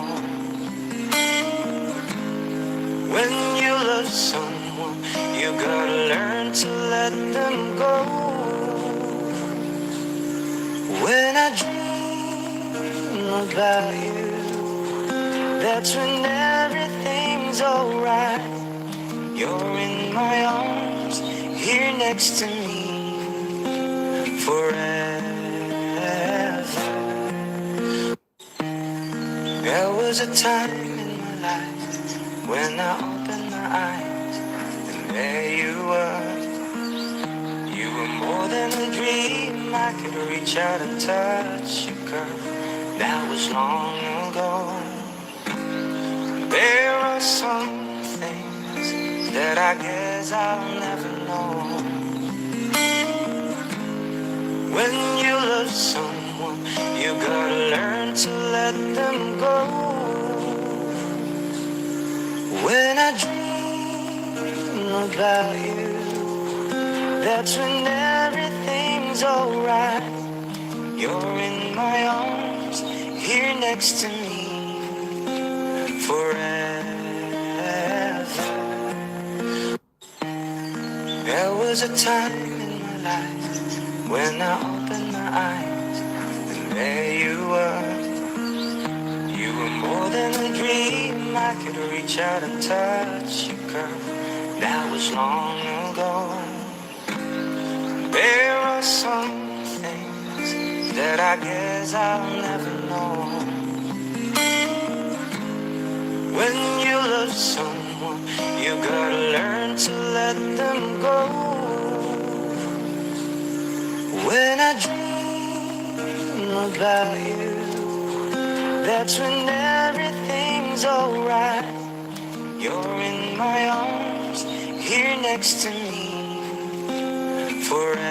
Speaker 1: When you love someone, you gotta learn to let them go. When I dream about you, that's when everything's alright. You're in my arms, here next to me, forever. There was a time in my life when I opened my eyes, and there you were. You were more than a dream, I could reach out and touch you, girl. That was long ago. There are some things that I guess I'll never know. When you love someone, you gotta learn to let them go. When I dream about you, that's when everything's alright. You're in my arms, here next to me, forever. There was a time in my life when I opened my eyes, and there you were. You were more than a dream, I could reach out and touch you, girl. That was long ago. There are some things that I guess I'll never know. When you love someone, you gotta learn to let them go. When I dream about you, that's when everything's alright. You're in my arms, here next to me, forever.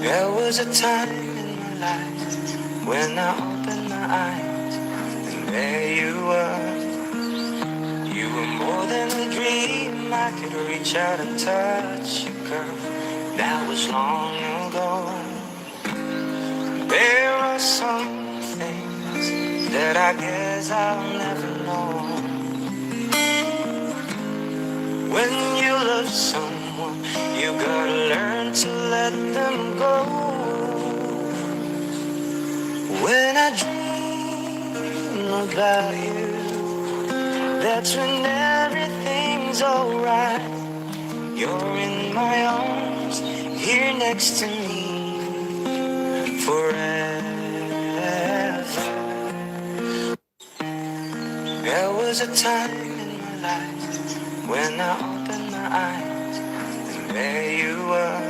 Speaker 1: There was a time in my life when I opened my eyes, and there you were. You were more than a dream, I could reach out and touch you, girl. That was long ago. There are some things that I guess I'll never know. When you love someone, you gotta learn to let them go. When I dream about you, that's when everything's alright. You're in my arms, here next to me, forever. There was a time in my life when I opened my eyes, and there you were.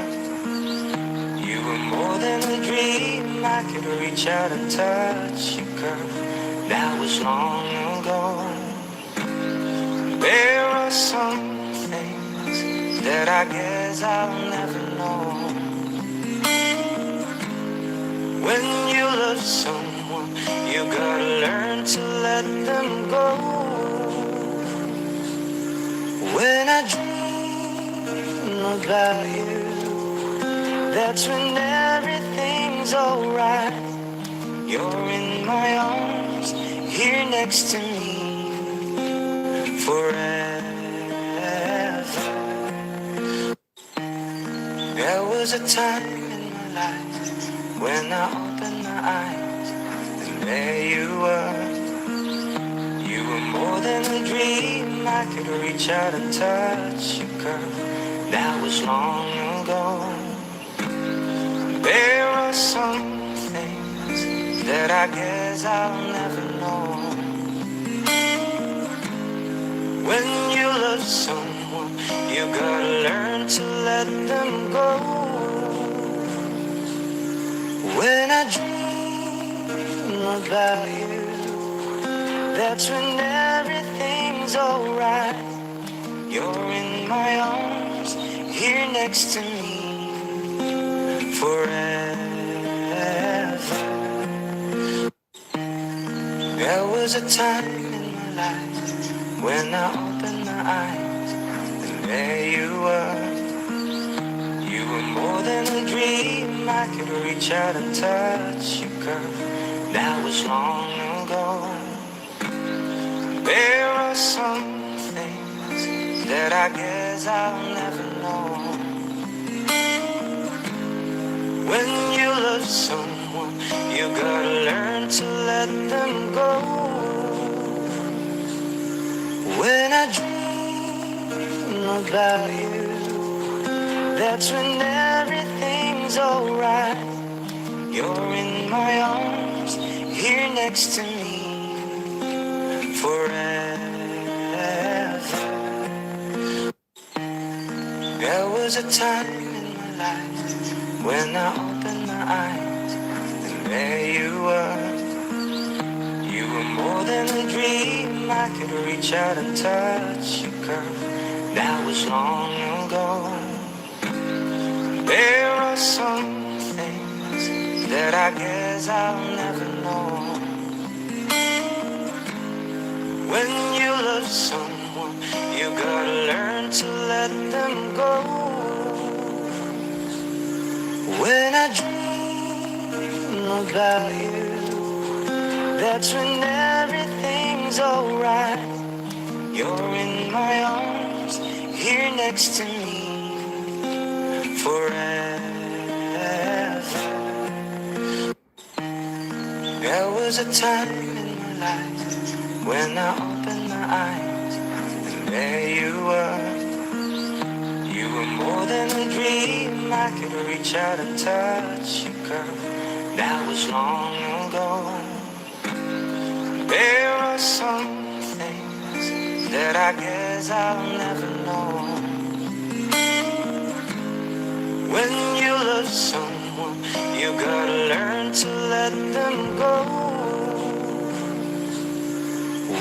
Speaker 1: You were more than a dream, I could reach out and touch you, girl. That was long ago. There are some things that I guess I'll never know. When you love someone, you gotta learn to let them go. When I dream about you, that's when everything's alright. You're in my arms, here next to me, forever. There was a time in my life when I opened my eyes, and there you were. You were more than a dream, I could reach out and touch you, girl. That was long ago. There are some things that I guess I'll never know. When you love someone, you gotta learn to let them go. When I dream about you, that's when everything's alright. You're in my arms, here next to me, forever. There was a time in my life when I opened my eyes, and there you were. You were more than a dream, I could reach out and touch you, girl. That was long ago. There are some things that I guess I'll never know. When you love someone, you gotta learn to let them go. When I dream about you, that's when everything's alright. You're in my arms, here next to me, forever. There was a time in my life when I opened my eyes, and there you were. You were more than a dream, I could reach out and touch you, girl. That was long ago. There are some things that I guess I'll never know. When you love someone, you gotta learn to let them go. When I dream about you, that's when everything's alright. You're in my arms, here next to me, forever. There was a time in my life when I opened my eyes, and there you were. You were more than a dream, I could reach out and touch you, girl. That was long ago. There are some things that I guess I'll never know. When you love someone, you gotta learn to let them go.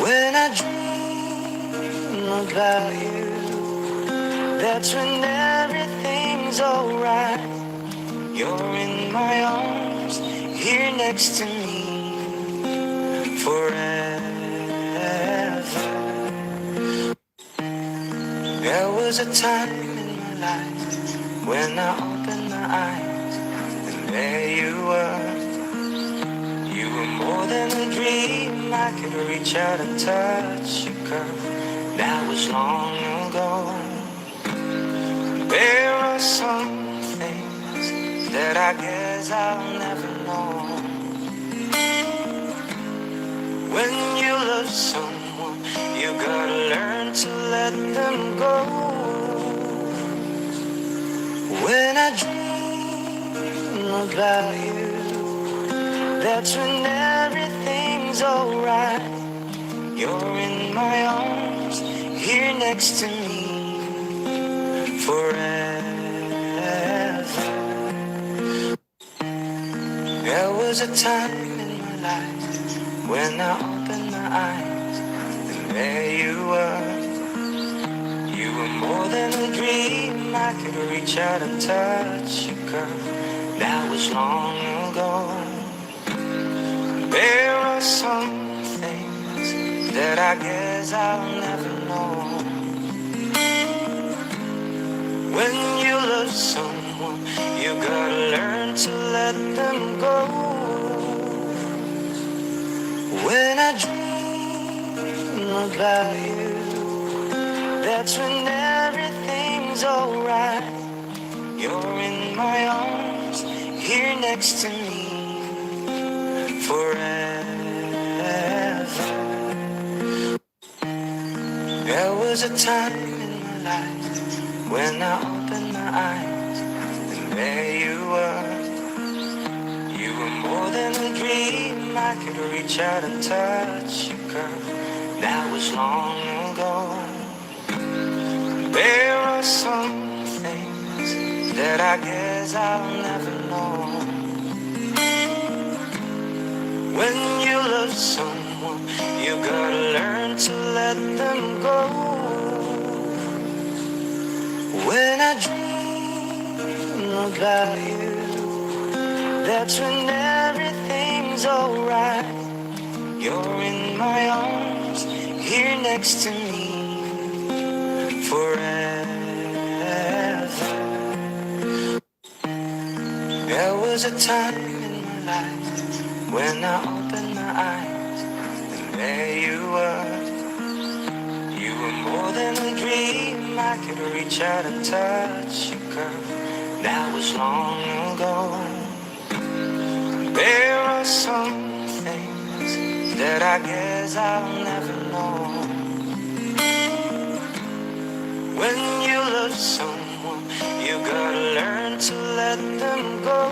Speaker 1: When I dream about you, that's when everything's alright. You're in my arms, here next to me, forever. There was a time in my life when I opened my eyes, and there you were. You were more than a dream, I could reach out and touch you, girl. That was long ago. There are some things that I guess I'll never know. When you love someone, you gotta learn to let them go. When I dream about you, that's when everything's alright. You're in my arms, here next to me, forever. There was a time in my life when I opened my eyes, and there you were. You were more than a dream, I could reach out and touch you, girl. That was long ago. There are some things that I guess I'll never know. When you love someone, you gotta learn to let them go. When I dream about you, that's when everything's alright. You're in my arms, here next to me, forever. There was a time in my life when I opened my eyes, and there you were. You were more than a dream, I could reach out and touch you, girl. That was long ago. There are some things that I guess I'll never know. When you love someone, you gotta learn to let them go. When I dream about you, that's when everything's alright. You're in my arms, here next to me, forever. There was a time in my life when I opened my eyes, and there you were. You were more than a dream, I could reach out and touch you, girl. That was long ago. There are some things that I guess I'll never know. When you love someone, you gotta learn to let them go.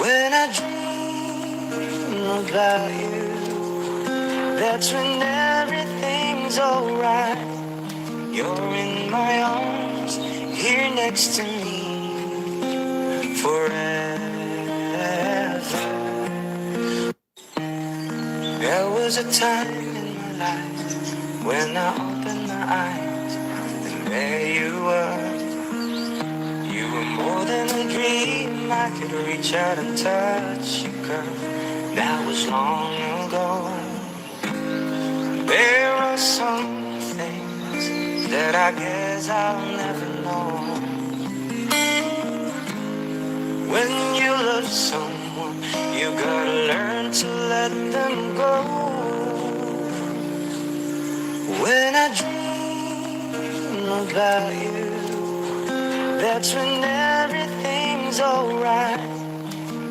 Speaker 1: When I dream about you, that's when everything's alright. You're in my arms, here next to me, forever. There was a time in my life when I opened my eyes, and there you were. You were more than a dream, I could reach out and touch you, girl. That was long ago. There are some things that I guess I'll never know. When you love someone, you gotta learn to let them go. When I dream about you, that's when everything's alright.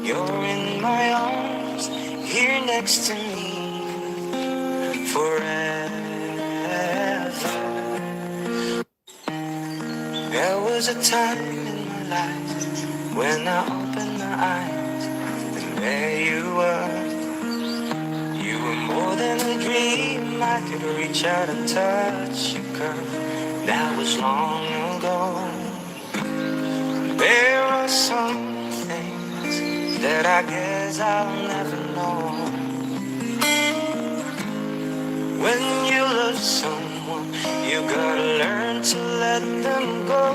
Speaker 1: You're in my arms, here next to me, forever. There was a time in my life when I opened my eyes, and there you were. You were more than a dream, I could reach out and touch you, girl. That was long ago. There are some things that I guess I'll never know. When you love someone, you gotta learn to let them go.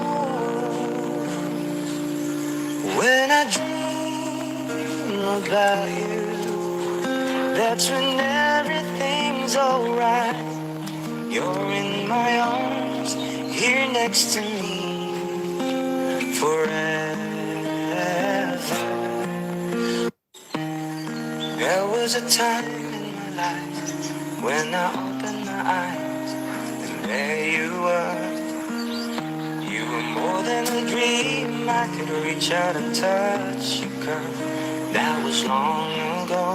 Speaker 1: When I dream about you, that's when everything's alright. You're in my arms, here next to me, forever. There was a time in my life when I opened my eyes, and there you were. You were more than a dream, I could reach out and touch you, girl. That was long ago.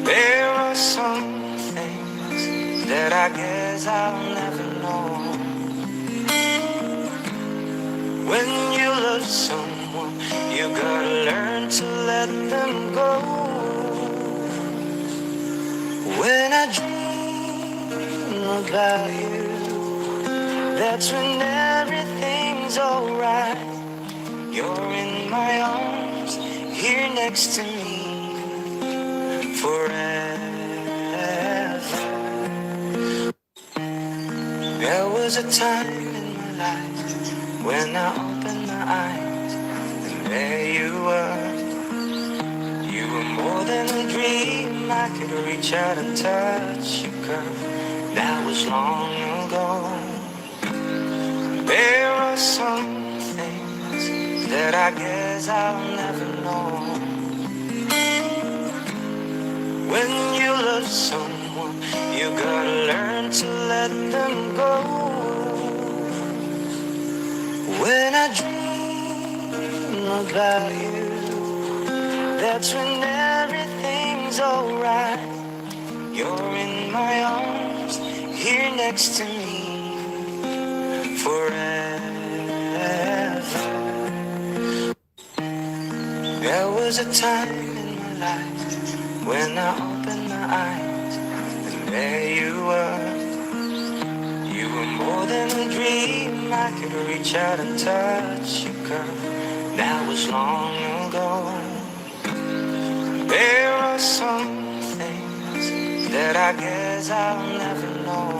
Speaker 1: There are some things that I guess I'll never know. When you love someone, you gotta learn to let them go. When I dream about you, that's when everything's alright. You're in my arms, here next to me, forever. There was a time in my life when I opened my eyes, and there you were. You were more than a dream, I could reach out and touch you, girl. That was long ago. There are some things that I guess I'll never know. When you love someone, you gotta learn to let them go. When I dream about you, that's when everything's alright. You're in my arms, here next to me, forever. There was a time in my life when I opened my eyes, and there you were. You were more than a dream. I could reach out and touch you, girl. That was long ago. There are some things that I guess I'll never know.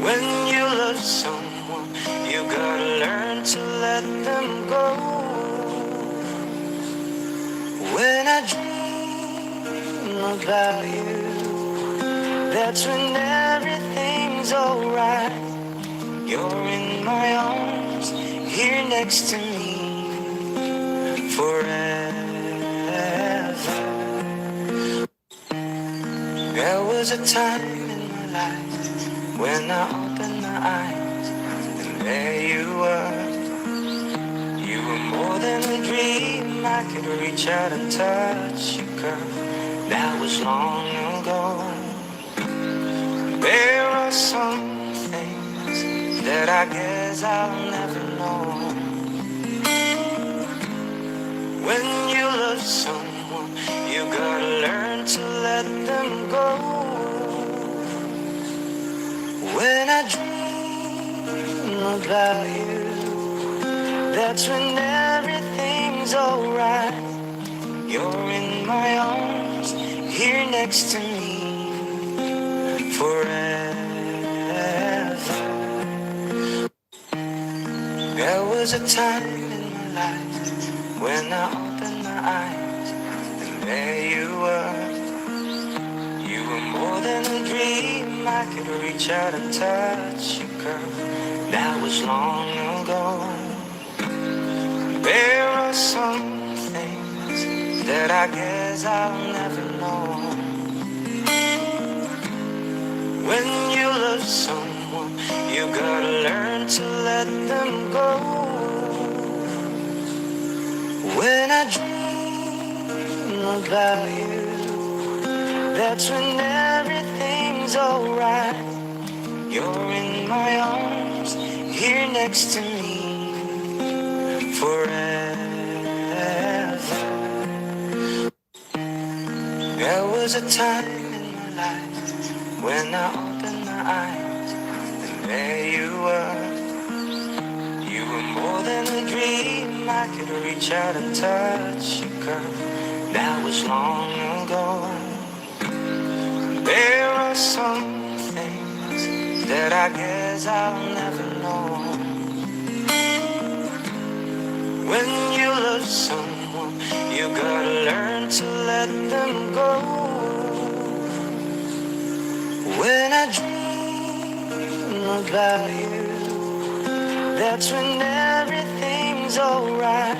Speaker 1: When you love someone, you gotta learn to let them go. When I dream about you, that's when everything's alright. You're in my arms, here next to me, forever. There was a time in my life when I opened my eyes, and there you were. You were more than a dream. I could reach out and touch you, girl. That was long ago. There are some things that I guess I'll never know. When you love someone, you gotta learn to let them go. When I dream about you, that's when everything's alright. You're in my arms, here next to me, forever. There was a time in my life when I opened my eyes, and there you were. You were more than a dream. I could reach out and touch you, girl. That was long ago. There are some things that I guess I'll never know. When you love someone, you gotta learn to let them go. When I dream about you, that's when everything's alright. You're in my arms, here next to me, forever. There was a time in my life when I opened my eyes, and there you were. You were more than a dream. I could reach out and touch you, girl. That was long ago. There are some things that I guess I'll never know. When you love someone, you gotta learn to let them go. When I dream about you, that's when everything's alright.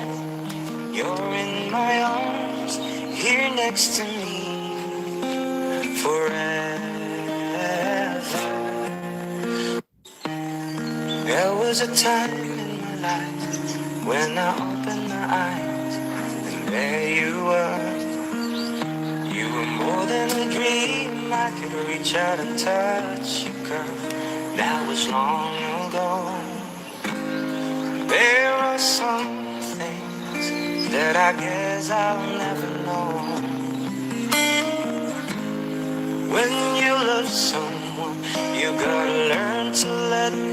Speaker 1: You're in my arms, here next to me, forever. There was a time in my life when I opened my eyes, and there you were. You were more than a dream. I could reach out and touch you, girl. That was long ago. There are some things that I guess I'll never know. When you love someone, you gotta learn to let them